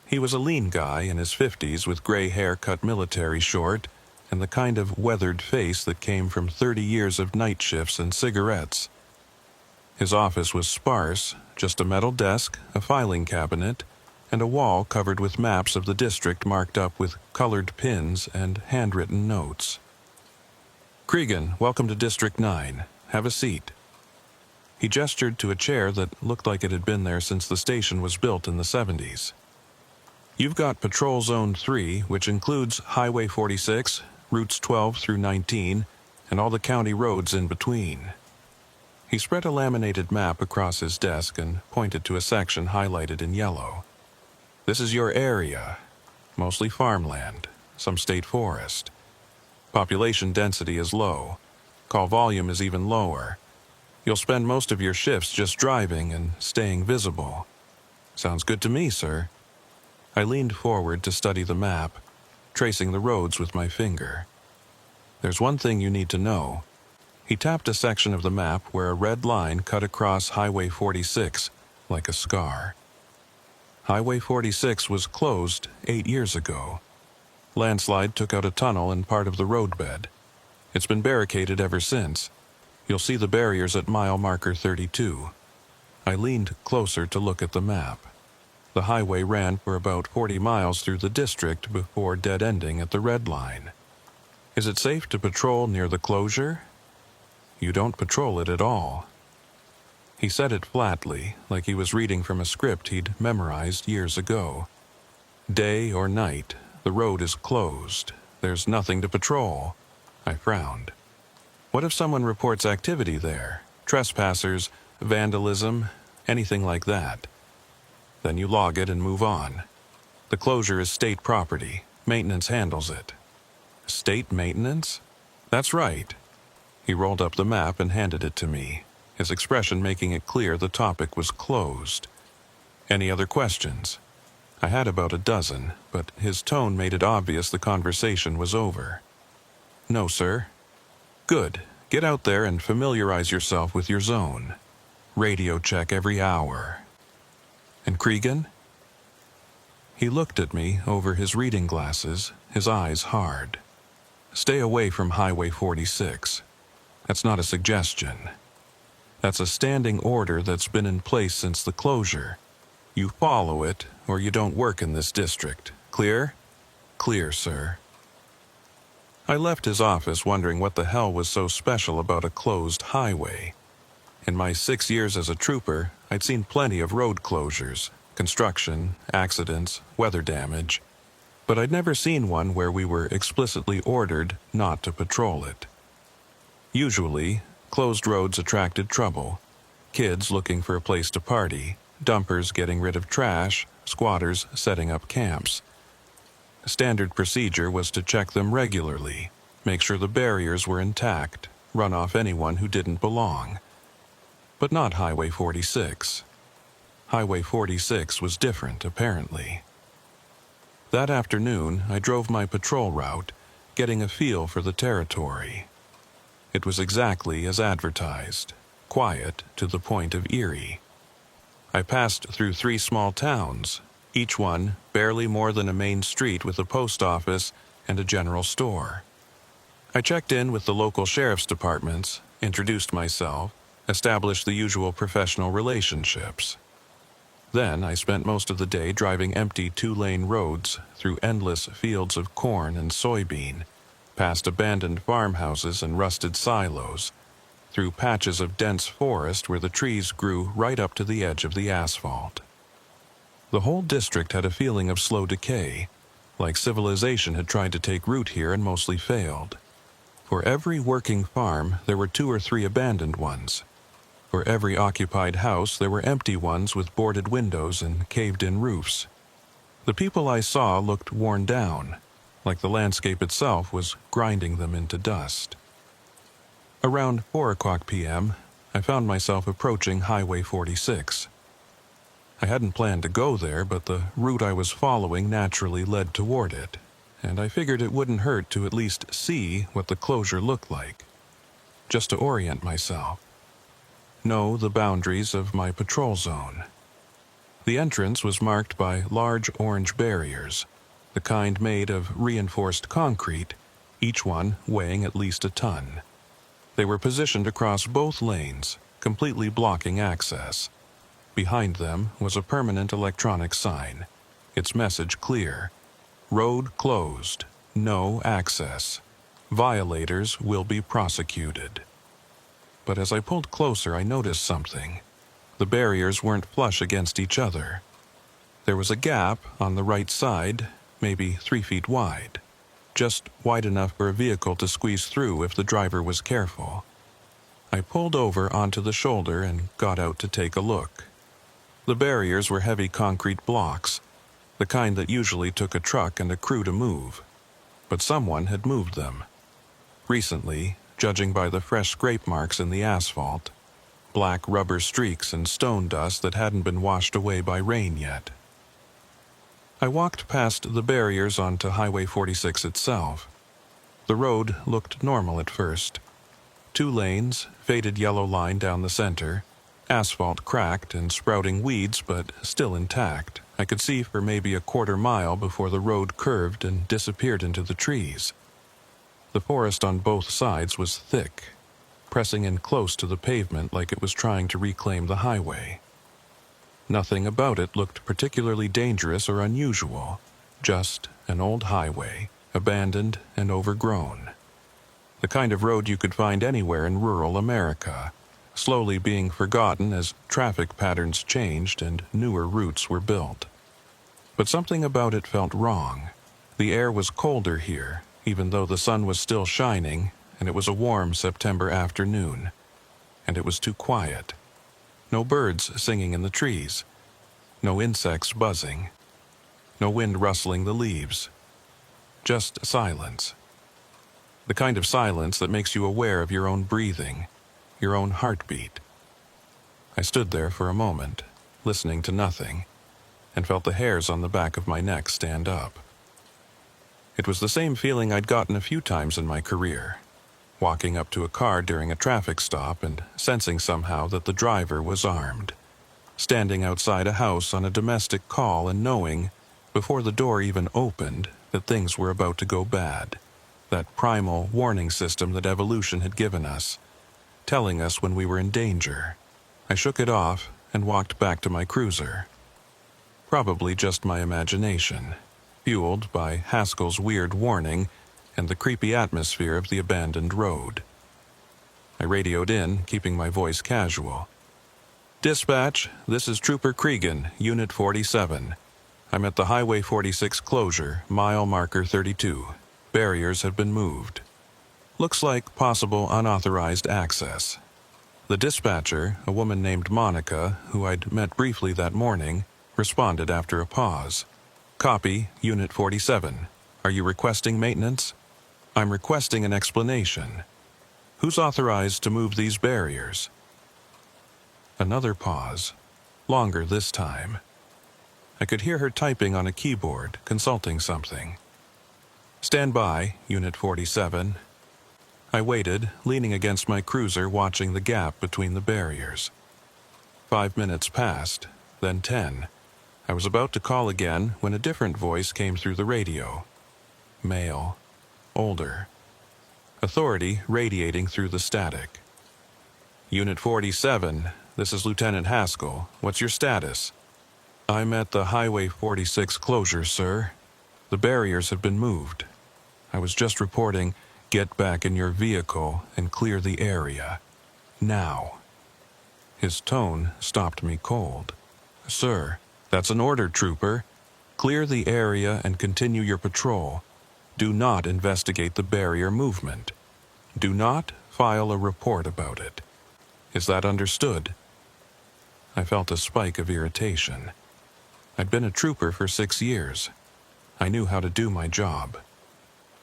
He was a lean guy in his 50s with gray hair cut military short and the kind of weathered face that came from 30 years of night shifts and cigarettes. His office was sparse, just a metal desk, a filing cabinet, and a wall covered with maps of the district marked up with colored pins and handwritten notes. "Cregan, welcome to District 9. Have a seat." He gestured to a chair that looked like it had been there since the station was built in the 70s. "You've got Patrol Zone 3, which includes Highway 46, routes 12 through 19, and all the county roads in between." He spread a laminated map across his desk and pointed to a section highlighted in yellow. "This is your area, mostly farmland, some state forest. Population density is low. Call volume is even lower. You'll spend most of your shifts just driving and staying visible." "Sounds good to me, sir." I leaned forward to study the map, tracing the roads with my finger. "There's one thing you need to know." He tapped a section of the map where a red line cut across Highway 46 like a scar. Highway 46 was closed 8 years ago. Landslide took out a tunnel and part of the roadbed. It's been barricaded ever since. You'll see the barriers at mile marker 32. I leaned closer to look at the map. The highway ran for about 40 miles through the district before dead-ending at the red line. "Is it safe to patrol near the closure?" "You don't patrol it at all." He said it flatly, like he was reading from a script he'd memorized years ago. "Day or night, the road is closed. There's nothing to patrol." I frowned. "What if someone reports activity there? Trespassers, vandalism, anything like that?" "Then you log it and move on. The closure is state property. Maintenance handles it." "State maintenance?" "That's right." He rolled up the map and handed it to me, his expression making it clear the topic was closed. "Any other questions?" I had about a dozen, but his tone made it obvious the conversation was over. "No, sir." "Good. Get out there and familiarize yourself with your zone. Radio check every hour." "And Cregan?" He looked at me over his reading glasses, his eyes hard. Stay away from Highway 46. That's not a suggestion. That's a standing order that's been in place since the closure. You follow it, or you don't work in this district. Clear? Clear, sir. I left his office wondering what the hell was so special about a closed highway. In my 6 years as a trooper, I'd seen plenty of road closures, construction, accidents, weather damage, but I'd never seen one where we were explicitly ordered not to patrol it. Usually, closed roads attracted trouble. Kids looking for a place to party, dumpers getting rid of trash, squatters setting up camps. Standard procedure was to check them regularly, make sure the barriers were intact, run off anyone who didn't belong. But not Highway 46. Highway 46 was different, apparently. That afternoon, I drove my patrol route, getting a feel for the territory. It was exactly as advertised, quiet to the point of eerie. I passed through 3 small towns, each one barely more than a main street with a post office and a general store. I checked in with the local sheriff's departments, introduced myself, established the usual professional relationships. Then I spent most of the day driving empty 2-lane roads through endless fields of corn and soybean, past abandoned farmhouses and rusted silos, through patches of dense forest where the trees grew right up to the edge of the asphalt. The whole district had a feeling of slow decay, like civilization had tried to take root here and mostly failed. For every working farm, there were 2 or 3 abandoned ones. For every occupied house, there were empty ones with boarded windows and caved-in roofs. The people I saw looked worn down, like the landscape itself was grinding them into dust. Around 4:00 p.m., I found myself approaching Highway 46. I hadn't planned to go there, but the route I was following naturally led toward it, and I figured it wouldn't hurt to at least see what the closure looked like, just to orient myself. Know the boundaries of my patrol zone. The entrance was marked by large orange barriers, the kind made of reinforced concrete, each one weighing at least a ton. They were positioned across both lanes, completely blocking access. Behind them was a permanent electronic sign, its message clear: road closed, no access. Violators will be prosecuted. But as I pulled closer, I noticed something. The barriers weren't flush against each other. There was a gap on the right side, maybe 3 feet wide, just wide enough for a vehicle to squeeze through if the driver was careful. I pulled over onto the shoulder and got out to take a look. The barriers were heavy concrete blocks, the kind that usually took a truck and a crew to move. But someone had moved them. Recently, judging by the fresh scrape marks in the asphalt, black rubber streaks and stone dust that hadn't been washed away by rain yet. I walked past the barriers onto Highway 46 itself. The road looked normal at first. 2 lanes, faded yellow line down the center, asphalt cracked and sprouting weeds but still intact. I could see for maybe a 1/4 mile before the road curved and disappeared into the trees. The forest on both sides was thick, pressing in close to the pavement like it was trying to reclaim the highway. Nothing about it looked particularly dangerous or unusual, just an old highway, abandoned and overgrown. The kind of road you could find anywhere in rural America, slowly being forgotten as traffic patterns changed and newer routes were built. But something about it felt wrong. The air was colder here, even though the sun was still shining, and it was a warm September afternoon. And it was too quiet. No birds singing in the trees. No insects buzzing. No wind rustling the leaves. Just silence. The kind of silence that makes you aware of your own breathing, your own heartbeat. I stood there for a moment, listening to nothing, and felt the hairs on the back of my neck stand up. It was the same feeling I'd gotten a few times in my career, walking up to a car during a traffic stop and sensing somehow that the driver was armed, standing outside a house on a domestic call and knowing, before the door even opened, that things were about to go bad. that primal warning system that evolution had given us, telling us when we were in danger. I shook it off and walked back to my cruiser. Probably just my imagination, fueled by Haskell's weird warning and the creepy atmosphere of the abandoned road. I radioed in, keeping my voice casual. "Dispatch, this is Trooper Cregan, Unit 47. I'm at the Highway 46 closure, mile marker 32. Barriers have been moved. Looks like possible unauthorized access." The dispatcher, a woman named Monica, who I'd met briefly that morning, responded after a pause. "Copy, Unit 47. Are you requesting maintenance?" "I'm requesting an explanation. Who's authorized to move these barriers?" Another pause, longer this time. I could hear her typing on a keyboard, consulting something. "Stand by, Unit 47. I waited, leaning against my cruiser, watching the gap between the barriers. 5 minutes passed, then 10. I was about to call again when a different voice came through the radio. Male. Older. Authority radiating through the static. "Unit 47, this is Lieutenant Haskell. What's your status?" "I'm at the Highway 46 closure, sir. The barriers have been moved. I was just reporting, get back in your vehicle and clear the area. Now." His tone stopped me cold. "Sir, that's an order, Trooper. Clear the area and continue your patrol. Do not investigate the barrier movement. Do not file a report about it. Is that understood?" I felt a spike of irritation. I'd been a trooper for 6 years. I knew how to do my job.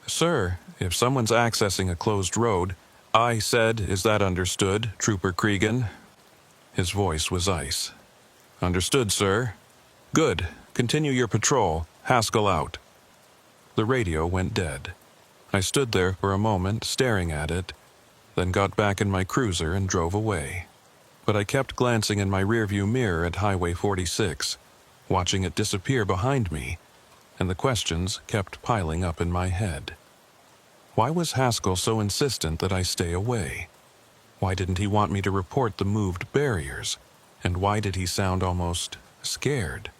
"Sir, if someone's accessing a closed road," I said, "is that understood, Trooper Cregan?" His voice was ice. "Understood, sir." "Good. Continue your patrol. Haskell out." The radio went dead. I stood there for a moment, staring at it, then got back in my cruiser and drove away. But I kept glancing in my rearview mirror at Highway 46, watching it disappear behind me, and the questions kept piling up in my head. Why was Haskell so insistent that I stay away? Why didn't he want me to report the moved barriers? And why did he sound almost scared?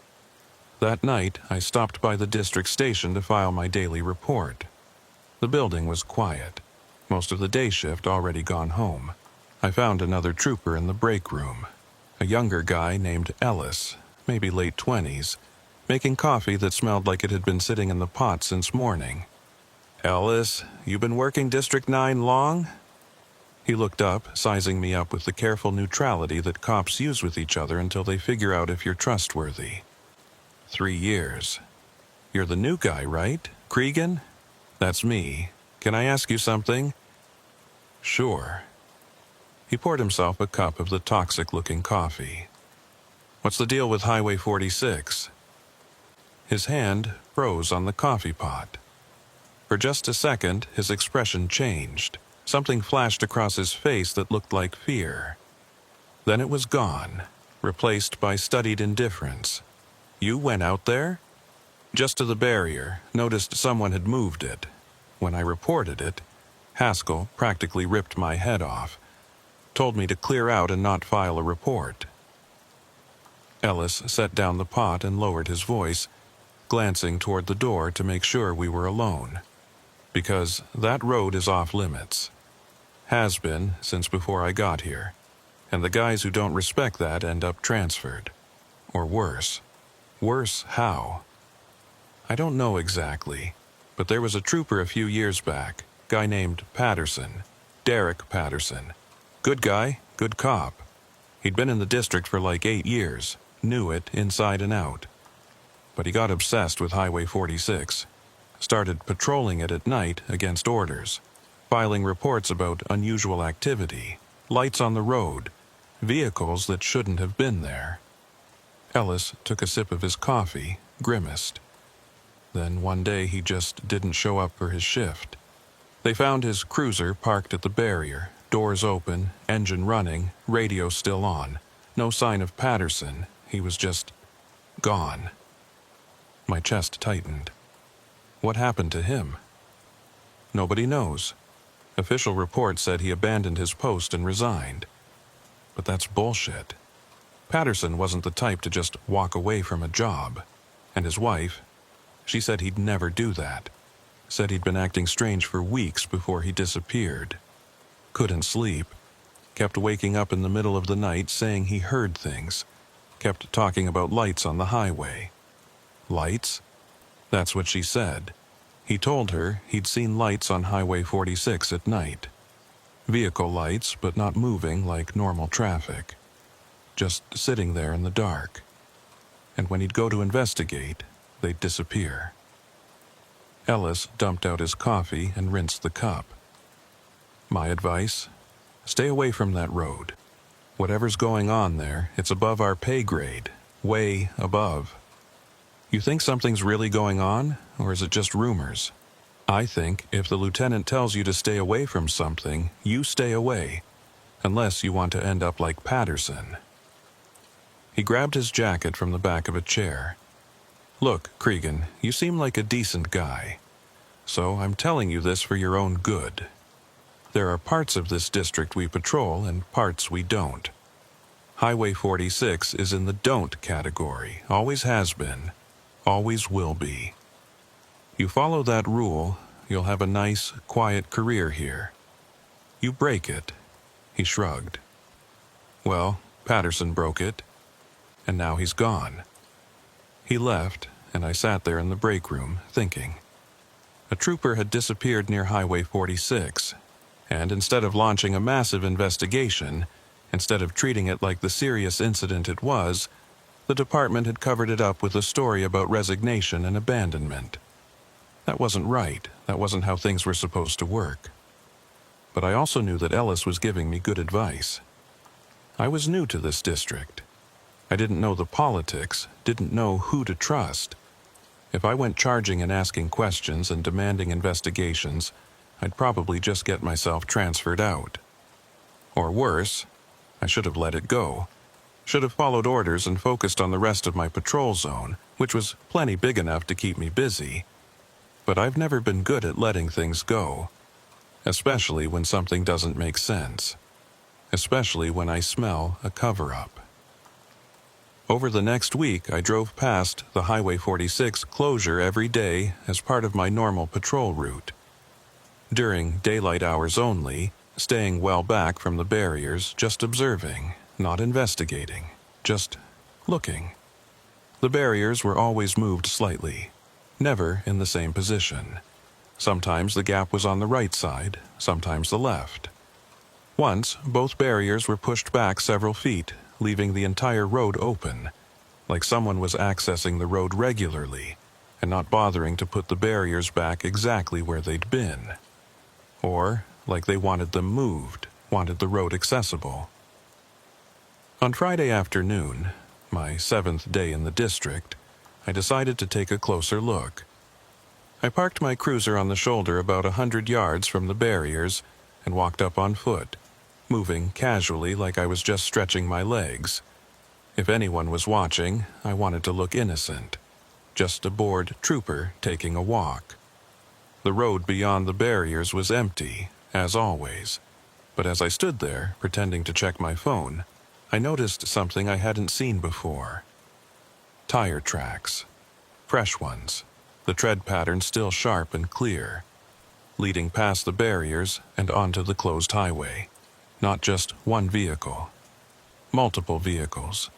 That night, I stopped by the district station to file my daily report. The building was quiet. Most of the day shift already gone home. I found another trooper in the break room, a younger guy named Ellis, maybe late 20s, making coffee that smelled like it had been sitting in the pot since morning. "Ellis, you been working District 9 long?" He looked up, sizing me up with the careful neutrality that cops use with each other until they figure out if you're trustworthy. 3 years. "You're the new guy, right? Cregan?" "That's me. Can I ask you something?" "Sure." He poured himself a cup of the toxic-looking coffee. "What's the deal with Highway 46? His hand froze on the coffee pot. For just a second, his expression changed. Something flashed across his face that looked like fear. Then it was gone, replaced by studied indifference. "You went out there?" "Just to the barrier. Noticed someone had moved it. When I reported it, Haskell practically ripped my head off. Told me to clear out and not file a report." Ellis set down the pot and lowered his voice, glancing toward the door to make sure we were alone. "Because that road is off limits. Has been since before I got here. And the guys who don't respect that end up transferred. Or worse. Worse how? I don't know exactly, but there was a trooper a few years back, guy named Patterson, Derek Patterson. Good guy, good cop. He'd been in the district for like 8 years, knew it inside and out. But he got obsessed with Highway 46, started patrolling it at night against orders, filing reports about unusual activity, lights on the road, vehicles that shouldn't have been there." Ellis took a sip of his coffee, grimaced. Then one day he just didn't show up for his shift. They found his cruiser parked at the barrier, doors open, engine running, radio still on. No sign of Patterson. He was just gone. My chest tightened. What happened to him? Nobody knows. Official reports said he abandoned his post and resigned. But that's bullshit. Patterson wasn't the type to just walk away from a job. And his wife, she said he'd never do that. Said he'd been acting strange for weeks before he disappeared. Couldn't sleep. Kept waking up in the middle of the night saying he heard things. Kept talking about lights on the highway. Lights? That's what she said. He told her he'd seen lights on Highway 46 at night. Vehicle lights, but not moving like normal traffic. Just sitting there in the dark. And when he'd go to investigate, they'd disappear. Ellis dumped out his coffee and rinsed the cup. My advice? Stay away from that road. Whatever's going on there, it's above our pay grade. Way above. You think something's really going on, or is it just rumors? I think if the lieutenant tells you to stay away from something, you stay away. Unless you want to end up like Patterson. He grabbed his jacket from the back of a chair. Look, Cregan, you seem like a decent guy. So I'm telling you this for your own good. There are parts of this district we patrol and parts we don't. Highway 46 is in the don't category, always has been, always will be. You follow that rule, you'll have a nice, quiet career here. You break it, he shrugged. Well, Patterson broke it, and now he's gone. He left, and I sat there in the break room, thinking. A trooper had disappeared near Highway 46, and instead of launching a massive investigation, instead of treating it like the serious incident it was, the department had covered it up with a story about resignation and abandonment. That wasn't right. That wasn't how things were supposed to work. But I also knew that Ellis was giving me good advice. I was new to this district. I didn't know the politics, didn't know who to trust. If I went charging and asking questions and demanding investigations, I'd probably just get myself transferred out. Or worse, I should have let it go. Should have followed orders and focused on the rest of my patrol zone, which was plenty big enough to keep me busy. But I've never been good at letting things go. Especially when something doesn't make sense. Especially when I smell a cover-up. Over the next week, I drove past the Highway 46 closure every day as part of my normal patrol route. During daylight hours only, staying well back from the barriers, just observing, not investigating, just looking. The barriers were always moved slightly, never in the same position. Sometimes the gap was on the right side, sometimes the left. Once, both barriers were pushed back several feet, leaving the entire road open, like someone was accessing the road regularly and not bothering to put the barriers back exactly where they'd been. Or like they wanted them moved, wanted the road accessible. On Friday afternoon, my 7th day in the district, I decided to take a closer look. I parked my cruiser on the shoulder about 100 yards from the barriers and walked up on foot, moving casually like I was just stretching my legs. If anyone was watching, I wanted to look innocent. Just a bored trooper taking a walk. The road beyond the barriers was empty, as always. But as I stood there, pretending to check my phone, I noticed something I hadn't seen before. Tire tracks. Fresh ones. The tread pattern still sharp and clear. Leading past the barriers and onto the closed highway. Not just one vehicle. Multiple vehicles.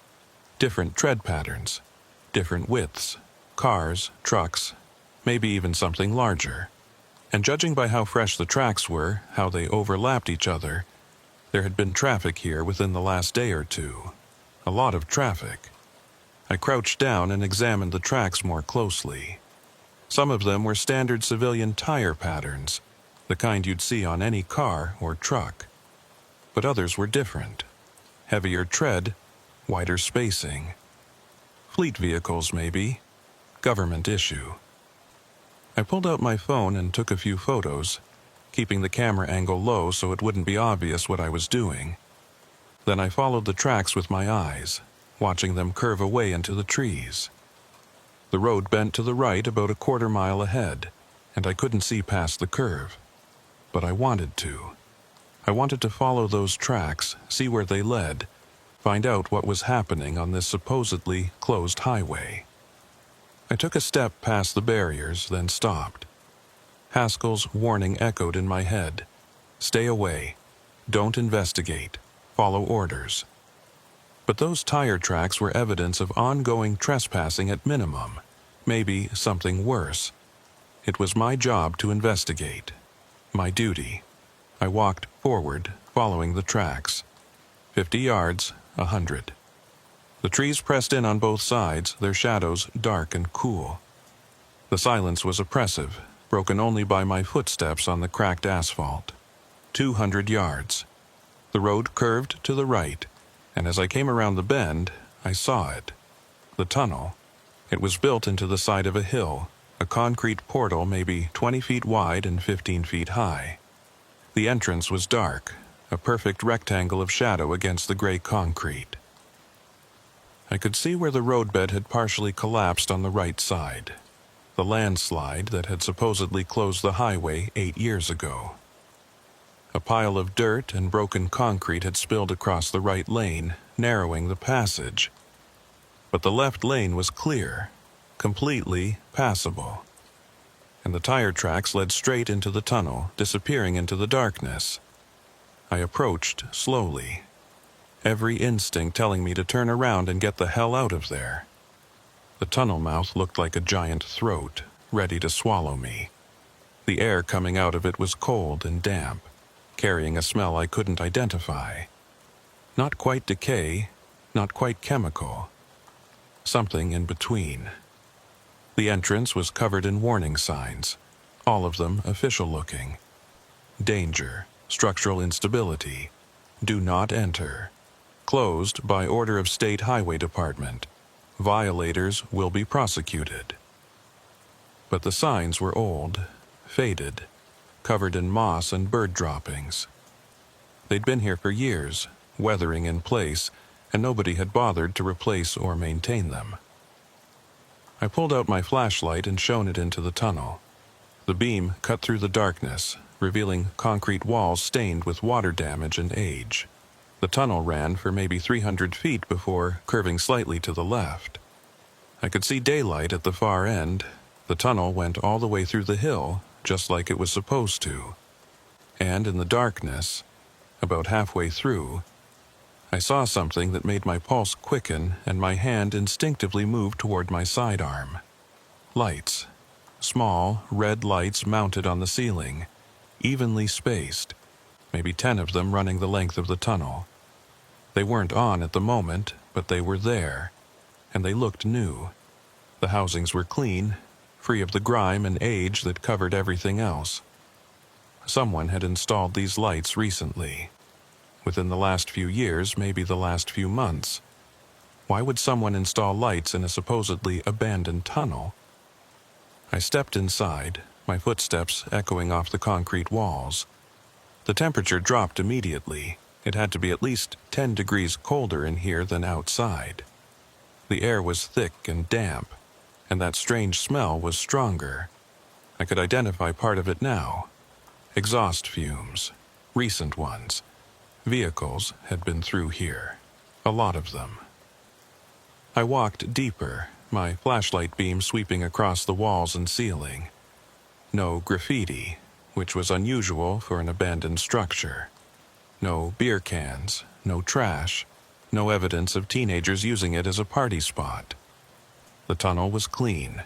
Different tread patterns. Different widths. Cars, trucks, maybe even something larger. And judging by how fresh the tracks were, how they overlapped each other, there had been traffic here within the last day or two. A lot of traffic. I crouched down and examined the tracks more closely. Some of them were standard civilian tire patterns, the kind you'd see on any car or truck. But others were different. Heavier tread, wider spacing. Fleet vehicles, maybe. Government issue. I pulled out my phone and took a few photos, keeping the camera angle low so it wouldn't be obvious what I was doing. Then I followed the tracks with my eyes, watching them curve away into the trees. The road bent to the right about a quarter mile ahead, and I couldn't see past the curve, but I wanted to. I wanted to follow those tracks, see where they led, find out what was happening on this supposedly closed highway. I took a step past the barriers, then stopped. Haskell's warning echoed in my head. Stay away. Don't investigate. Follow orders. But those tire tracks were evidence of ongoing trespassing at minimum, maybe something worse. It was my job to investigate. My duty. I walked forward, following the tracks. 50 yards, 100. The trees pressed in on both sides, their shadows dark and cool. The silence was oppressive, broken only by my footsteps on the cracked asphalt. 200 yards. The road curved to the right, and as I came around the bend, I saw it. The tunnel. It was built into the side of a hill, a concrete portal maybe 20 feet wide and 15 feet high. The entrance was dark, a perfect rectangle of shadow against the gray concrete. I could see where the roadbed had partially collapsed on the right side, the landslide that had supposedly closed the highway 8 years ago. A pile of dirt and broken concrete had spilled across the right lane, narrowing the passage. But the left lane was clear, completely passable. And the tire tracks led straight into the tunnel, disappearing into the darkness. I approached slowly, every instinct telling me to turn around and get the hell out of there. The tunnel mouth looked like a giant throat, ready to swallow me. The air coming out of it was cold and damp, carrying a smell I couldn't identify. Not quite decay, not quite chemical. Something in between. The entrance was covered in warning signs, all of them official-looking. Danger, structural instability, do not enter. Closed by order of State Highway Department. Violators will be prosecuted. But the signs were old, faded, covered in moss and bird droppings. They'd been here for years, weathering in place, and nobody had bothered to replace or maintain them. I pulled out my flashlight and shone it into the tunnel. The beam cut through the darkness, revealing concrete walls stained with water damage and age. The tunnel ran for maybe 300 feet before curving slightly to the left. I could see daylight at the far end. The tunnel went all the way through the hill, just like it was supposed to. And in the darkness, about halfway through, I saw something that made my pulse quicken and my hand instinctively move toward my sidearm. Lights. Small, red lights mounted on the ceiling, evenly spaced, maybe 10 of them running the length of the tunnel. They weren't on at the moment, but they were there, and they looked new. The housings were clean, free of the grime and age that covered everything else. Someone had installed these lights recently. Within the last few years, maybe the last few months. Why would someone install lights in a supposedly abandoned tunnel? I stepped inside, my footsteps echoing off the concrete walls. The temperature dropped immediately. It had to be at least 10 degrees colder in here than outside. The air was thick and damp, and that strange smell was stronger. I could identify part of it now. Exhaust fumes, recent ones. Vehicles had been through here, a lot of them. I walked deeper, my flashlight beam sweeping across the walls and ceiling. No graffiti, which was unusual for an abandoned structure. No beer cans, no trash, no evidence of teenagers using it as a party spot. The tunnel was clean.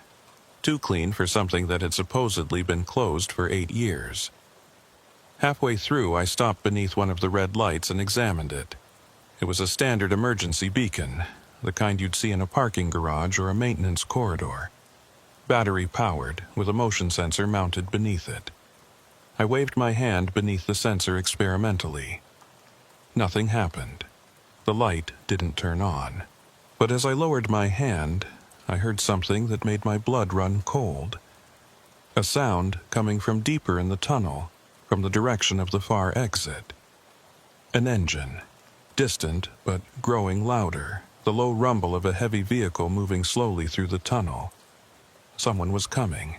Too clean for something that had supposedly been closed for 8 years. Halfway through, I stopped beneath one of the red lights and examined it. It was a standard emergency beacon, the kind you'd see in a parking garage or a maintenance corridor. Battery-powered, with a motion sensor mounted beneath it. I waved my hand beneath the sensor experimentally. Nothing happened. The light didn't turn on. But as I lowered my hand, I heard something that made my blood run cold. A sound coming from deeper in the tunnel, from the direction of the far exit. An engine, distant but growing louder, the low rumble of a heavy vehicle moving slowly through the tunnel. Someone was coming.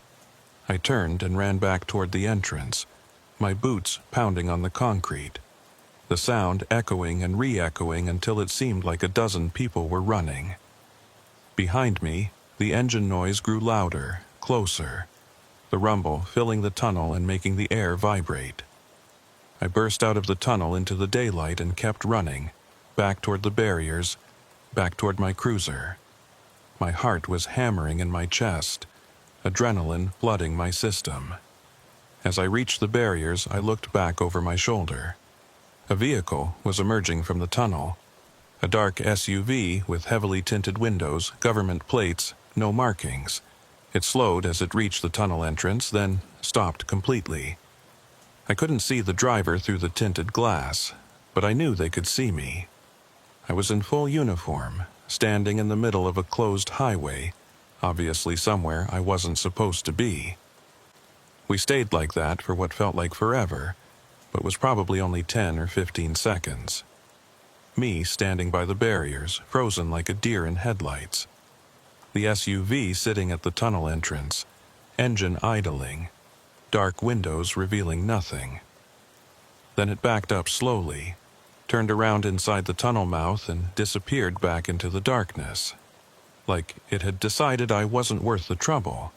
I turned and ran back toward the entrance. my boots pounding on the concrete, the sound echoing and re-echoing until it seemed like a dozen people were running. Behind me, the engine noise grew louder, closer, the rumble filling the tunnel and making the air vibrate. I burst out of the tunnel into the daylight and kept running, back toward the barriers, back toward my cruiser. My heart was hammering in my chest, adrenaline flooding my system. As I reached the barriers, I looked back over my shoulder. A vehicle was emerging from the tunnel. A dark SUV with heavily tinted windows, government plates, no markings. It slowed as it reached the tunnel entrance, then stopped completely. I couldn't see the driver through the tinted glass, but I knew they could see me. I was in full uniform, standing in the middle of a closed highway, obviously somewhere I wasn't supposed to be. We stayed like that for what felt like forever, but was probably only 10 or 15 seconds. Me standing by the barriers, frozen like a deer in headlights. The SUV sitting at the tunnel entrance, engine idling, dark windows revealing nothing. Then it backed up slowly, turned around inside the tunnel mouth and disappeared back into the darkness. Like it had decided I wasn't worth the trouble.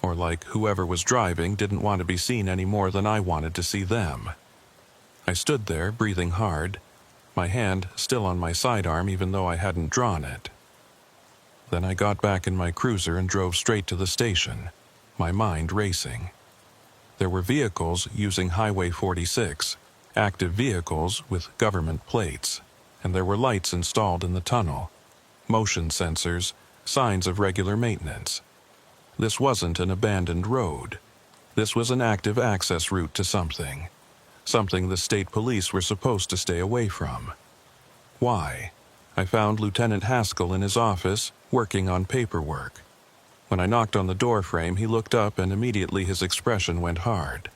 Or like whoever was driving didn't want to be seen any more than I wanted to see them. I stood there, breathing hard, my hand still on my sidearm even though I hadn't drawn it. Then I got back in my cruiser and drove straight to the station, my mind racing. There were vehicles using Highway 46, active vehicles with government plates, and there were lights installed in the tunnel, motion sensors, signs of regular maintenance. This wasn't an abandoned road. This was an active access route to something the state police were supposed to stay away from. Why? I found Lieutenant Haskell in his office, working on paperwork. When I knocked on the doorframe, he looked up and immediately his expression went hard.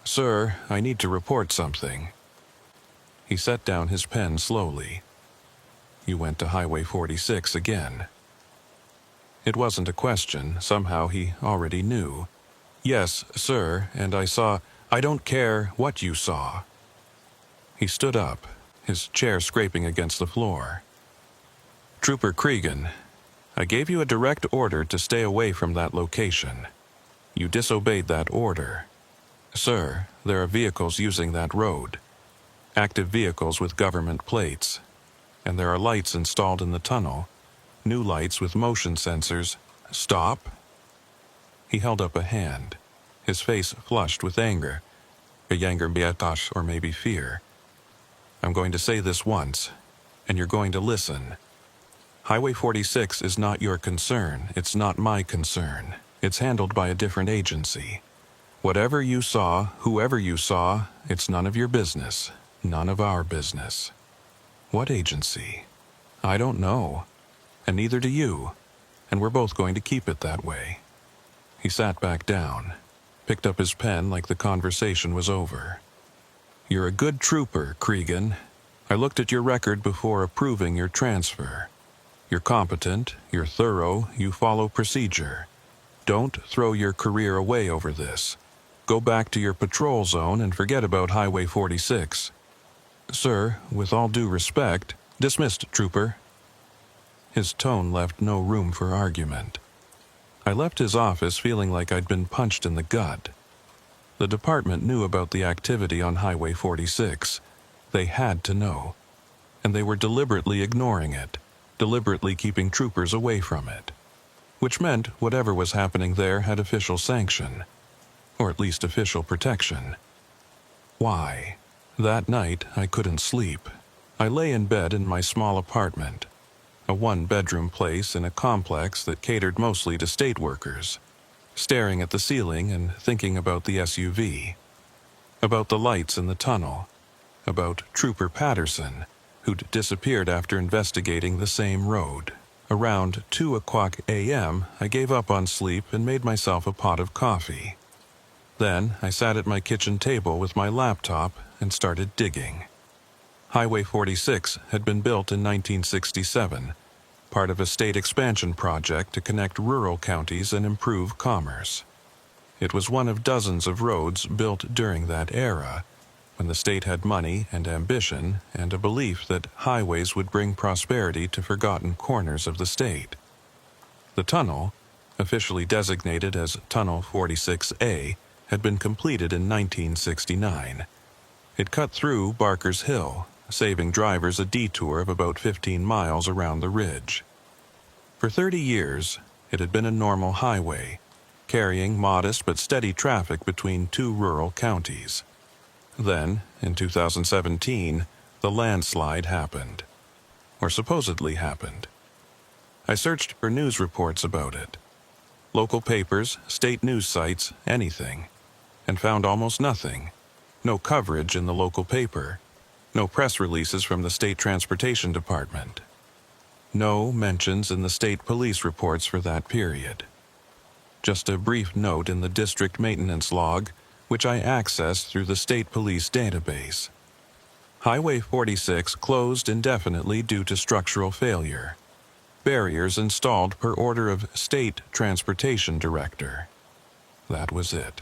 "Sir, I need to report something." He set down his pen slowly. "You went to Highway 46 again." It wasn't a question, somehow he already knew. "Yes, sir, and I saw—" "I don't care what you saw." He stood up, his chair scraping against the floor. "Trooper Cregan, I gave you a direct order to stay away from that location. You disobeyed that order. Sir, there are vehicles using that road. Active vehicles with government plates. And there are lights installed in the tunnel. New lights with motion sensors. Stop." He held up a hand, his face flushed with anger. Or maybe fear. "I'm going to say this once, and you're going to listen. Highway 46 is not your concern. It's not my concern. It's handled by a different agency. Whatever you saw, whoever you saw, it's none of your business. None of our business." "What agency?" "I don't know. And neither do you. And we're both going to keep it that way." He sat back down, picked up his pen like the conversation was over. "You're a good trooper, Cregan. I looked at your record before approving your transfer. You're competent, you're thorough, you follow procedure. Don't throw your career away over this. Go back to your patrol zone and forget about Highway 46. "Sir, with all due respect—" "Dismissed, trooper." His tone left no room for argument. I left his office feeling like I'd been punched in the gut. The department knew about the activity on Highway 46. They had to know. And they were deliberately ignoring it, deliberately keeping troopers away from it. Which meant whatever was happening there had official sanction, or at least official protection. Why? That night, I couldn't sleep. I lay in bed in my small apartment, a one-bedroom place in a complex that catered mostly to state workers, staring at the ceiling and thinking about the SUV, about the lights in the tunnel, about Trooper Patterson, who'd disappeared after investigating the same road. Around 2:00 a.m., I gave up on sleep and made myself a pot of coffee. Then I sat at my kitchen table with my laptop and started digging. Highway 46 had been built in 1967, part of a state expansion project to connect rural counties and improve commerce. It was one of dozens of roads built during that era, when the state had money and ambition and a belief that highways would bring prosperity to forgotten corners of the state. The tunnel, officially designated as Tunnel 46A, had been completed in 1969. It cut through Barker's Hill, saving drivers a detour of about 15 miles around the ridge. For 30 years, it had been a normal highway, carrying modest but steady traffic between two rural counties. Then, in 2017, the landslide happened. Or supposedly happened. I searched for news reports about it. Local papers, state news sites, anything. And found almost nothing. No coverage in the local paper. No press releases from the state transportation department. No mentions in the state police reports for that period. Just a brief note in the district maintenance log, which I accessed through the state police database. Highway 46 closed indefinitely due to structural failure. Barriers installed per order of State Transportation Director. That was it.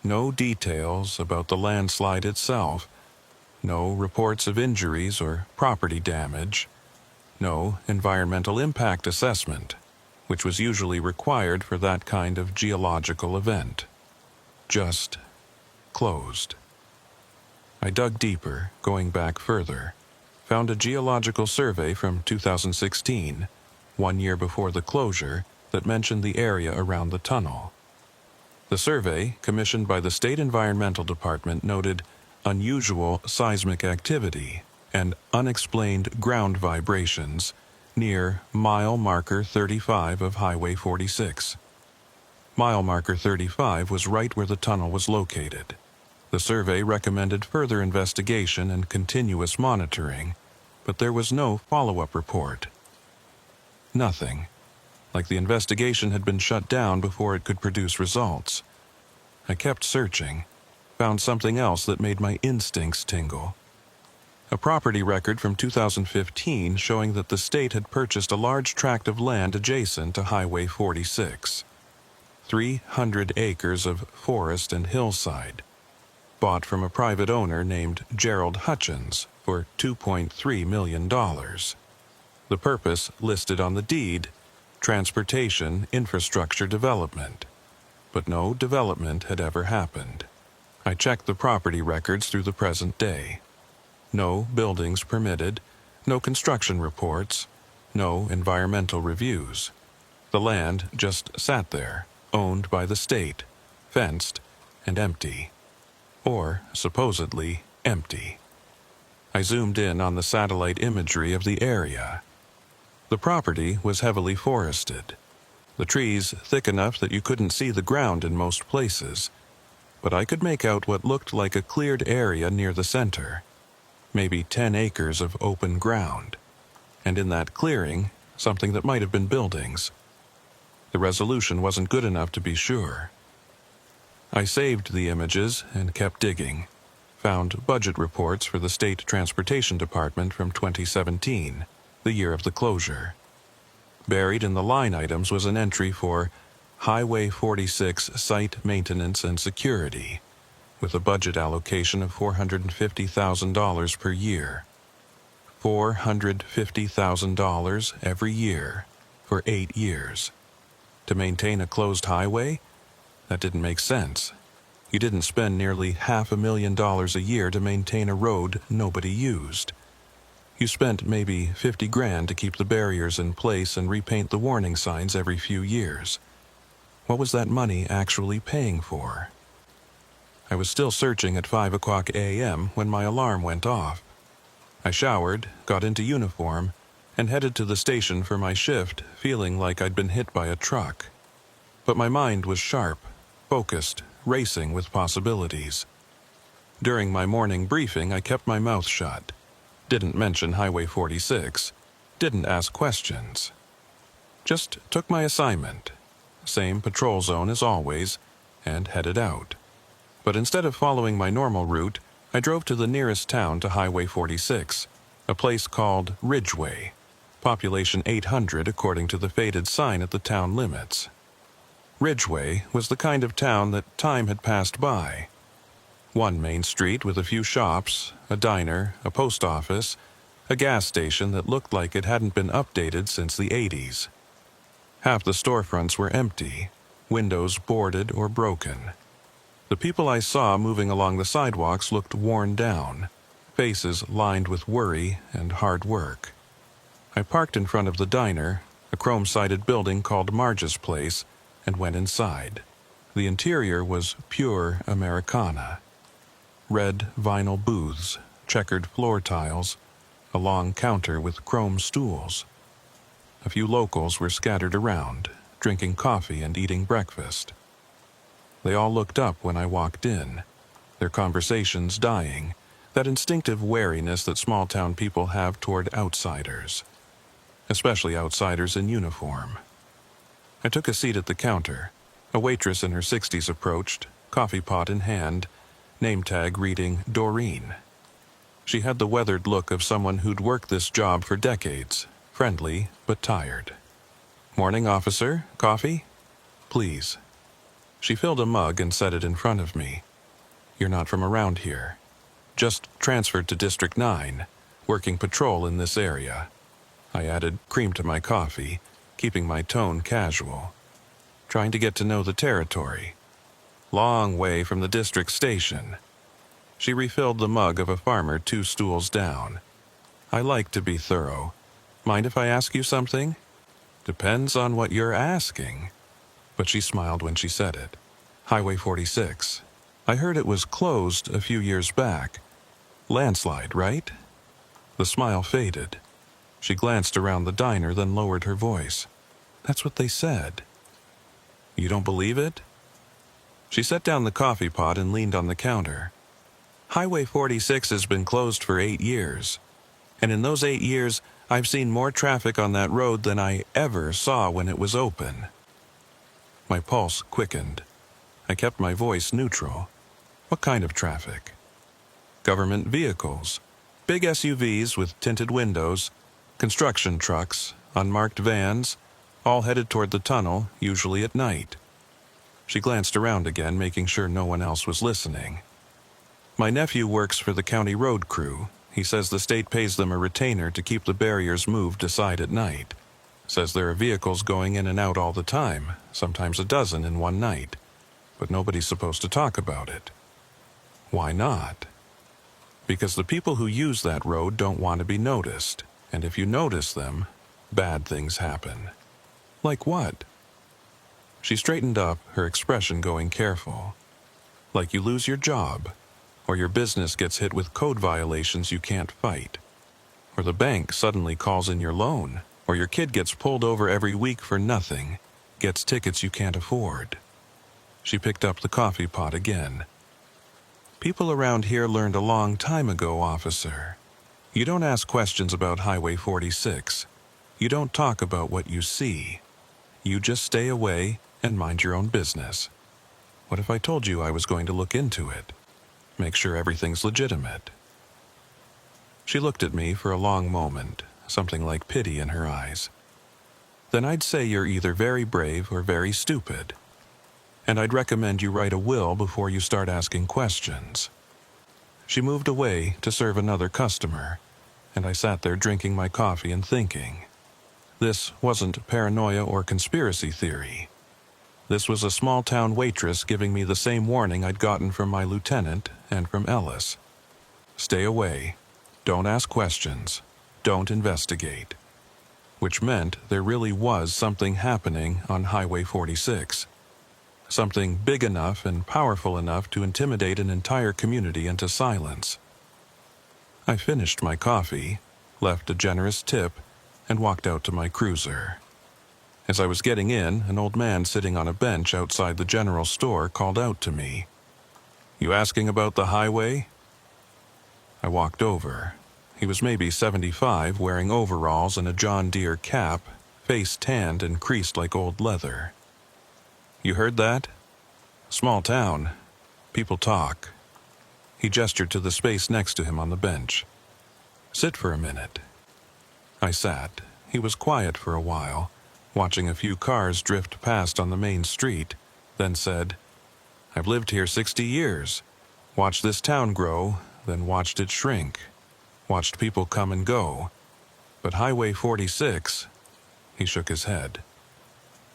No details about the landslide itself. No reports of injuries or property damage. No environmental impact assessment, which was usually required for that kind of geological event. Just closed. I dug deeper, going back further, found a geological survey from 2016, 1 year before the closure, that mentioned the area around the tunnel. The survey, commissioned by the State Environmental Department, noted unusual seismic activity and unexplained ground vibrations near mile marker 35 of Highway 46. Mile marker 35 was right where the tunnel was located. The survey recommended further investigation and continuous monitoring, but there was no follow-up report. Nothing. Like the investigation had been shut down before it could produce results. I kept searching, found something else that made my instincts tingle. A property record from 2015 showing that the state had purchased a large tract of land adjacent to Highway 46. 300 acres of forest and hillside, bought from a private owner named Gerald Hutchins for $2.3 million. The purpose listed on the deed, transportation infrastructure development, but no development had ever happened. I checked the property records through the present day. No buildings permitted, no construction reports, no environmental reviews. The land just sat there, owned by the state, fenced and empty. Or, supposedly, empty. I zoomed in on the satellite imagery of the area. The property was heavily forested. The trees thick enough that you couldn't see the ground in most places, but I could make out what looked like a cleared area near the center. Maybe 10 acres of open ground. And in that clearing, something that might have been buildings. The resolution wasn't good enough to be sure. I saved the images and kept digging. Found budget reports for the State Transportation Department from 2017, the year of the closure. Buried in the line items was an entry for Highway 46 Site Maintenance and Security, with a budget allocation of $450,000 per year. $450,000 every year for 8 years. To maintain a closed highway? That didn't make sense. You didn't spend nearly $500,000 a year to maintain a road nobody used. You spent maybe $50,000 to keep the barriers in place and repaint the warning signs every few years. What was that money actually paying for? I was still searching at 5 a.m. when my alarm went off. I showered, got into uniform, and headed to the station for my shift, feeling like I'd been hit by a truck. But my mind was sharp, focused, racing with possibilities. During my morning briefing, I kept my mouth shut. Didn't mention Highway 46. Didn't ask questions. Just took my assignment. Same patrol zone as always, and headed out. But instead of following my normal route, I drove to the nearest town to Highway 46, a place called Ridgeway, population 800 according to the faded sign at the town limits. Ridgeway was the kind of town that time had passed by. One main street with a few shops, a diner, a post office, a gas station that looked like it hadn't been updated since the 80s. Half the storefronts were empty, windows boarded or broken. The people I saw moving along the sidewalks looked worn down, faces lined with worry and hard work. I parked in front of the diner, a chrome-sided building called Marge's Place, and went inside. The interior was pure Americana. Red vinyl booths, checkered floor tiles, a long counter with chrome stools. A few locals were scattered around, drinking coffee and eating breakfast. They all looked up when I walked in, their conversations dying, that instinctive wariness that small-town people have toward outsiders, especially outsiders in uniform. I took a seat at the counter. A waitress in her 60s approached, coffee pot in hand, name tag reading Doreen. She had the weathered look of someone who'd worked this job for decades, friendly but tired. "Morning, officer. Coffee?" "Please." She filled a mug and set it in front of me. "You're not from around here. Just transferred to District 9, working patrol in this area." I added cream to my coffee, keeping my tone casual. "Trying to get to know the territory. Long way from the district station." She refilled the mug of a farmer 2 stools down. "I like to be thorough. Mind if I ask you something?" "Depends on what you're asking." But she smiled when she said it. "Highway 46. I heard it was closed a few years back. Landslide, right?" The smile faded. She glanced around the diner, then lowered her voice. "That's what they said." "You don't believe it?" She set down the coffee pot and leaned on the counter. "Highway 46 has been closed for 8 years. And in those 8 years, I've seen more traffic on that road than I ever saw when it was open." My pulse quickened. I kept my voice neutral. "What kind of traffic?" "Government vehicles. Big SUVs with tinted windows, construction trucks, unmarked vans, all headed toward the tunnel, usually at night." She glanced around again, making sure no one else was listening. "My nephew works for the county road crew. He says the state pays them a retainer to keep the barriers moved aside at night. Says there are vehicles going in and out all the time, sometimes a dozen in one night. But nobody's supposed to talk about it." "Why not?" "Because the people who use that road don't want to be noticed. And if you notice them, bad things happen." "Like what?" She straightened up, her expression going careful. "Like you lose your job, or your business gets hit with code violations you can't fight, or the bank suddenly calls in your loan, or your kid gets pulled over every week for nothing, gets tickets you can't afford." She picked up the coffee pot again. "People around here learned a long time ago, officer. You don't ask questions about Highway 46. You don't talk about what you see. You just stay away and mind your own business. What if I told you I was going to look into it? Make sure everything's legitimate?" She looked at me for a long moment, something like pity in her eyes. "Then I'd say you're either very brave or very stupid. And I'd recommend you write a will before you start asking questions." She moved away to serve another customer, and I sat there drinking my coffee and thinking. This wasn't paranoia or conspiracy theory. This was a small-town waitress giving me the same warning I'd gotten from my lieutenant and from Ellis. Stay away. Don't ask questions. Don't investigate. Which meant there really was something happening on Highway 46. Something big enough and powerful enough to intimidate an entire community into silence. I finished my coffee, left a generous tip, and walked out to my cruiser. As I was getting in, an old man sitting on a bench outside the general store called out to me. "You asking about the highway?" I walked over. He was maybe 75, wearing overalls and a John Deere cap, face tanned and creased like old leather. "You heard that? Small town. People talk." He gestured to the space next to him on the bench. "Sit for a minute." I sat. He was quiet for a while, watching a few cars drift past on the main street, then said, "I've lived here 60 years, watched this town grow, then watched it shrink, watched people come and go. But Highway 46, he shook his head.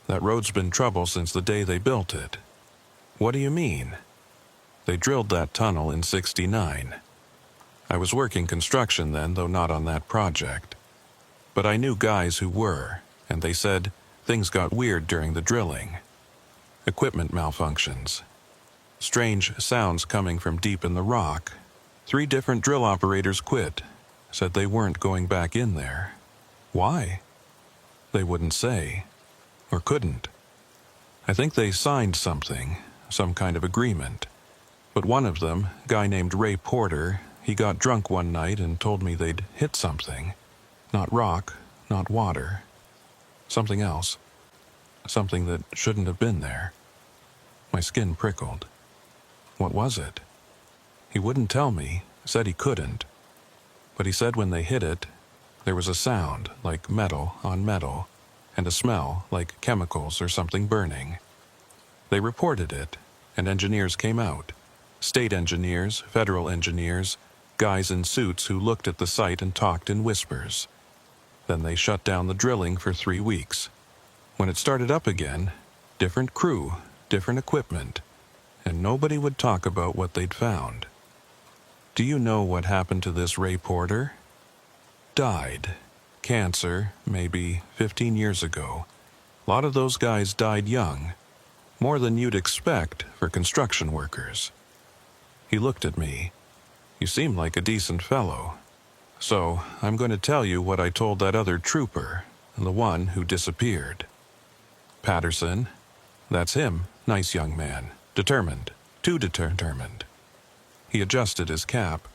That road's been trouble since the day they built it. What do you mean? They drilled that tunnel in '69. I was working construction then, though not on that project. But I knew guys who were, and they said things got weird during the drilling. Equipment malfunctions. Strange sounds coming from deep in the rock. 3 different drill operators quit, said they weren't going back in there. Why? They wouldn't say, or couldn't. I think they signed something, some kind of agreement. But one of them, a guy named Ray Porter, he got drunk one night and told me they'd hit something. Not rock, not water. Something else. Something that shouldn't have been there. My skin prickled. What was it? He wouldn't tell me, said he couldn't. But he said when they hit it, there was a sound like metal on metal, and a smell like chemicals or something burning. They reported it, and engineers came out. State engineers, federal engineers, guys in suits who looked at the site and talked in whispers. Then they shut down the drilling for 3 weeks. When it started up again, different crew, different equipment, and nobody would talk about what they'd found. Do you know what happened to this Ray Porter? Died. Cancer, maybe 15 years ago. A lot of those guys died young. More than you'd expect for construction workers. He looked at me. You seem like a decent fellow. So, I'm going to tell you what I told that other trooper, the one who disappeared. Patterson. That's him, nice young man. Determined. Too determined. He adjusted his cap.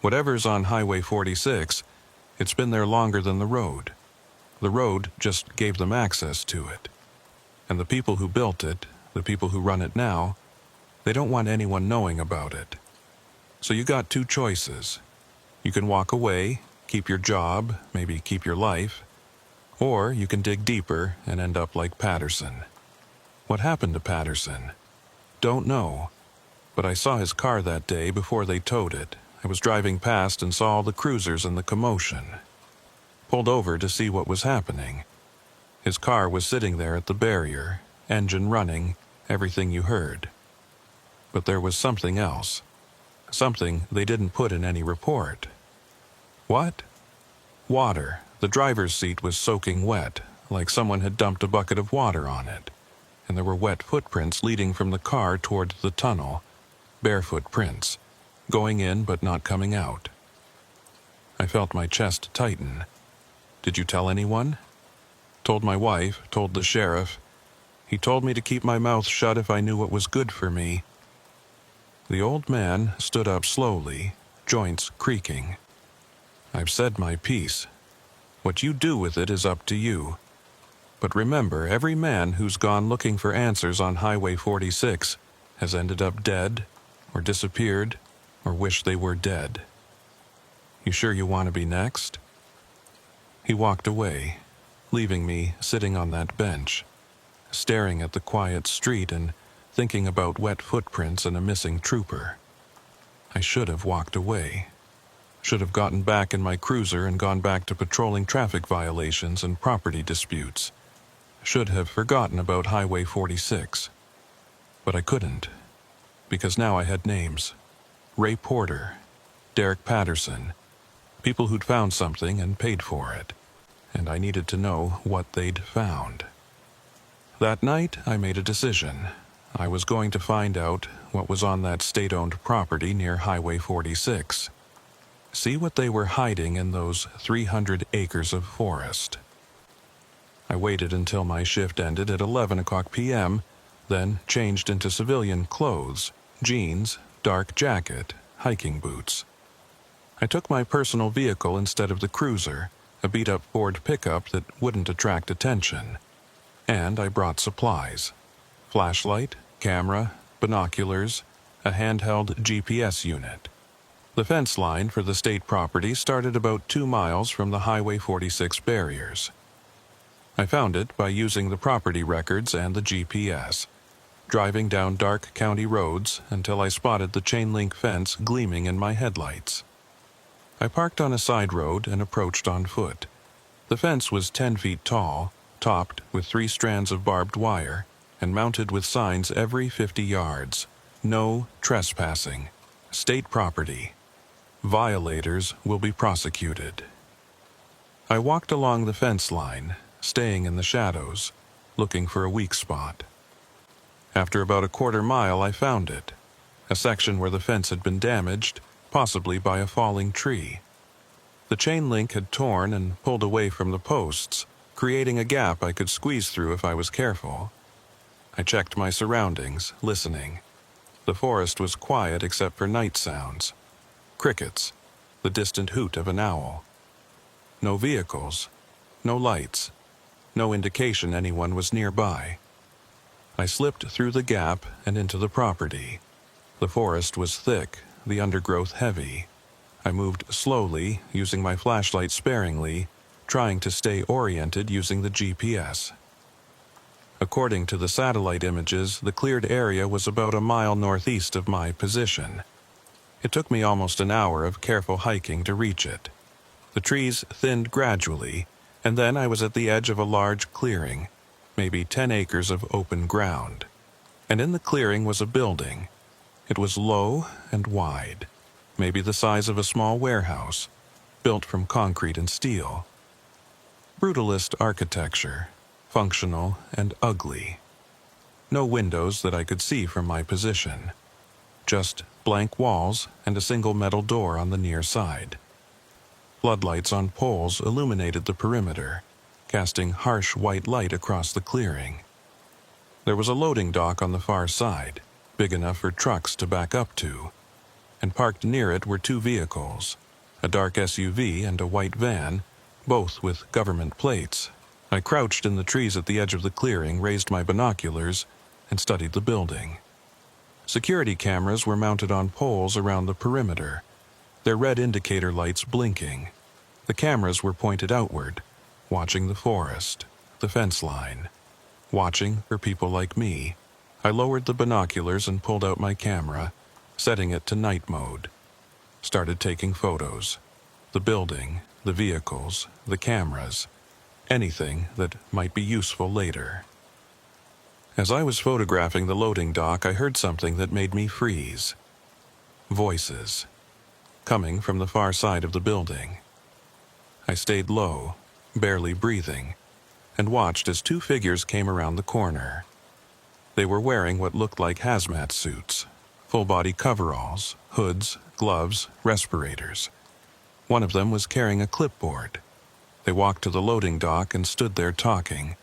Whatever's on Highway 46, it's been there longer than the road. The road just gave them access to it. And the people who built it, the people who run it now, they don't want anyone knowing about it. So you got 2 choices. You can walk away, keep your job, maybe keep your life, or you can dig deeper and end up like Patterson. What happened to Patterson? Don't know. But I saw his car that day before they towed it. I was driving past and saw all the cruisers and the commotion. Pulled over to see what was happening. His car was sitting there at the barrier, engine running, everything you heard. But there was something else. Something they didn't put in any report. What? Water. The driver's seat was soaking wet, like someone had dumped a bucket of water on it. And there were wet footprints leading from the car toward the tunnel. Barefoot prints. Going in but not coming out. I felt my chest tighten. Did you tell anyone? Told my wife, told the sheriff. He told me to keep my mouth shut if I knew what was good for me. The old man stood up slowly, joints creaking. I've said my piece. What you do with it is up to you. But remember, every man who's gone looking for answers on Highway 46 has ended up dead, or disappeared, or wished they were dead. You sure you want to be next? He walked away, leaving me sitting on that bench, staring at the quiet street and thinking about wet footprints and a missing trooper. I should have walked away. Should have gotten back in my cruiser and gone back to patrolling traffic violations and property disputes. Should have forgotten about Highway 46. But I couldn't, because now I had names. Ray Porter, Derek Patterson, people who'd found something and paid for it, and I needed to know what they'd found. That night, I made a decision. I was going to find out what was on that state-owned property near Highway 46. See what they were hiding in those 300 acres of forest. I waited until my shift ended at 11 o'clock p.m., then changed into civilian clothes, jeans, dark jacket, hiking boots. I took my personal vehicle instead of the cruiser, a beat-up Ford pickup that wouldn't attract attention. And I brought supplies. Flashlight, camera, binoculars, a handheld GPS unit. The fence line for the state property started about 2 miles from the Highway 46 barriers. I found it by using the property records and the GPS, driving down dark county roads until I spotted the chain link fence gleaming in my headlights. I parked on a side road and approached on foot. The fence was 10 feet tall, topped with 3 strands of barbed wire, and mounted with signs every 50 yards. No trespassing. State property. Violators will be prosecuted. I walked along the fence line, staying in the shadows, looking for a weak spot. After about a quarter mile, I found it, a section where the fence had been damaged, possibly by a falling tree. The chain link had torn and pulled away from the posts, creating a gap I could squeeze through if I was careful. I checked my surroundings, listening. The forest was quiet except for night sounds. Crickets, the distant hoot of an owl. No vehicles, no lights, no indication anyone was nearby. I slipped through the gap and into the property. The forest was thick, the undergrowth heavy. I moved slowly, using my flashlight sparingly, trying to stay oriented using the GPS. According to the satellite images, the cleared area was about a mile northeast of my position. It took me almost an hour of careful hiking to reach it. The trees thinned gradually, and then I was at the edge of a large clearing, maybe 10 acres of open ground. And in the clearing was a building. It was low and wide, maybe the size of a small warehouse, built from concrete and steel. Brutalist architecture, functional and ugly. No windows that I could see from my position. Just blank walls and a single metal door on the near side. Floodlights on poles illuminated the perimeter, casting harsh white light across the clearing. There was a loading dock on the far side, big enough for trucks to back up to, and parked near it were 2 vehicles, a dark SUV and a white van, both with government plates. I crouched in the trees at the edge of the clearing, raised my binoculars, and studied the building. Security cameras were mounted on poles around the perimeter, their red indicator lights blinking. The cameras were pointed outward, watching the forest, the fence line, watching for people like me. I lowered the binoculars and pulled out my camera, setting it to night mode. Started taking photos. The building, the vehicles, the cameras, anything that might be useful later. As I was photographing the loading dock, I heard something that made me freeze. Voices, coming from the far side of the building. I stayed low, barely breathing, and watched as 2 figures came around the corner. They were wearing what looked like hazmat suits, full-body coveralls, hoods, gloves, respirators. One of them was carrying a clipboard. They walked to the loading dock and stood there talking,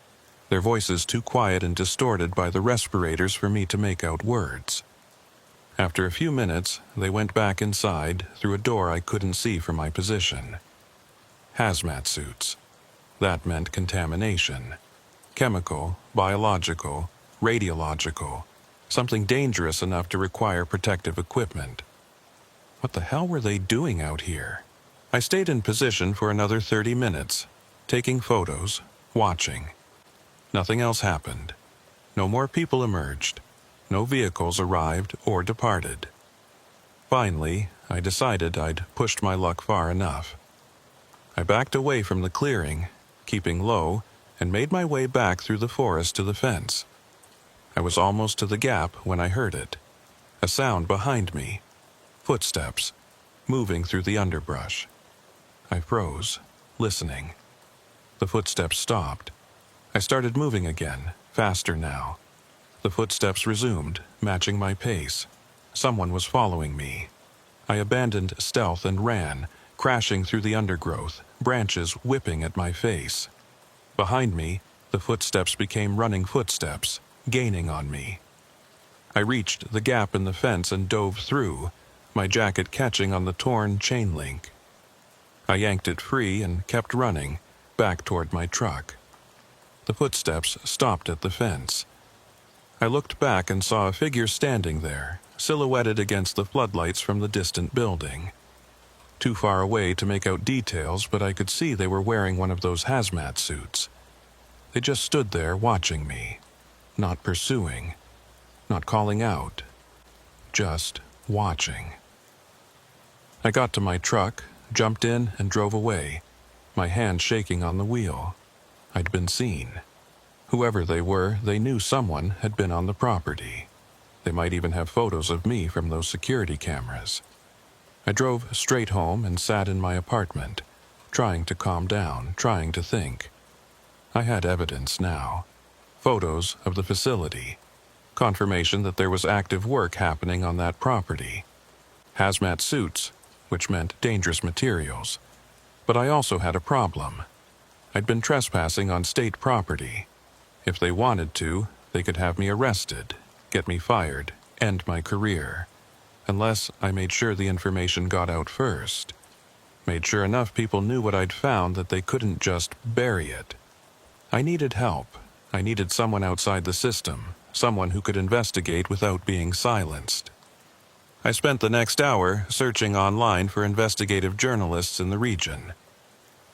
their voices too quiet and distorted by the respirators for me to make out words. After a few minutes, they went back inside through a door I couldn't see from my position. Hazmat suits. That meant contamination. Chemical, biological, radiological. Something dangerous enough to require protective equipment. What the hell were they doing out here? I stayed in position for another 30 minutes, taking photos, watching. Nothing else happened. No more people emerged. No vehicles arrived or departed. Finally, I decided I'd pushed my luck far enough. I backed away from the clearing, keeping low, and made my way back through the forest to the fence. I was almost to the gap when I heard it. A sound behind me. Footsteps, moving through the underbrush. I froze, listening. The footsteps stopped. I started moving again, faster now. The footsteps resumed, matching my pace. Someone was following me. I abandoned stealth and ran, crashing through the undergrowth, branches whipping at my face. Behind me, the footsteps became running footsteps, gaining on me. I reached the gap in the fence and dove through, my jacket catching on the torn chain link. I yanked it free and kept running, back toward my truck. The footsteps stopped at the fence. I looked back and saw a figure standing there, silhouetted against the floodlights from the distant building. Too far away to make out details, but I could see they were wearing one of those hazmat suits. They just stood there watching me, not pursuing, not calling out, just watching. I got to my truck, jumped in, and drove away, my hand shaking on the wheel. I'd been seen. Whoever they were, they knew someone had been on the property. They might even have photos of me from those security cameras. I drove straight home and sat in my apartment, trying to calm down, trying to think. I had evidence now. Photos of the facility. Confirmation that there was active work happening on that property. Hazmat suits, which meant dangerous materials. But I also had a problem. I'd been trespassing on state property. If they wanted to, they could have me arrested, get me fired, end my career. Unless I made sure the information got out first. Made sure enough people knew what I'd found that they couldn't just bury it. I needed help. I needed someone outside the system, someone who could investigate without being silenced. I spent the next hour searching online for investigative journalists in the region.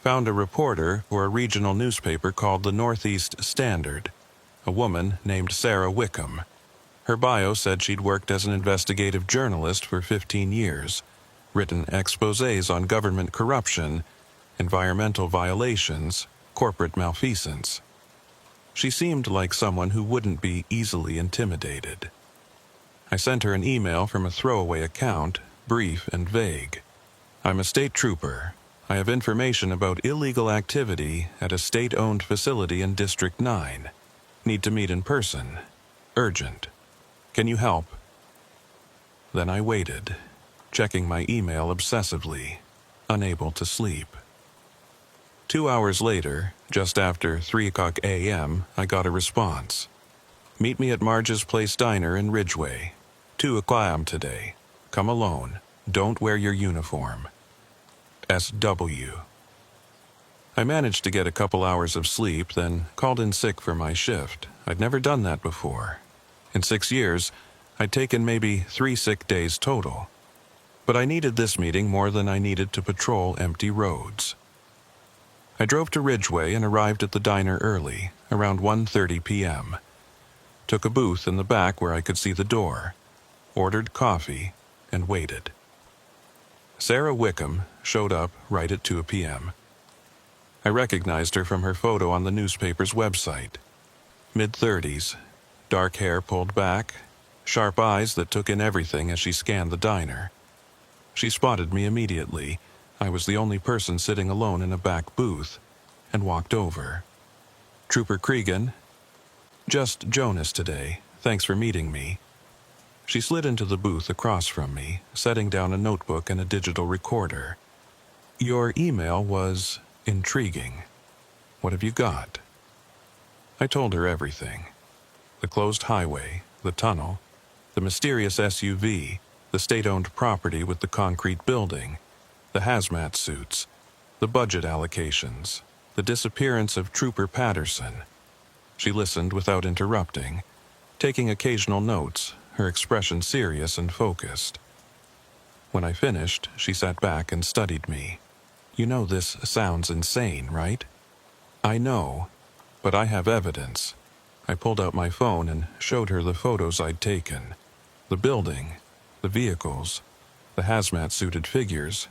Found a reporter for a regional newspaper called the Northeast Standard, a woman named Sarah Wickham. Her bio said she'd worked as an investigative journalist for 15 years, written exposés on government corruption, environmental violations, corporate malfeasance. She seemed like someone who wouldn't be easily intimidated. I sent her an email from a throwaway account, brief and vague. I'm a state trooper. I have information about illegal activity at a state-owned facility in District 9. Need to meet in person. Urgent. Can you help? Then I waited, checking my email obsessively, unable to sleep. 2 hours later, just after 3:00 a.m., I got a response. Meet me at Marge's Place Diner in Ridgeway. 2 o'clock today. Come alone. Don't wear your uniform. S.W. I managed to get a couple hours of sleep, then called in sick for my shift. I'd never done that before. In 6 years, I'd taken maybe 3 sick days total. But I needed this meeting more than I needed to patrol empty roads. I drove to Ridgeway and arrived at the diner early, around 1:30 p.m. Took a booth in the back where I could see the door, ordered coffee, and waited. Sarah Wickham showed up right at 2 p.m. I recognized her from her photo on the newspaper's website. Mid-30s, dark hair pulled back, sharp eyes that took in everything as she scanned the diner. She spotted me immediately. I was the only person sitting alone in a back booth, and walked over. Trooper Cregan? Just Jonas today. Thanks for meeting me. She slid into the booth across from me, setting down a notebook and a digital recorder. Your email was intriguing. What have you got? I told her everything. The closed highway, the tunnel, the mysterious SUV, the state-owned property with the concrete building, the hazmat suits, the budget allocations, the disappearance of Trooper Patterson. She listened without interrupting, taking occasional notes, her expression serious and focused. When I finished, she sat back and studied me. You know this sounds insane, right? I know, but I have evidence. I pulled out my phone and showed her the photos I'd taken. The building, the vehicles, the hazmat-suited figures.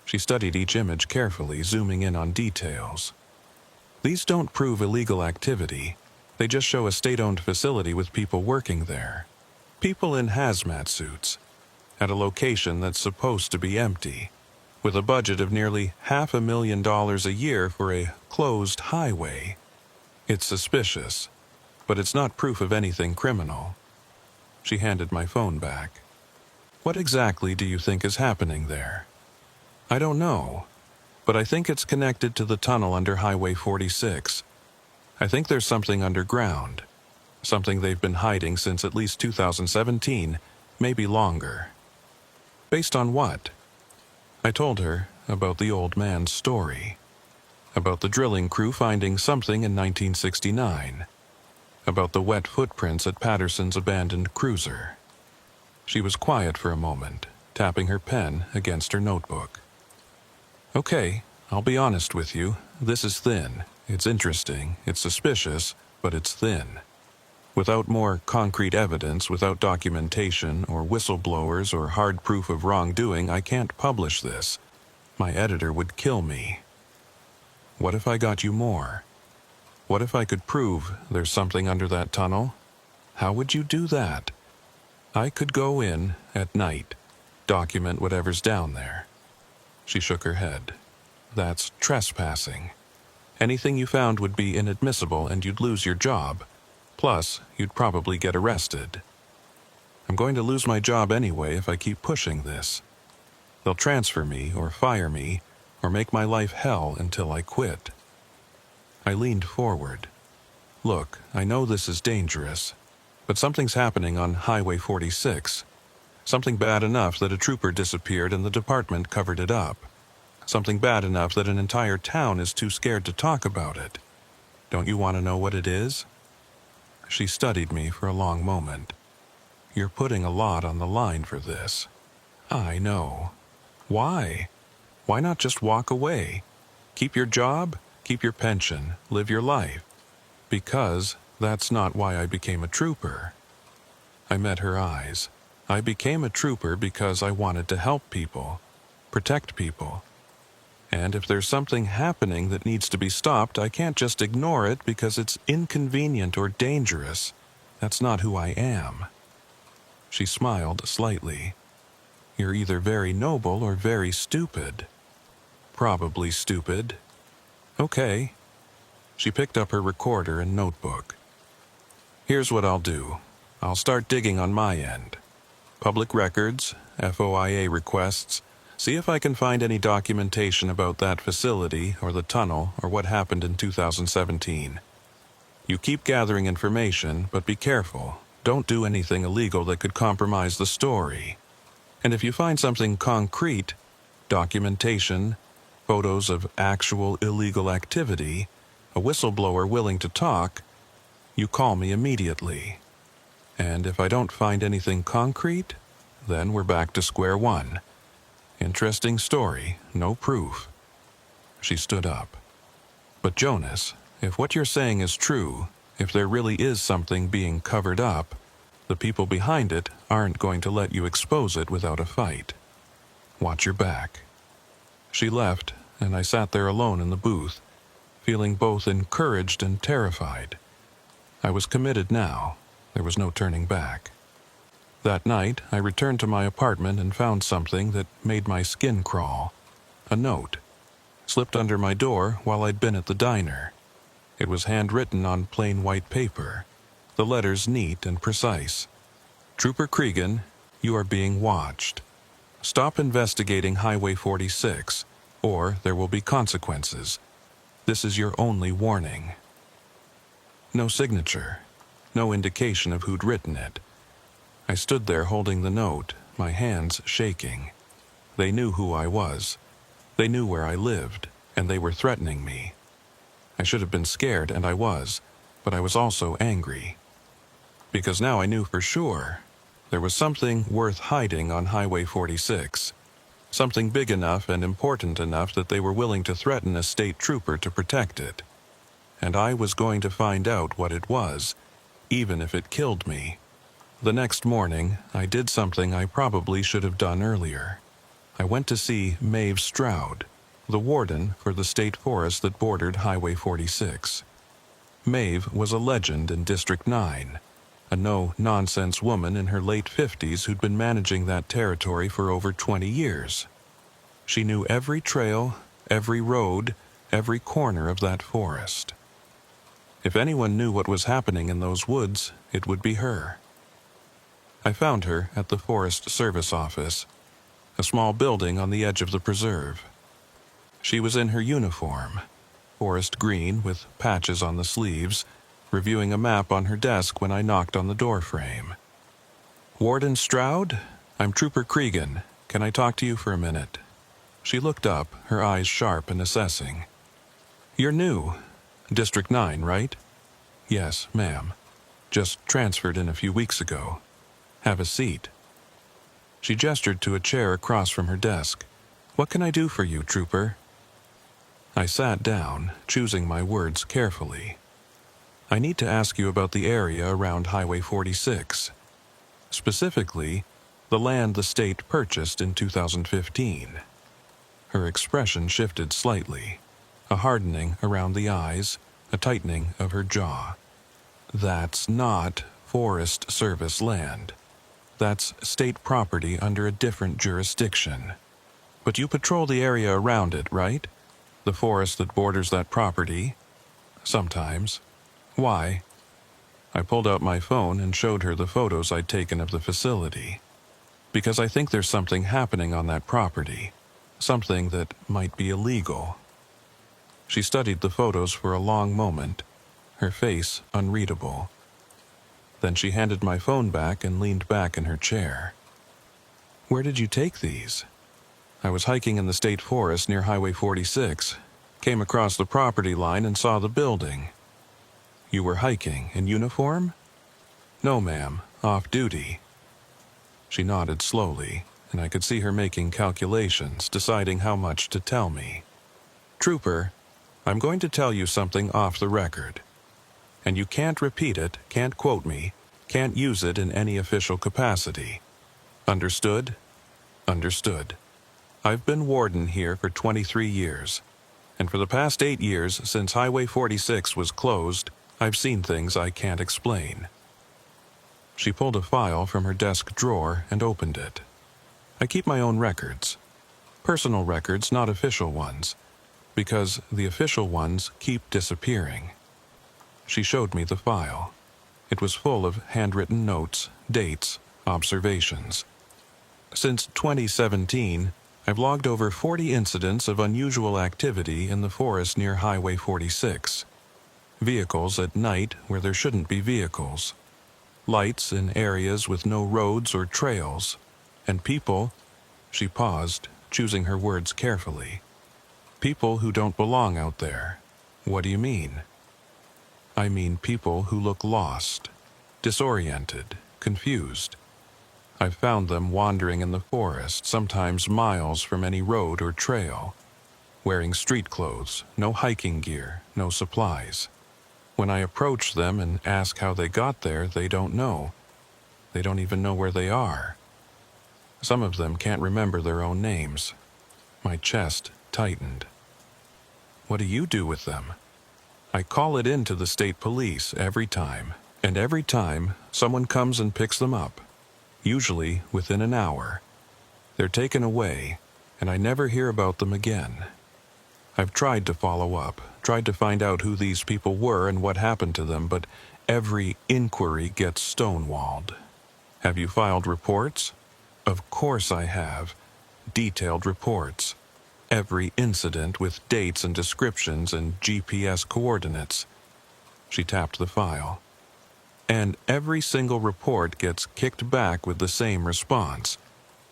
She studied each image carefully, zooming in on details. These don't prove illegal activity. They just show a state-owned facility with people working there. People in hazmat suits, at a location that's supposed to be empty, with a budget of nearly $500,000 a year for a closed highway. It's suspicious, but it's not proof of anything criminal. She handed my phone back. What exactly do you think is happening there? I don't know, but I think it's connected to the tunnel under Highway 46. I think there's something underground. Something they've been hiding since at least 2017, maybe longer. Based on what? I told her about the old man's story. About the drilling crew finding something in 1969. About the wet footprints at Patterson's abandoned cruiser. She was quiet for a moment, tapping her pen against her notebook. Okay, I'll be honest with you, this is thin. It's interesting, it's suspicious, but it's thin. Without more concrete evidence, without documentation, or whistleblowers, or hard proof of wrongdoing, I can't publish this. My editor would kill me. What if I got you more? What if I could prove there's something under that tunnel? How would you do that? I could go in at night, document whatever's down there. She shook her head. That's trespassing. Anything you found would be inadmissible and you'd lose your job. Plus, you'd probably get arrested. I'm going to lose my job anyway if I keep pushing this. They'll transfer me or fire me or make my life hell until I quit. I leaned forward. Look, I know this is dangerous, but something's happening on Highway 46. Something bad enough that a trooper disappeared and the department covered it up. Something bad enough that an entire town is too scared to talk about it. Don't you want to know what it is? She studied me for a long moment. You're putting a lot on the line for this. I know. Why? Why not just walk away? Keep your job, keep your pension, live your life. Because that's not why I became a trooper. I met her eyes. I became a trooper because I wanted to help people, protect people. And if there's something happening that needs to be stopped, I can't just ignore it because it's inconvenient or dangerous. That's not who I am. She smiled slightly. You're either very noble or very stupid. Probably stupid. Okay. She picked up her recorder and notebook. Here's what I'll do. I'll start digging on my end. Public records, FOIA requests. See if I can find any documentation about that facility or the tunnel or what happened in 2017. You keep gathering information, but be careful. Don't do anything illegal that could compromise the story. And if you find something concrete, documentation, photos of actual illegal activity, a whistleblower willing to talk, you call me immediately. And if I don't find anything concrete, then we're back to square one. Interesting story, no proof. She stood up. But Jonas, if what you're saying is true, if there really is something being covered up, the people behind it aren't going to let you expose it without a fight. Watch your back. She left, and I sat there alone in the booth, feeling both encouraged and terrified. I was committed now. There was no turning back. That night, I returned to my apartment and found something that made my skin crawl. A note. Slipped under my door while I'd been at the diner. It was handwritten on plain white paper, the letters neat and precise. Trooper Cregan, you are being watched. Stop investigating Highway 46, or there will be consequences. This is your only warning. No signature. No indication of who'd written it. I stood there holding the note, my hands shaking. They knew who I was. They knew where I lived, and they were threatening me. I should have been scared, and I was, but I was also angry. Because now I knew for sure there was something worth hiding on Highway 46. Something big enough and important enough that they were willing to threaten a state trooper to protect it. And I was going to find out what it was, even if it killed me. The next morning, I did something I probably should have done earlier. I went to see Maeve Stroud, the warden for the state forest that bordered Highway 46. Maeve was a legend in District 9, a no-nonsense woman in her late 50s who'd been managing that territory for over 20 years. She knew every trail, every road, every corner of that forest. If anyone knew what was happening in those woods, it would be her. I found her at the Forest Service office, a small building on the edge of the preserve. She was in her uniform, forest green with patches on the sleeves, reviewing a map on her desk when I knocked on the doorframe. Warden Stroud, I'm Trooper Cregan. Can I talk to you for a minute? She looked up, her eyes sharp and assessing. You're new. District 9, right? Yes, ma'am. Just transferred in a few weeks ago. Have a seat. She gestured to a chair across from her desk. What can I do for you, Trooper? I sat down, choosing my words carefully. I need to ask you about the area around Highway 46. Specifically, the land the state purchased in 2015. Her expression shifted slightly, a hardening around the eyes, a tightening of her jaw. That's not Forest Service land. That's state property under a different jurisdiction. But you patrol the area around it, right? The forest that borders that property? Sometimes. Why? I pulled out my phone and showed her the photos I'd taken of the facility. Because I think there's something happening on that property. Something that might be illegal. She studied the photos for a long moment, her face unreadable. Then she handed my phone back and leaned back in her chair. Where did you take these? I was hiking in the state forest near Highway 46, came across the property line and saw the building. You were hiking in uniform? No, ma'am, off duty. She nodded slowly, and I could see her making calculations, deciding how much to tell me. Trooper, I'm going to tell you something off the record. And you can't repeat it, can't quote me, can't use it in any official capacity. Understood? Understood. I've been warden here for 23 years, and for the past 8 years since Highway 46 was closed, I've seen things I can't explain. She pulled a file from her desk drawer and opened it. I keep my own records. Personal records, not official ones, because the official ones keep disappearing. She showed me the file. It was full of handwritten notes, dates, observations. Since 2017, I've logged over 40 incidents of unusual activity in the forest near Highway 46. Vehicles at night where there shouldn't be vehicles. Lights in areas with no roads or trails. And people, she paused, choosing her words carefully. People who don't belong out there. What do you mean? I mean people who look lost, disoriented, confused. I've found them wandering in the forest, sometimes miles from any road or trail, wearing street clothes, no hiking gear, no supplies. When I approach them and ask how they got there, they don't know. They don't even know where they are. Some of them can't remember their own names. My chest tightened. What do you do with them? I call it in to the state police every time, and every time someone comes and picks them up, usually within an hour. They're taken away, and I never hear about them again. I've tried to follow up, tried to find out who these people were and what happened to them, but every inquiry gets stonewalled. Have you filed reports? Of course I have. Detailed reports. Every incident with dates and descriptions and GPS coordinates. She tapped the file. And every single report gets kicked back with the same response.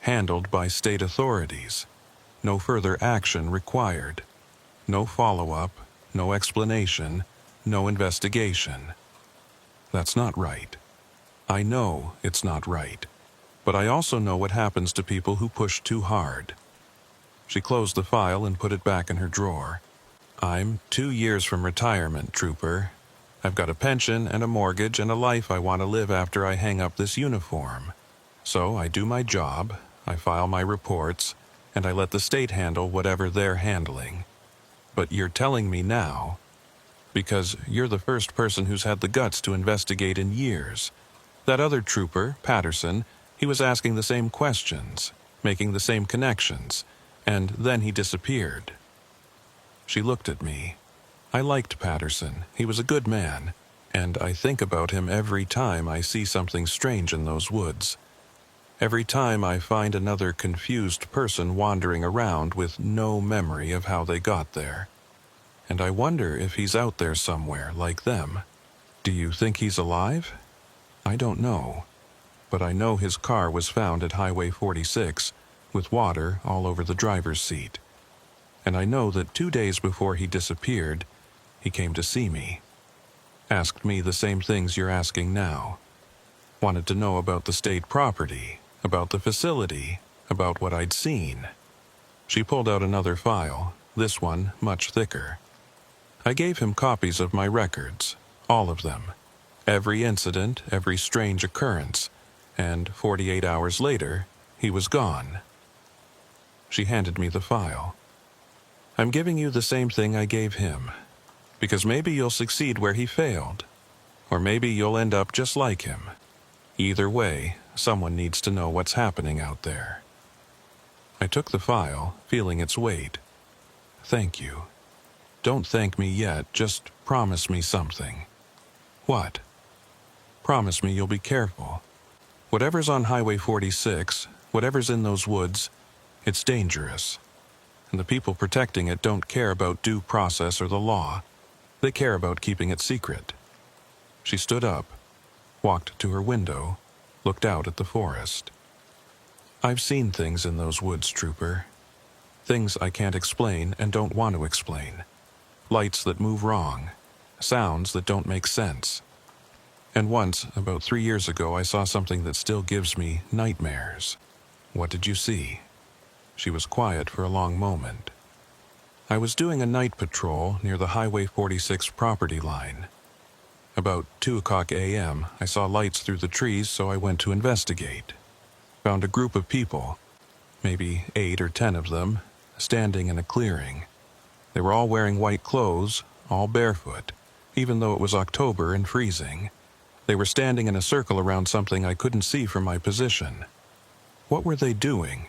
Handled by state authorities. No further action required. No follow-up, no explanation, no investigation. That's not right. I know it's not right. But I also know what happens to people who push too hard. She closed the file and put it back in her drawer. I'm 2 years from retirement, Trooper. I've got a pension and a mortgage and a life I want to live after I hang up this uniform. So I do my job, I file my reports, and I let the state handle whatever they're handling. But you're telling me now, because you're the first person who's had the guts to investigate in years. That other trooper, Patterson, he was asking the same questions, making the same connections, and then he disappeared. She looked at me. I liked Patterson. He was a good man, and I think about him every time I see something strange in those woods. Every time I find another confused person wandering around with no memory of how they got there. And I wonder if he's out there somewhere like them. Do you think he's alive? I don't know. But I know his car was found at Highway 46, with water all over the driver's seat. And I know that 2 days before he disappeared, he came to see me. Asked me the same things you're asking now. Wanted to know about the state property, about the facility, about what I'd seen. She pulled out another file, this one much thicker. I gave him copies of my records, all of them, every incident, every strange occurrence, and 48 hours later, he was gone. She handed me the file. I'm giving you the same thing I gave him, because maybe you'll succeed where he failed, or maybe you'll end up just like him. Either way, someone needs to know what's happening out there. I took the file, feeling its weight. Thank you. Don't thank me yet, just promise me something. What? Promise me you'll be careful. Whatever's on Highway 46, whatever's in those woods, it's dangerous. And the people protecting it don't care about due process or the law. They care about keeping it secret. She stood up, walked to her window, looked out at the forest. I've seen things in those woods, Trooper. Things I can't explain and don't want to explain. Lights that move wrong. Sounds that don't make sense. And once, about 3 years ago, I saw something that still gives me nightmares. What did you see? She was quiet for a long moment. I was doing a night patrol near the Highway 46 property line. About 2:00 a.m., I saw lights through the trees, so I went to investigate. Found a group of people, maybe 8 or 10 of them, standing in a clearing. They were all wearing white clothes, all barefoot, even though it was October and freezing. They were standing in a circle around something I couldn't see from my position. What were they doing?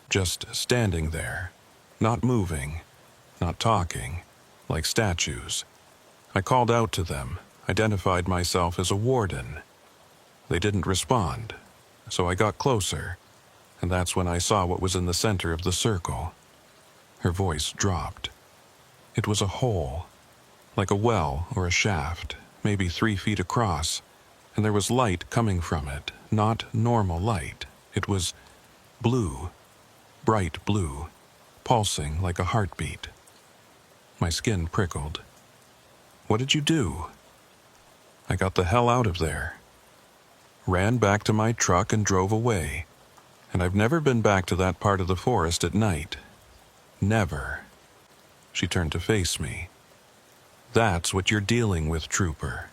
Just standing there, not moving, not talking, like statues. I called out to them, identified myself as a warden. They didn't respond, so I got closer, and that's when I saw what was in the center of the circle. Her voice dropped. It was a hole, like a well or a shaft, maybe 3 feet across, and there was light coming from it, not normal light. It was blue, bright blue, pulsing like a heartbeat. My skin prickled. What did you do? I got the hell out of there. Ran back to my truck and drove away. And I've never been back to that part of the forest at night. Never. She turned to face me. That's what you're dealing with, Trooper.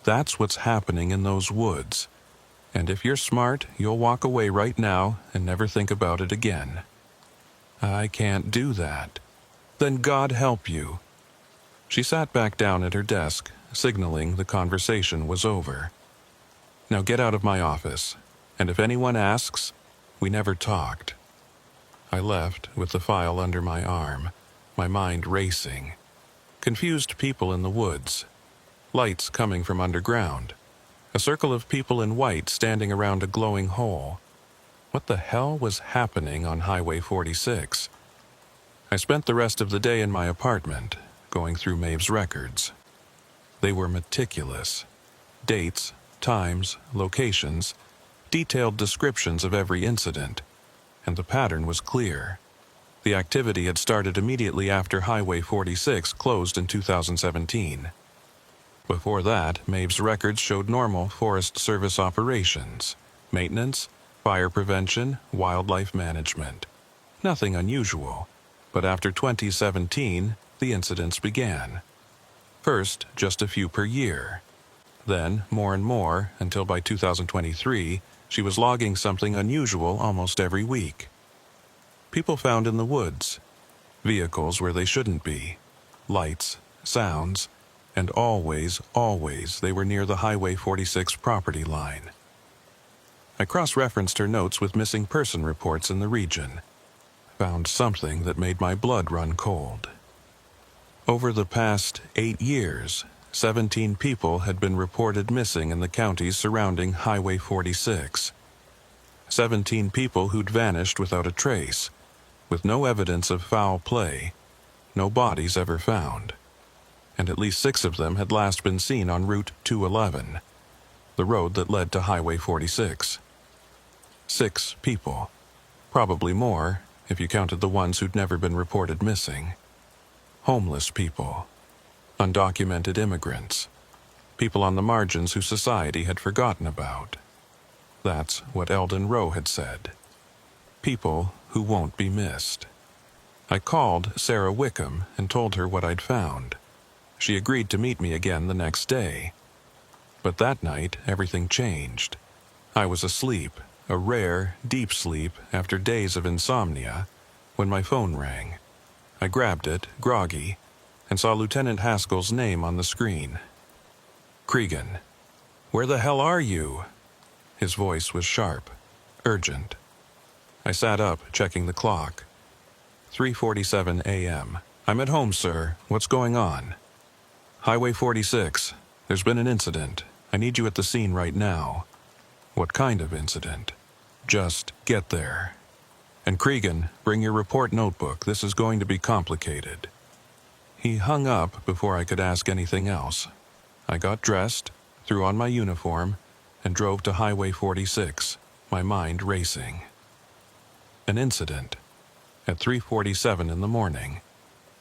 That's what's happening in those woods. And if you're smart, you'll walk away right now and never think about it again. I can't do that. Then God help you. She sat back down at her desk, signaling the conversation was over. Now get out of my office, and if anyone asks, we never talked. I left with the file under my arm, my mind racing. Confused people in the woods. Lights coming from underground. A circle of people in white standing around a glowing hole. What the hell was happening on Highway 46? I spent the rest of the day in my apartment, going through Maeve's records. They were meticulous. Dates, times, locations, detailed descriptions of every incident, and the pattern was clear. The activity had started immediately after Highway 46 closed in 2017. Before that, Maeve's records showed normal Forest Service operations, maintenance, fire prevention, wildlife management. Nothing unusual, but after 2017, the incidents began. First, just a few per year. Then, more and more, until by 2023, she was logging something unusual almost every week. People found in the woods, vehicles where they shouldn't be, lights, sounds, and always they were near the Highway 46 property line. I cross-referenced her notes with missing person reports in the region. Found something that made my blood run cold. Over the past 8 years, 17 people had been reported missing in the counties surrounding Highway 46. 17 people who'd vanished without a trace, with no evidence of foul play, no bodies ever found. And at least 6 of them had last been seen on Route 211, the road that led to Highway 46. 6 people, probably more if you counted the ones who'd never been reported missing. Homeless people, undocumented immigrants, people on the margins who society had forgotten about. That's what Eldon Rowe had said. People who won't be missed. I called Sarah Wickham and told her what I'd found. She agreed to meet me again the next day. But that night, everything changed. I was asleep, a rare, deep sleep after days of insomnia, when my phone rang. I grabbed it, groggy, and saw Lieutenant Haskell's name on the screen. "Cregan, where the hell are you?" His voice was sharp, urgent. I sat up, checking the clock. 3:47 a.m. "I'm at home, sir. What's going on?" "Highway 46. There's been an incident. I need you at the scene right now." "What kind of incident?" "Just get there. And Cregan, bring your report notebook. This is going to be complicated." He hung up before I could ask anything else. I got dressed, threw on my uniform, and drove to Highway 46, my mind racing. An incident. At 3:47 in the morning,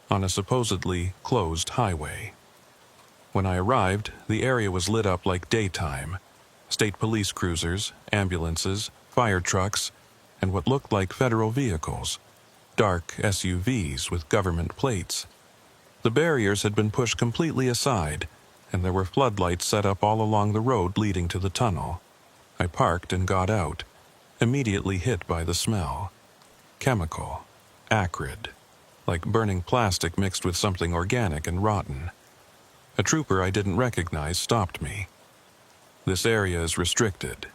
on a supposedly closed highway. When I arrived, the area was lit up like daytime. State police cruisers, ambulances, fire trucks, and what looked like federal vehicles, dark SUVs with government plates. The barriers had been pushed completely aside, and there were floodlights set up all along the road leading to the tunnel. I parked and got out, immediately hit by the smell. Chemical, acrid, like burning plastic mixed with something organic and rotten. A trooper I didn't recognize stopped me. "This area is restricted."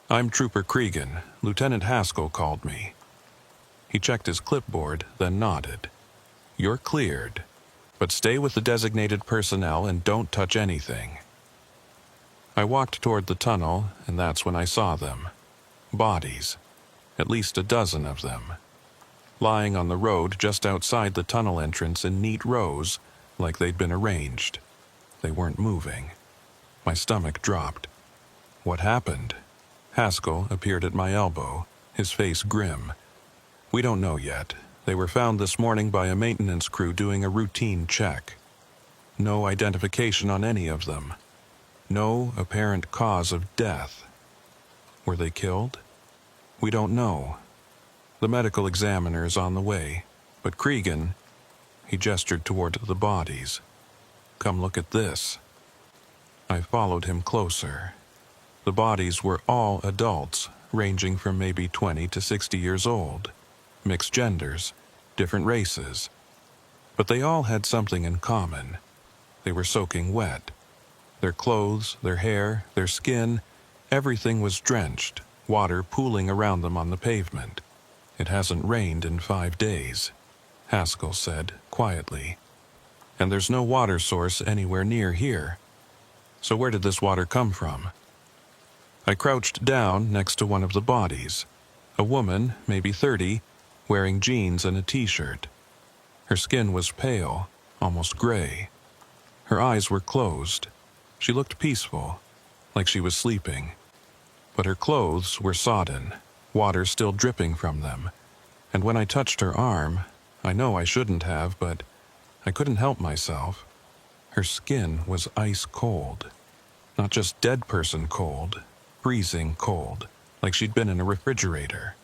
"I'm Trooper Cregan. Lieutenant Haskell called me." He checked his clipboard, then nodded. "You're cleared, but stay with the designated personnel and don't touch anything." I walked toward the tunnel, and that's when I saw them. Bodies. At least a dozen of them. Lying on the road just outside the tunnel entrance in neat rows, like they'd been arranged. They weren't moving. My stomach dropped. "What happened?" Haskell appeared at my elbow, his face grim. "We don't know yet. They were found this morning by a maintenance crew doing a routine check. No identification on any of them. No apparent cause of death." "Were they killed?" "We don't know. The medical examiner is on the way, but Cregan," he gestured toward the bodies. "Come look at this." I followed him closer. The bodies were all adults, ranging from maybe 20 to 60 years old. Mixed genders, different races. But they all had something in common. They were soaking wet. Their clothes, their hair, their skin, everything was drenched, water pooling around them on the pavement. "It hasn't rained in 5 days," Haskell said quietly. "And there's no water source anywhere near here. So where did this water come from?" I crouched down next to one of the bodies. A woman, maybe 30, wearing jeans and a t-shirt. Her skin was pale, almost gray. Her eyes were closed. She looked peaceful, like she was sleeping. But her clothes were sodden, water still dripping from them. And when I touched her arm, I know I shouldn't have, but I couldn't help myself. Her skin was ice cold. Not just dead person cold, freezing cold, like she'd been in a refrigerator.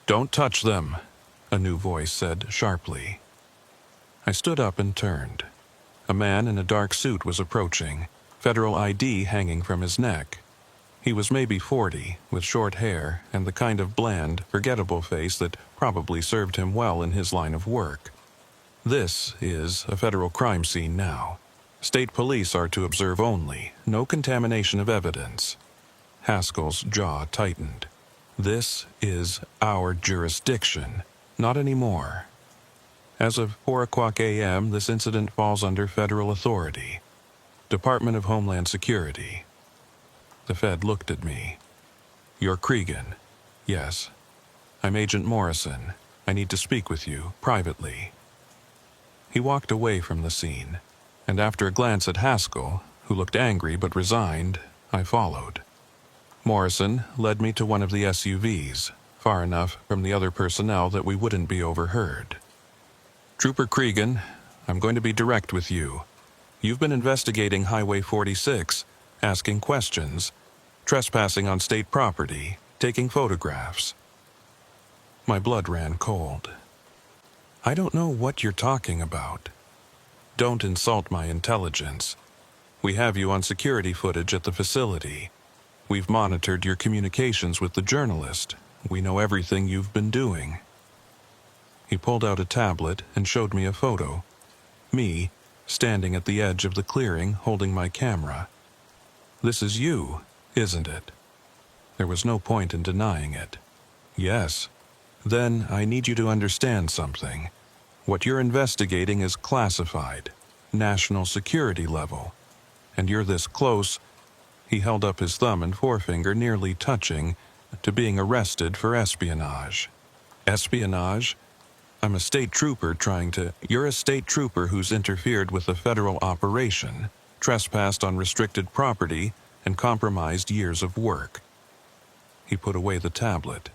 "Don't touch them," a new voice said sharply. I stood up and turned. A man in a dark suit was approaching, federal ID hanging from his neck. He was maybe 40, with short hair and the kind of bland, forgettable face that probably served him well in his line of work. This is a federal crime scene now. State police are to observe only, no contamination of evidence. Haskell's jaw tightened. This is our jurisdiction, not anymore. As of 4 o'clock a.m., this incident falls under federal authority. Department of Homeland Security. The Fed looked at me. "You're Cregan?" "Yes." "I'm Agent Morrison. I need to speak with you, privately." He walked away from the scene, and after a glance at Haskell, who looked angry but resigned, I followed. Morrison led me to one of the SUVs, far enough from the other personnel that we wouldn't be overheard. "Trooper Cregan, I'm going to be direct with you. You've been investigating Highway 46, asking questions, trespassing on state property, taking photographs." My blood ran cold. I don't know what you're talking about. Don't insult my intelligence. We have you on security footage at the facility. We've monitored your communications with the journalist. We know everything you've been doing. He pulled out a tablet and showed me a photo. Me, standing at the edge of the clearing, holding my camera. This is you, isn't it? There was no point in denying it. Yes. Then I need you to understand something. What you're investigating is classified, national security level. And you're this close, he held up his thumb and forefinger nearly touching, to being arrested for espionage. Espionage? I'm a state trooper You're a state trooper who's interfered with a federal operation, trespassed on restricted property, and compromised years of work. He put away the tablet.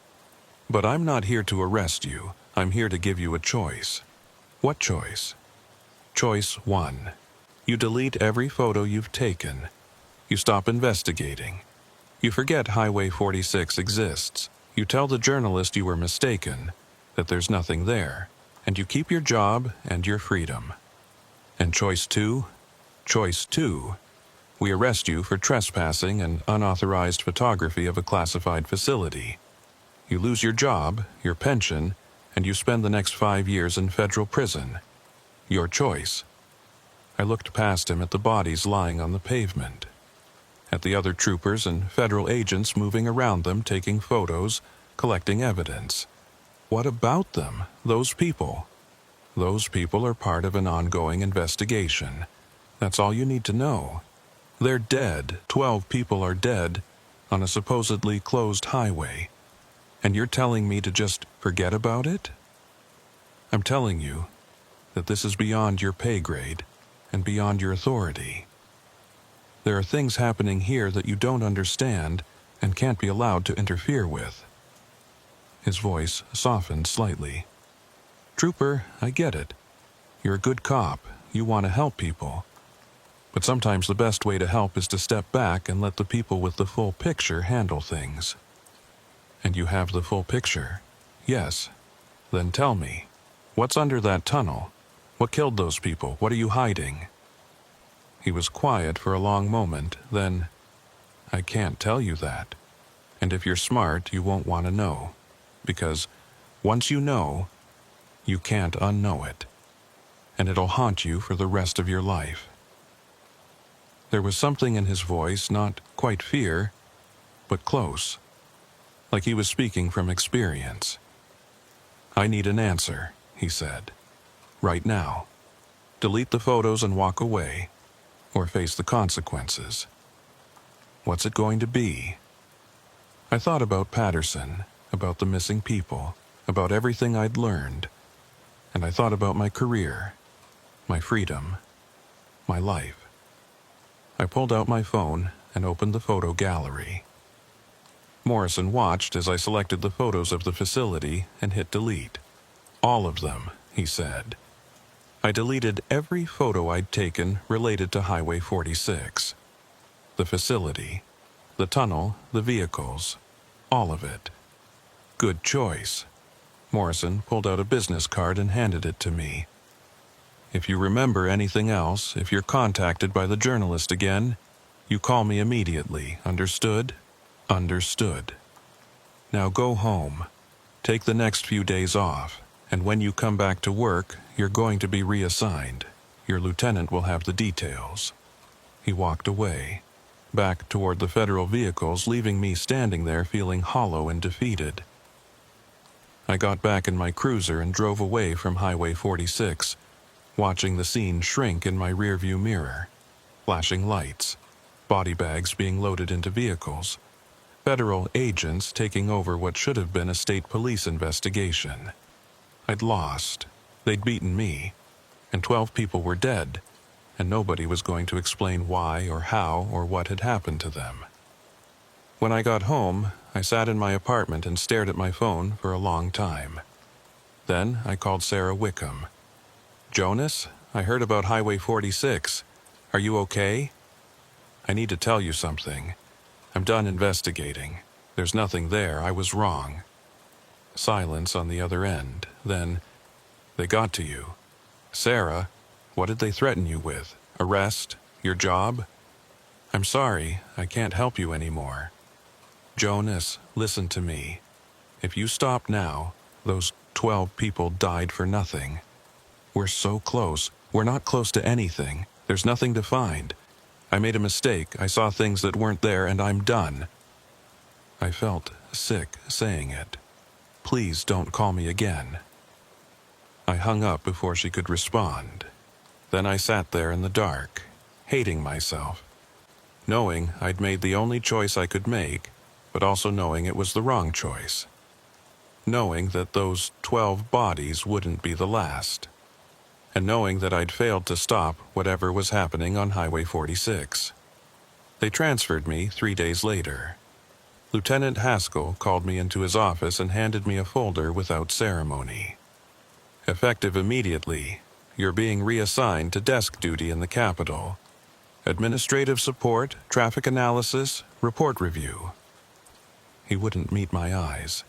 But I'm not here to arrest you. I'm here to give you a choice. What choice? Choice 1. You delete every photo you've taken. You stop investigating. You forget Highway 46 exists. You tell the journalist you were mistaken, that there's nothing there, and you keep your job and your freedom. And choice 2? Choice 2. We arrest you for trespassing and unauthorized photography of a classified facility. You lose your job, your pension, and you spend the next 5 years in federal prison. Your choice. I looked past him at the bodies lying on the pavement, at the other troopers and federal agents moving around them, taking photos, collecting evidence. What about them, those people? Those people are part of an ongoing investigation. That's all you need to know. They're dead. 12 people are dead on a supposedly closed highway. And you're telling me to just forget about it? I'm telling you that this is beyond your pay grade and beyond your authority. There are things happening here that you don't understand and can't be allowed to interfere with. His voice softened slightly. Trooper, I get it. You're a good cop. You want to help people. But sometimes the best way to help is to step back and let the people with the full picture handle things. And you have the full picture? Yes. Then tell me, what's under that tunnel? What killed those people? What are you hiding? He was quiet for a long moment, then, I can't tell you that. And if you're smart, you won't want to know. Because once you know, you can't unknow it. And it'll haunt you for the rest of your life. There was something in his voice, not quite fear, but close. Like he was speaking from experience. I need an answer, he said. Right now. Delete the photos and walk away, or face the consequences. What's it going to be? I thought about Patterson, about the missing people, about everything I'd learned, and I thought about my career, my freedom, my life. I pulled out my phone and opened the photo gallery. Morrison watched as I selected the photos of the facility and hit delete. All of them, he said. I deleted every photo I'd taken related to Highway 46. The facility, the tunnel, the vehicles, all of it. Good choice. Morrison pulled out a business card and handed it to me. If you remember anything else, if you're contacted by the journalist again, you call me immediately, understood? Understood. Now go home. Take the next few days off, and when you come back to work, you're going to be reassigned. Your lieutenant will have the details. He walked away, back toward the federal vehicles, leaving me standing there feeling hollow and defeated. I got back in my cruiser and drove away from Highway 46, watching the scene shrink in my rearview mirror. Flashing lights, body bags being loaded into vehicles, federal agents taking over what should have been a state police investigation. I'd lost. They'd beaten me, and 12 people were dead, and nobody was going to explain why or how or what had happened to them. When I got home, I sat in my apartment and stared at my phone for a long time. Then I called Sarah Wickham. Jonas, I heard about Highway 46. Are you okay? I need to tell you something. I'm done investigating. There's nothing there. I was wrong. Silence on the other end. Then, They got to you. Sarah, what did they threaten you with? Arrest? Your job? I'm sorry, I can't help you anymore. Jonas, listen to me. If you stop now, those 12 people died for nothing. We're so close. We're not close to anything. There's nothing to find. I made a mistake. I saw things that weren't there, and I'm done. I felt sick saying it. Please don't call me again. I hung up before she could respond. Then I sat there in the dark, hating myself, knowing I'd made the only choice I could make, but also knowing it was the wrong choice. Knowing that those 12 bodies wouldn't be the last. And knowing that I'd failed to stop whatever was happening on Highway 46. They transferred me 3 days later. Lieutenant Haskell called me into his office and handed me a folder without ceremony. Effective immediately, you're being reassigned to desk duty in the Capitol. Administrative support, traffic analysis, report review. He wouldn't meet my eyes.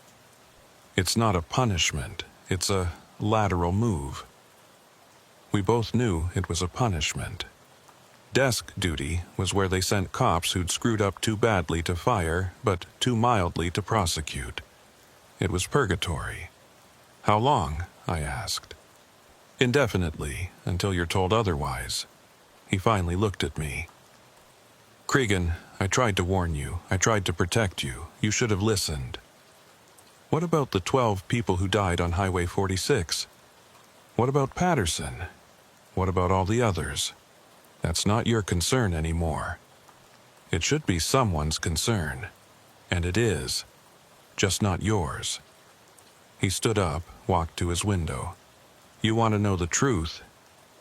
It's not a punishment, it's a lateral move. We both knew it was a punishment. Desk duty was where they sent cops who'd screwed up too badly to fire, but too mildly to prosecute. It was purgatory. How long? I asked. Indefinitely, until you're told otherwise. He finally looked at me. Cregan, I tried to warn you. I tried to protect you. You should have listened. What about the 12 people who died on Highway 46? What about Patterson? What about all the others? That's not your concern anymore. It should be someone's concern. And it is. Just not yours. He stood up, walked to his window. You want to know the truth?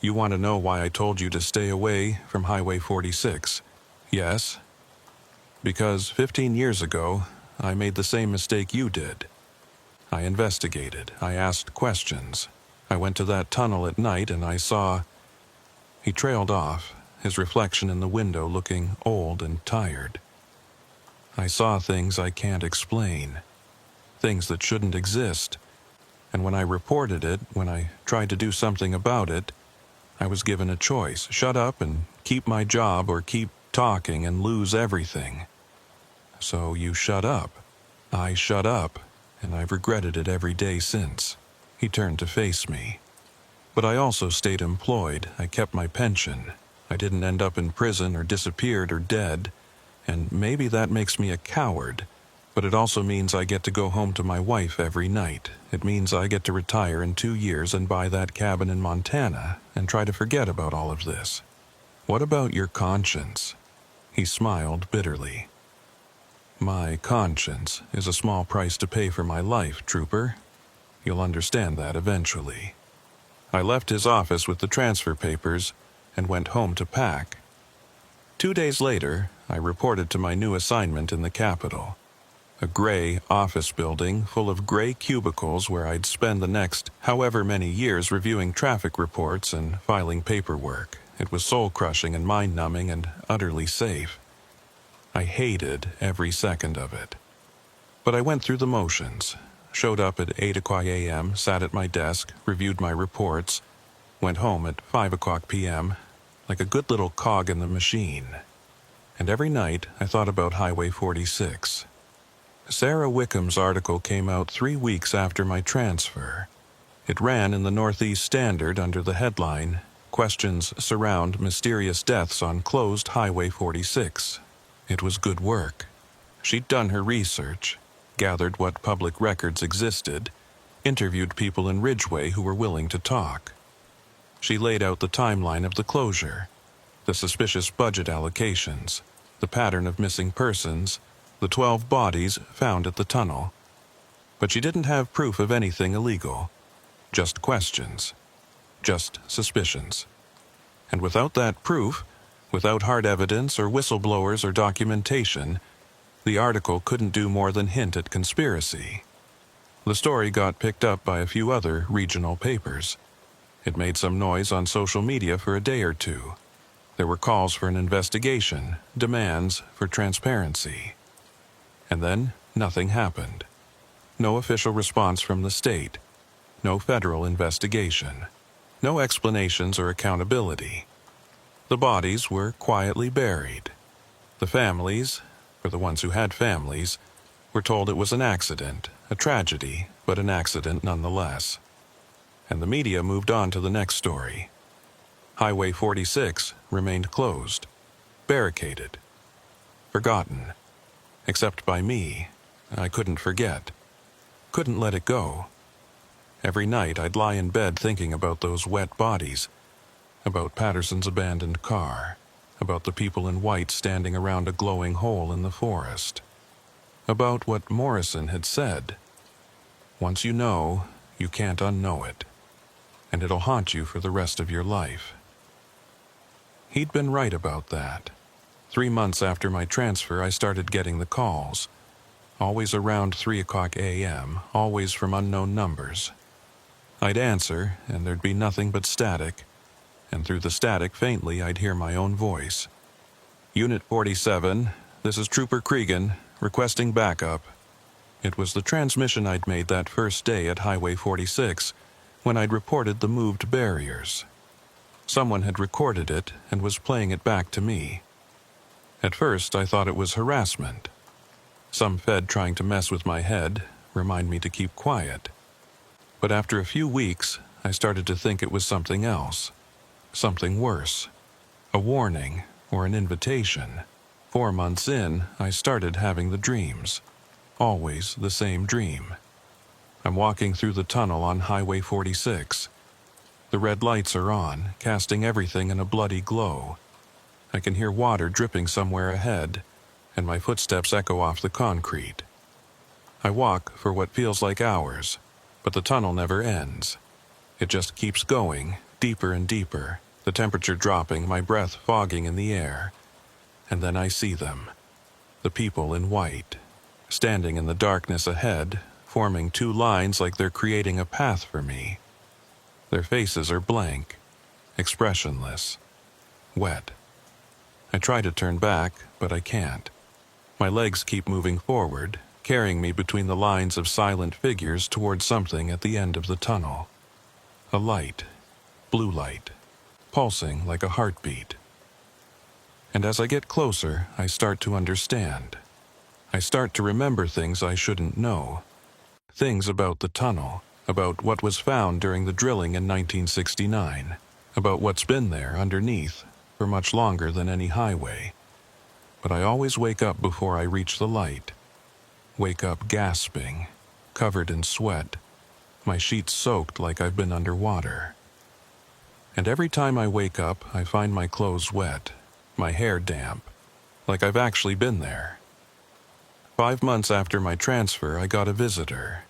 You want to know why I told you to stay away from Highway 46? Yes? Because 15 years ago, I made the same mistake you did. I investigated. I asked questions. I went to that tunnel at night and I saw... He trailed off, his reflection in the window looking old and tired. I saw things I can't explain. Things that shouldn't exist. And when I reported it, when I tried to do something about it, I was given a choice. Shut up and keep my job or keep talking and lose everything. So you shut up. I shut up, and I've regretted it every day since. He turned to face me. But I also stayed employed. I kept my pension. I didn't end up in prison or disappeared or dead. And maybe that makes me a coward. But it also means I get to go home to my wife every night. It means I get to retire in 2 years and buy that cabin in Montana and try to forget about all of this. What about your conscience? He smiled bitterly. My conscience is a small price to pay for my life, Trooper. You'll understand that eventually. I left his office with the transfer papers and went home to pack. 2 days later, I reported to my new assignment in the Capitol. A gray office building full of gray cubicles where I'd spend the next however many years reviewing traffic reports and filing paperwork. It was soul-crushing and mind-numbing and utterly safe. I hated every second of it. But I went through the motions, showed up at 8 o'clock a.m., sat at my desk, reviewed my reports, went home at 5 o'clock p.m., like a good little cog in the machine. And every night I thought about Highway 46. Sarah Wickham's article came out 3 weeks after my transfer. It ran in the Northeast Standard under the headline, Questions Surround Mysterious Deaths on Closed Highway 46. It was good work. She'd done her research, gathered what public records existed, interviewed people in Ridgeway who were willing to talk. She laid out the timeline of the closure, the suspicious budget allocations, the pattern of missing persons, the 12 bodies found at the tunnel. But she didn't have proof of anything illegal. Just questions. Just suspicions. And without that proof, without hard evidence or whistleblowers or documentation, the article couldn't do more than hint at conspiracy. The story got picked up by a few other regional papers. It made some noise on social media for a day or two. There were calls for an investigation, demands for transparency. And then nothing happened. No official response from the state. no federal investigation, no explanations or accountability. The bodies were quietly buried. The families, for the ones who had families, were told it was an accident, a tragedy, but an accident nonetheless. And the media moved on to the next story. Highway 46 remained closed, barricaded, forgotten. Except by me, I couldn't forget, couldn't let it go. Every night I'd lie in bed thinking about those wet bodies, about Patterson's abandoned car, about the people in white standing around a glowing hole in the forest, about what Morrison had said. Once you know, you can't unknow it, and it'll haunt you for the rest of your life. He'd been right about that. 3 months after my transfer, I started getting the calls, always around 3 o'clock a.m., always from unknown numbers. I'd answer, and there'd be nothing but static, and through the static, faintly, I'd hear my own voice. Unit 47, this is Trooper Cregan, requesting backup. It was the transmission I'd made that first day at Highway 46, when I'd reported the moved barriers. Someone had recorded it and was playing it back to me. At first, I thought it was harassment. Some Fed trying to mess with my head, remind me to keep quiet. But after a few weeks, I started to think it was something else. Something worse. A warning or an invitation. 4 months in, I started having the dreams. Always the same dream. I'm walking through the tunnel on Highway 46. The red lights are on, casting everything in a bloody glow. I can hear water dripping somewhere ahead, and my footsteps echo off the concrete. I walk for what feels like hours, but the tunnel never ends. It just keeps going, deeper and deeper, the temperature dropping, my breath fogging in the air. And then I see them. The people in white, standing in the darkness ahead, forming 2 lines like they're creating a path for me. Their faces are blank, expressionless, wet. I try to turn back, but I can't. My legs keep moving forward, carrying me between the lines of silent figures towards something at the end of the tunnel. A light, blue light, pulsing like a heartbeat. And as I get closer, I start to understand. I start to remember things I shouldn't know. Things about the tunnel, about what was found during the drilling in 1969, about what's been there underneath for much longer than any highway. But I always wake up before I reach the light. Wake up gasping, covered in sweat, my sheets soaked like I've been underwater. And every time I wake up, I find my clothes wet, my hair damp, like I've actually been there. 5 months after my transfer, I got a visitor.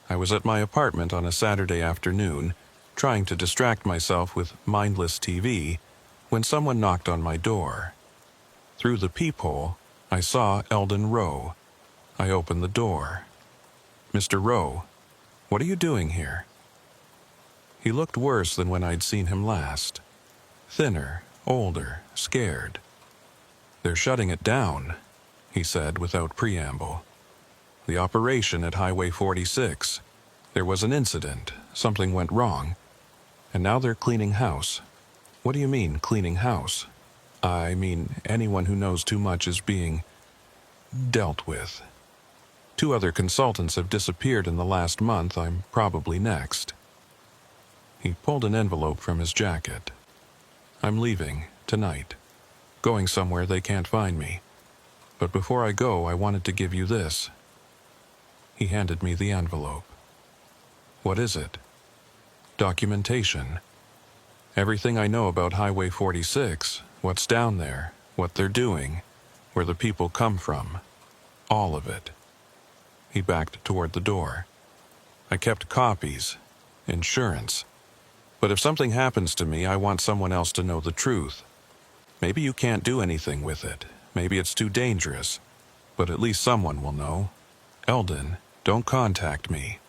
I was at my apartment on a Saturday afternoon, trying to distract myself with mindless TV, when someone knocked on my door. Through the peephole, I saw Eldon Rowe. I opened the door. "Mr. Rowe, what are you doing here?" He looked worse than when I'd seen him last. Thinner, older, scared. "They're shutting it down," he said without preamble. "The operation at Highway 46. There was an incident, something went wrong, and now they're cleaning house." "What do you mean, cleaning house?" "I mean, anyone who knows too much is being dealt with. 2 other consultants have disappeared in the last month. I'm probably next." He pulled an envelope from his jacket. "I'm leaving, tonight. Going somewhere they can't find me. But before I go, I wanted to give you this." He handed me the envelope. "What is it?" "Documentation. Everything I know about Highway 46, what's down there, what they're doing, where the people come from. All of it." He backed toward the door. "I kept copies. Insurance. But if something happens to me, I want someone else to know the truth. Maybe you can't do anything with it. Maybe it's too dangerous. But at least someone will know. Eldon, don't contact me.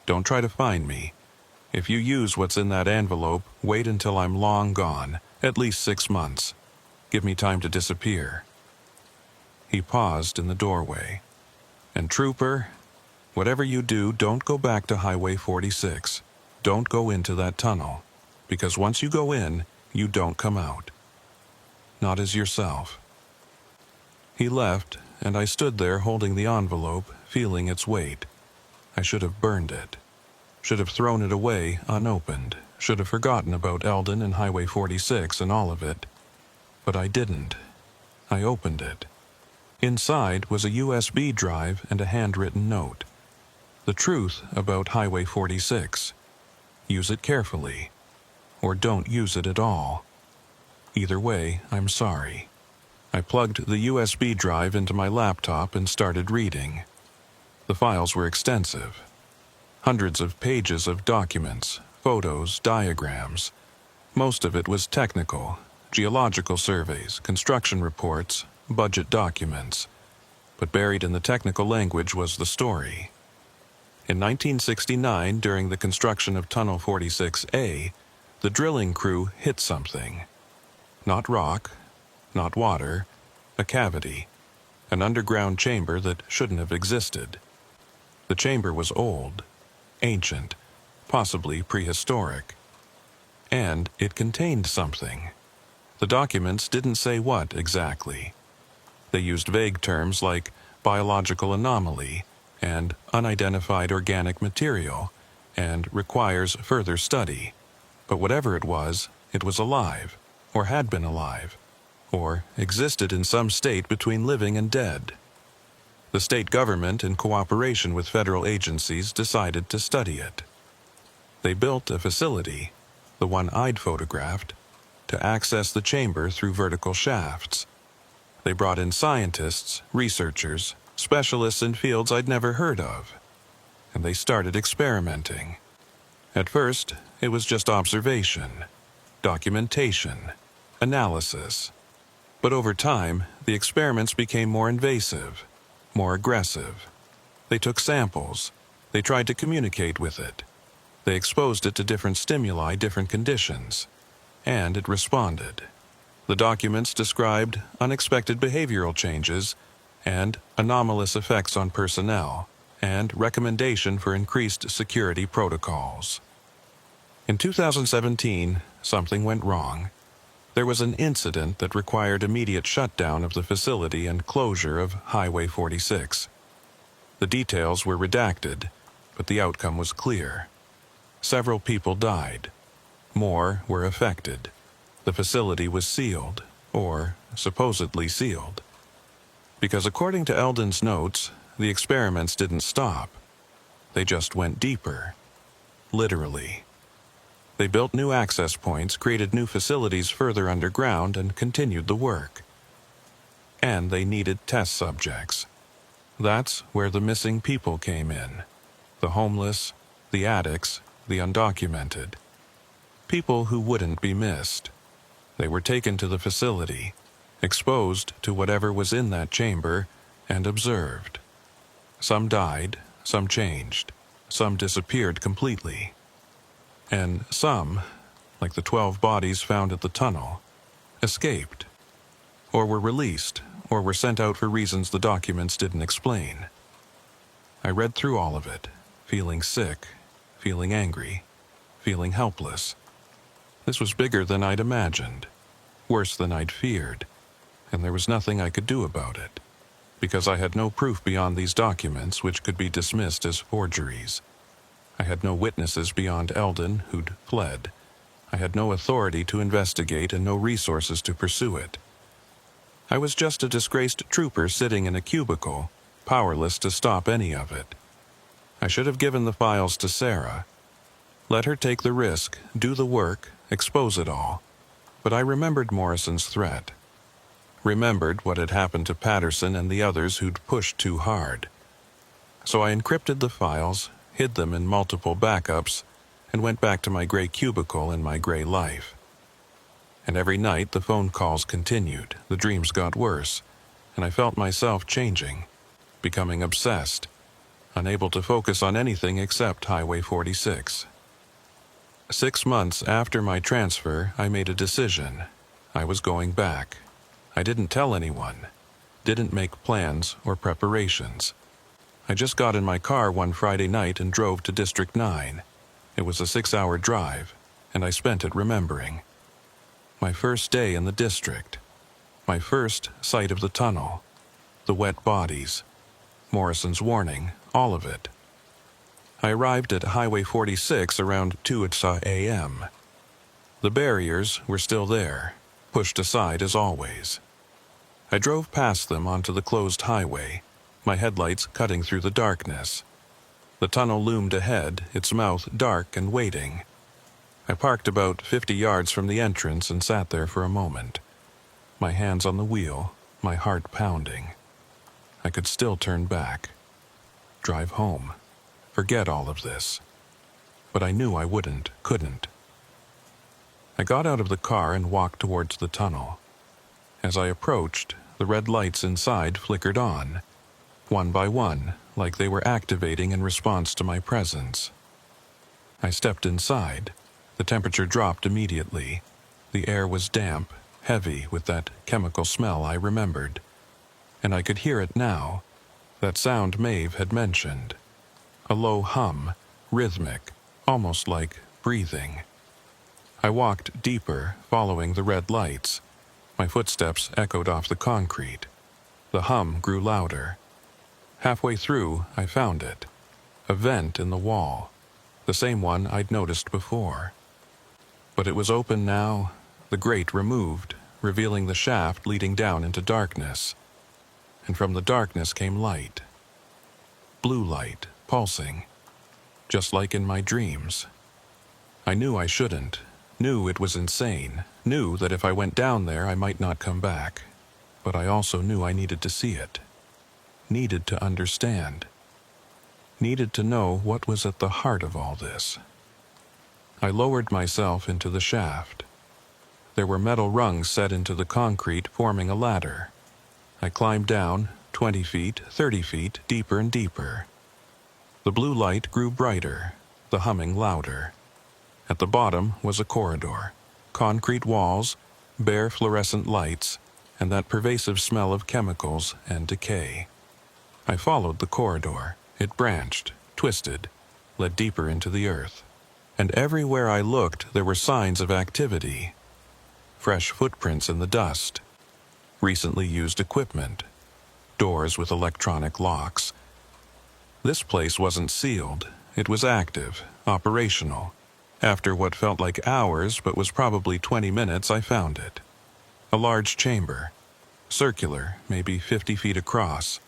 Don't try to find me. If you use what's in that envelope, wait until I'm long gone, at least 6 months. Give me time to disappear." He paused in the doorway. "And Trooper, Whatever you do, don't go back to Highway 46. Don't go into that tunnel, because once you go in, you don't come out. Not as yourself. He left, and I stood there holding the envelope, feeling its weight. I should have burned it. Should have thrown it away unopened. Should have forgotten about Eldon and Highway 46 and all of it. But I didn't. I opened it. Inside was a USB drive and a handwritten note. The truth about Highway 46. Use it carefully. Or don't use it at all. Either way, I'm sorry. I plugged the USB drive into my laptop and started reading. The files were extensive. Hundreds of pages of documents, photos, diagrams. Most of it was technical, geological surveys, construction reports, budget documents. But buried in the technical language was the story. In 1969, during the construction of Tunnel 46A, the drilling crew hit something. Not rock, not water, a cavity, an underground chamber that shouldn't have existed. The chamber was old, ancient, possibly prehistoric. And it contained something. The documents didn't say what exactly. They used vague terms like biological anomaly and unidentified organic material and requires further study. But whatever it was alive, or had been alive, or existed in some state between living and dead. The state government, in cooperation with federal agencies, decided to study it. They built a facility, the one I'd photographed, to access the chamber through vertical shafts. They brought in scientists, researchers, specialists in fields I'd never heard of, and they started experimenting. At first, it was just observation, documentation, analysis. But over time, the experiments became more invasive, more aggressive. They took samples. They tried to communicate with it. They exposed it to different stimuli, different conditions, and it responded. The documents described unexpected behavioral changes and anomalous effects on personnel, and recommendation for increased security protocols. In 2017, something went wrong. There was an incident that required immediate shutdown of the facility and closure of Highway 46. The details were redacted, but the outcome was clear. Several people died. More were affected. The facility was sealed, or supposedly sealed. Because according to Eldon's notes, the experiments didn't stop. They just went deeper. Literally. They built new access points, created new facilities further underground, and continued the work. And they needed test subjects. That's where the missing people came in. The homeless, the addicts, the undocumented. People who wouldn't be missed. They were taken to the facility, exposed to whatever was in that chamber, and observed. Some died, some changed, some disappeared completely. And some, like the 12 bodies found at the tunnel, escaped, or were released, or were sent out for reasons the documents didn't explain. I read through all of it, feeling sick, feeling angry, feeling helpless. This was bigger than I'd imagined, worse than I'd feared, and there was nothing I could do about it, because I had no proof beyond these documents which could be dismissed as forgeries. I had no witnesses beyond Eldon, who'd fled. I had no authority to investigate and no resources to pursue it. I was just a disgraced trooper sitting in a cubicle, powerless to stop any of it. I should have given the files to Sarah. Let her take the risk, do the work, expose it all. But I remembered Morrison's threat. Remembered what had happened to Patterson and the others who'd pushed too hard. So I encrypted the files, hid them in multiple backups, and went back to my gray cubicle and my gray life. And every night the phone calls continued, the dreams got worse, and I felt myself changing, becoming obsessed, unable to focus on anything except Highway 46. 6 months after my transfer, I made a decision. I was going back. I didn't tell anyone, didn't make plans or preparations. I just got in my car one Friday night and drove to District 9. It was a 6-hour drive, and I spent it remembering. My first day in the district. My first sight of the tunnel. The wet bodies. Morrison's warning, all of it. I arrived at Highway 46 around 2 a.m. The barriers were still there, pushed aside as always. I drove past them onto the closed highway, my headlights cutting through the darkness. The tunnel loomed ahead, its mouth dark and waiting. I parked about 50 yards from the entrance and sat there for a moment. My hands on the wheel, my heart pounding. I could still turn back. Drive home. Forget all of this. But I knew I couldn't. I got out of the car and walked towards the tunnel. As I approached, the red lights inside flickered on, one by one, like they were activating in response to my presence. I stepped inside. The temperature dropped immediately. The air was damp, heavy with that chemical smell I remembered. And I could hear it now, that sound Maeve had mentioned. A low hum, rhythmic, almost like breathing. I walked deeper, following the red lights. My footsteps echoed off the concrete. The hum grew louder. Halfway through, I found it. A vent in the wall, the same one I'd noticed before. But it was open now, the grate removed, revealing the shaft leading down into darkness. And from the darkness came light. Blue light, pulsing, just like in my dreams. I knew I shouldn't, knew it was insane, knew that if I went down there I might not come back. But I also knew I needed to see it. Needed to understand. Needed to know what was at the heart of all this. I lowered myself into the shaft. There were metal rungs set into the concrete, forming a ladder. I climbed down, 20 feet, 30 feet, deeper and deeper. The blue light grew brighter, the humming louder. At the bottom was a corridor, concrete walls, bare fluorescent lights, and that pervasive smell of chemicals and decay. I followed the corridor. It branched, twisted, led deeper into the earth. And everywhere I looked, there were signs of activity. Fresh footprints in the dust. Recently used equipment. Doors with electronic locks. This place wasn't sealed. It was active, operational. After what felt like hours, but was probably 20 minutes, I found it. A large chamber. Circular, maybe 50 feet across.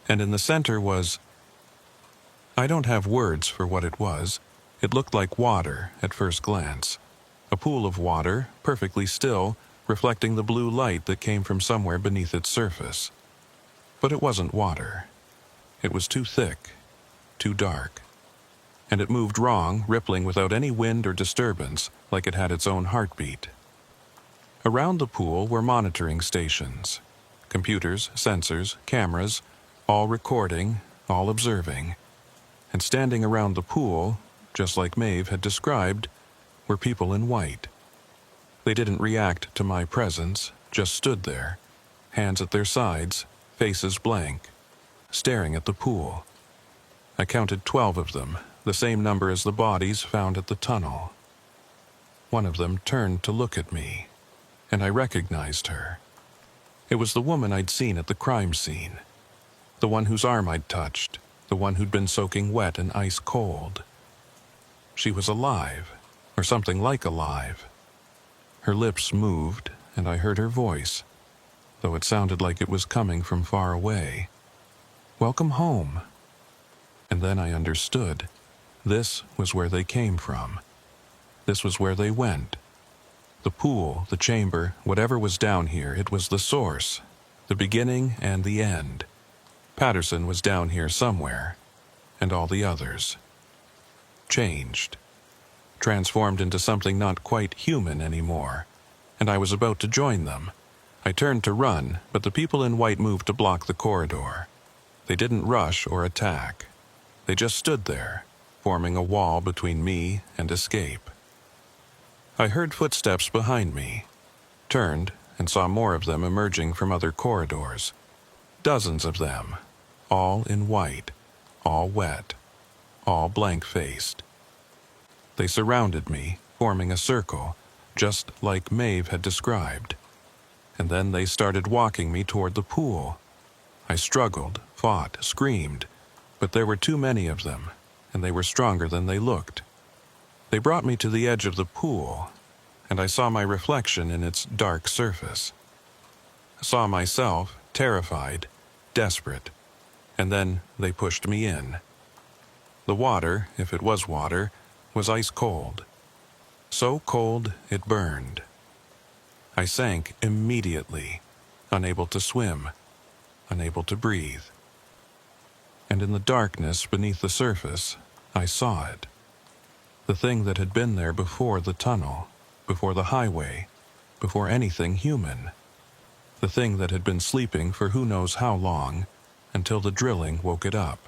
And in the center was... I don't have words for what it was. It looked like water at first glance. A pool of water, perfectly still, reflecting the blue light that came from somewhere beneath its surface. But it wasn't water. It was too thick, too dark. And it moved wrong, rippling without any wind or disturbance, like it had its own heartbeat. Around the pool were monitoring stations. Computers, sensors, cameras, all recording, all observing. And standing around the pool, just like Maeve had described, were people in white. They didn't react to my presence, just stood there, hands at their sides, faces blank, staring at the pool. I counted 12 of them, the same number as the bodies found at the tunnel. One of them turned to look at me, and I recognized her. It was the woman I'd seen at the crime scene, the one whose arm I'd touched, the one who'd been soaking wet and ice cold. She was alive, or something like alive. Her lips moved, and I heard her voice, though it sounded like it was coming from far away. "Welcome home." And then I understood. This was where they came from. This was where they went. The pool, the chamber, whatever was down here, it was the source, the beginning and the end. Patterson was down here somewhere, and all the others. Changed. Transformed into something not quite human anymore, and I was about to join them. I turned to run, but the people in white moved to block the corridor. They didn't rush or attack. They just stood there, forming a wall between me and escape. I heard footsteps behind me, turned, and saw more of them emerging from other corridors. Dozens of them, all in white, all wet, all blank-faced. They surrounded me, forming a circle, just like Maeve had described. And then they started walking me toward the pool. I struggled, fought, screamed, but there were too many of them, and they were stronger than they looked. They brought me to the edge of the pool, and I saw my reflection in its dark surface. I saw myself, terrified, desperate, and then they pushed me in. The water, if it was water, was ice cold. So cold it burned. I sank immediately, unable to swim, unable to breathe. And in the darkness beneath the surface, I saw it. The thing that had been there before the tunnel, before the highway, before anything human. The thing that had been sleeping for who knows how long, until the drilling woke it up.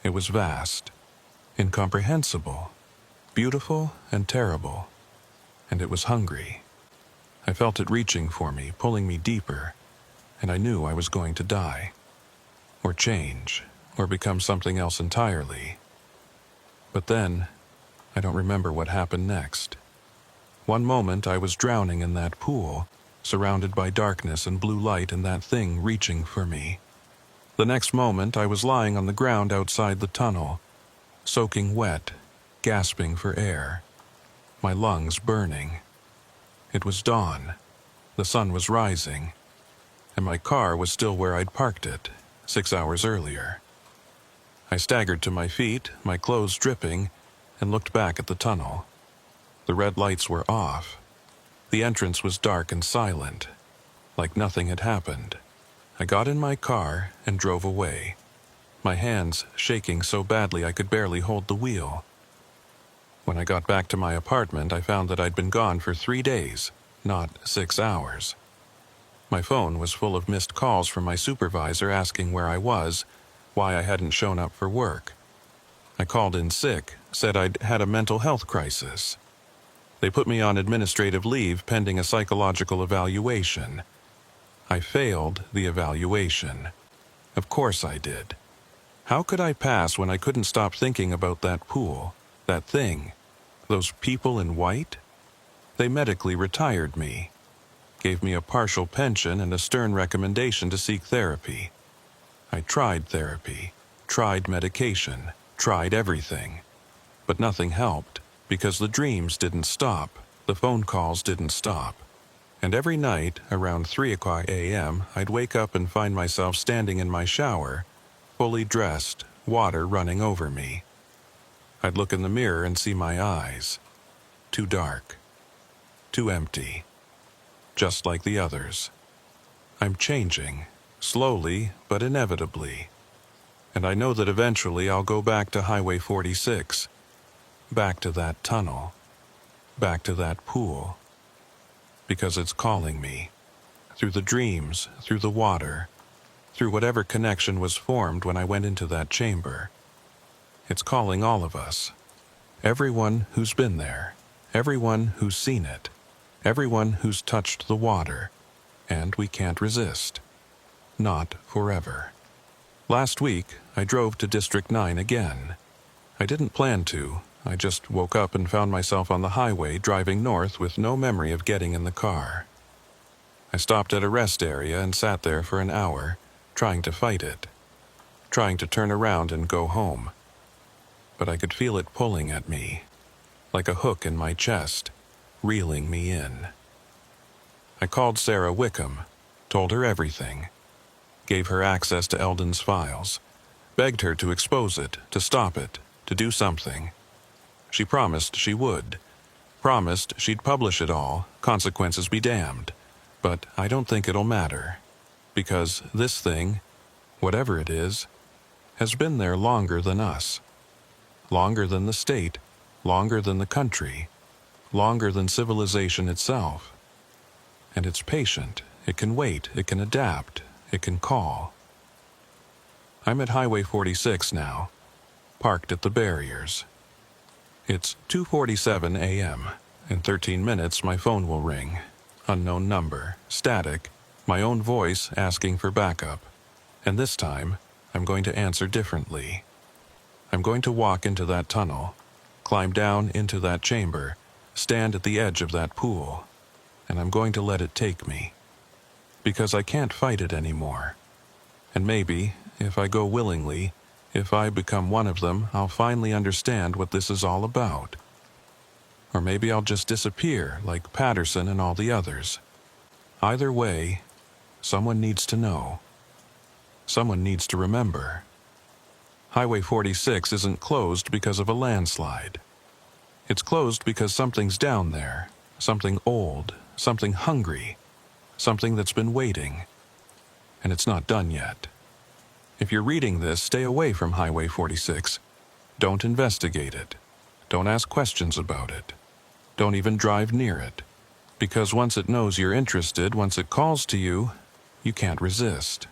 It was vast, incomprehensible, beautiful and terrible, and it was hungry. I felt it reaching for me, pulling me deeper, and I knew I was going to die, or change, or become something else entirely. But then, I don't remember what happened next. One moment I was drowning in that pool, surrounded by darkness and blue light and that thing reaching for me. The next moment I was lying on the ground outside the tunnel, soaking wet, gasping for air, my lungs burning. It was dawn, the sun was rising, and my car was still where I'd parked it 6 hours earlier. I staggered to my feet, my clothes dripping, and looked back at the tunnel. The red lights were off. The entrance was dark and silent, like nothing had happened. I got in my car and drove away, my hands shaking so badly I could barely hold the wheel. When I got back to my apartment, I found that I'd been gone for 3 days, not 6 hours. My phone was full of missed calls from my supervisor asking where I was, why I hadn't shown up for work. I called in sick, said I'd had a mental health crisis. They put me on administrative leave pending a psychological evaluation. I failed the evaluation. Of course I did. How could I pass when I couldn't stop thinking about that pool, that thing, those people in white? They medically retired me, gave me a partial pension and a stern recommendation to seek therapy. I tried therapy, tried medication, tried everything, but nothing helped because the dreams didn't stop, the phone calls didn't stop. And every night, around 3 o'clock a.m., I'd wake up and find myself standing in my shower, fully dressed, water running over me. I'd look in the mirror and see my eyes. Too dark. Too empty. Just like the others. I'm changing, slowly but inevitably. And I know that eventually I'll go back to Highway 46, back to that tunnel, back to that pool. Because it's calling me, through the dreams, through the water, through whatever connection was formed when I went into that chamber. It's calling all of us, everyone who's been there, everyone who's seen it, everyone who's touched the water, and we can't resist. Not forever. Last week, I drove to District 9 again. I didn't plan to. I just woke up and found myself on the highway driving north with no memory of getting in the car. I stopped at a rest area and sat there for an hour, trying to fight it, trying to turn around and go home. But I could feel it pulling at me, like a hook in my chest, reeling me in. I called Sarah Wickham, told her everything, gave her access to Eldon's files, begged her to expose it, to stop it, to do something. She promised she would, promised she'd publish it all, consequences be damned. But I don't think it'll matter, because this thing, whatever it is, has been there longer than us. Longer than the state, longer than the country, longer than civilization itself. And it's patient, it can wait, it can adapt, it can call. I'm at Highway 46 now, parked at the barriers. It's 2:47 a.m. In 13 minutes my phone will ring. Unknown number, static, my own voice asking for backup. And this time, I'm going to answer differently. I'm going to walk into that tunnel, climb down into that chamber, stand at the edge of that pool, and I'm going to let it take me. Because I can't fight it anymore. And maybe, if I go willingly, if I become one of them, I'll finally understand what this is all about. Or maybe I'll just disappear like Patterson and all the others. Either way, someone needs to know. Someone needs to remember. Highway 46 isn't closed because of a landslide. It's closed because something's down there, something old, something hungry, something that's been waiting. And it's not done yet. If you're reading this, stay away from Highway 46. Don't investigate it. Don't ask questions about it. Don't even drive near it. Because once it knows you're interested, once it calls to you, you can't resist.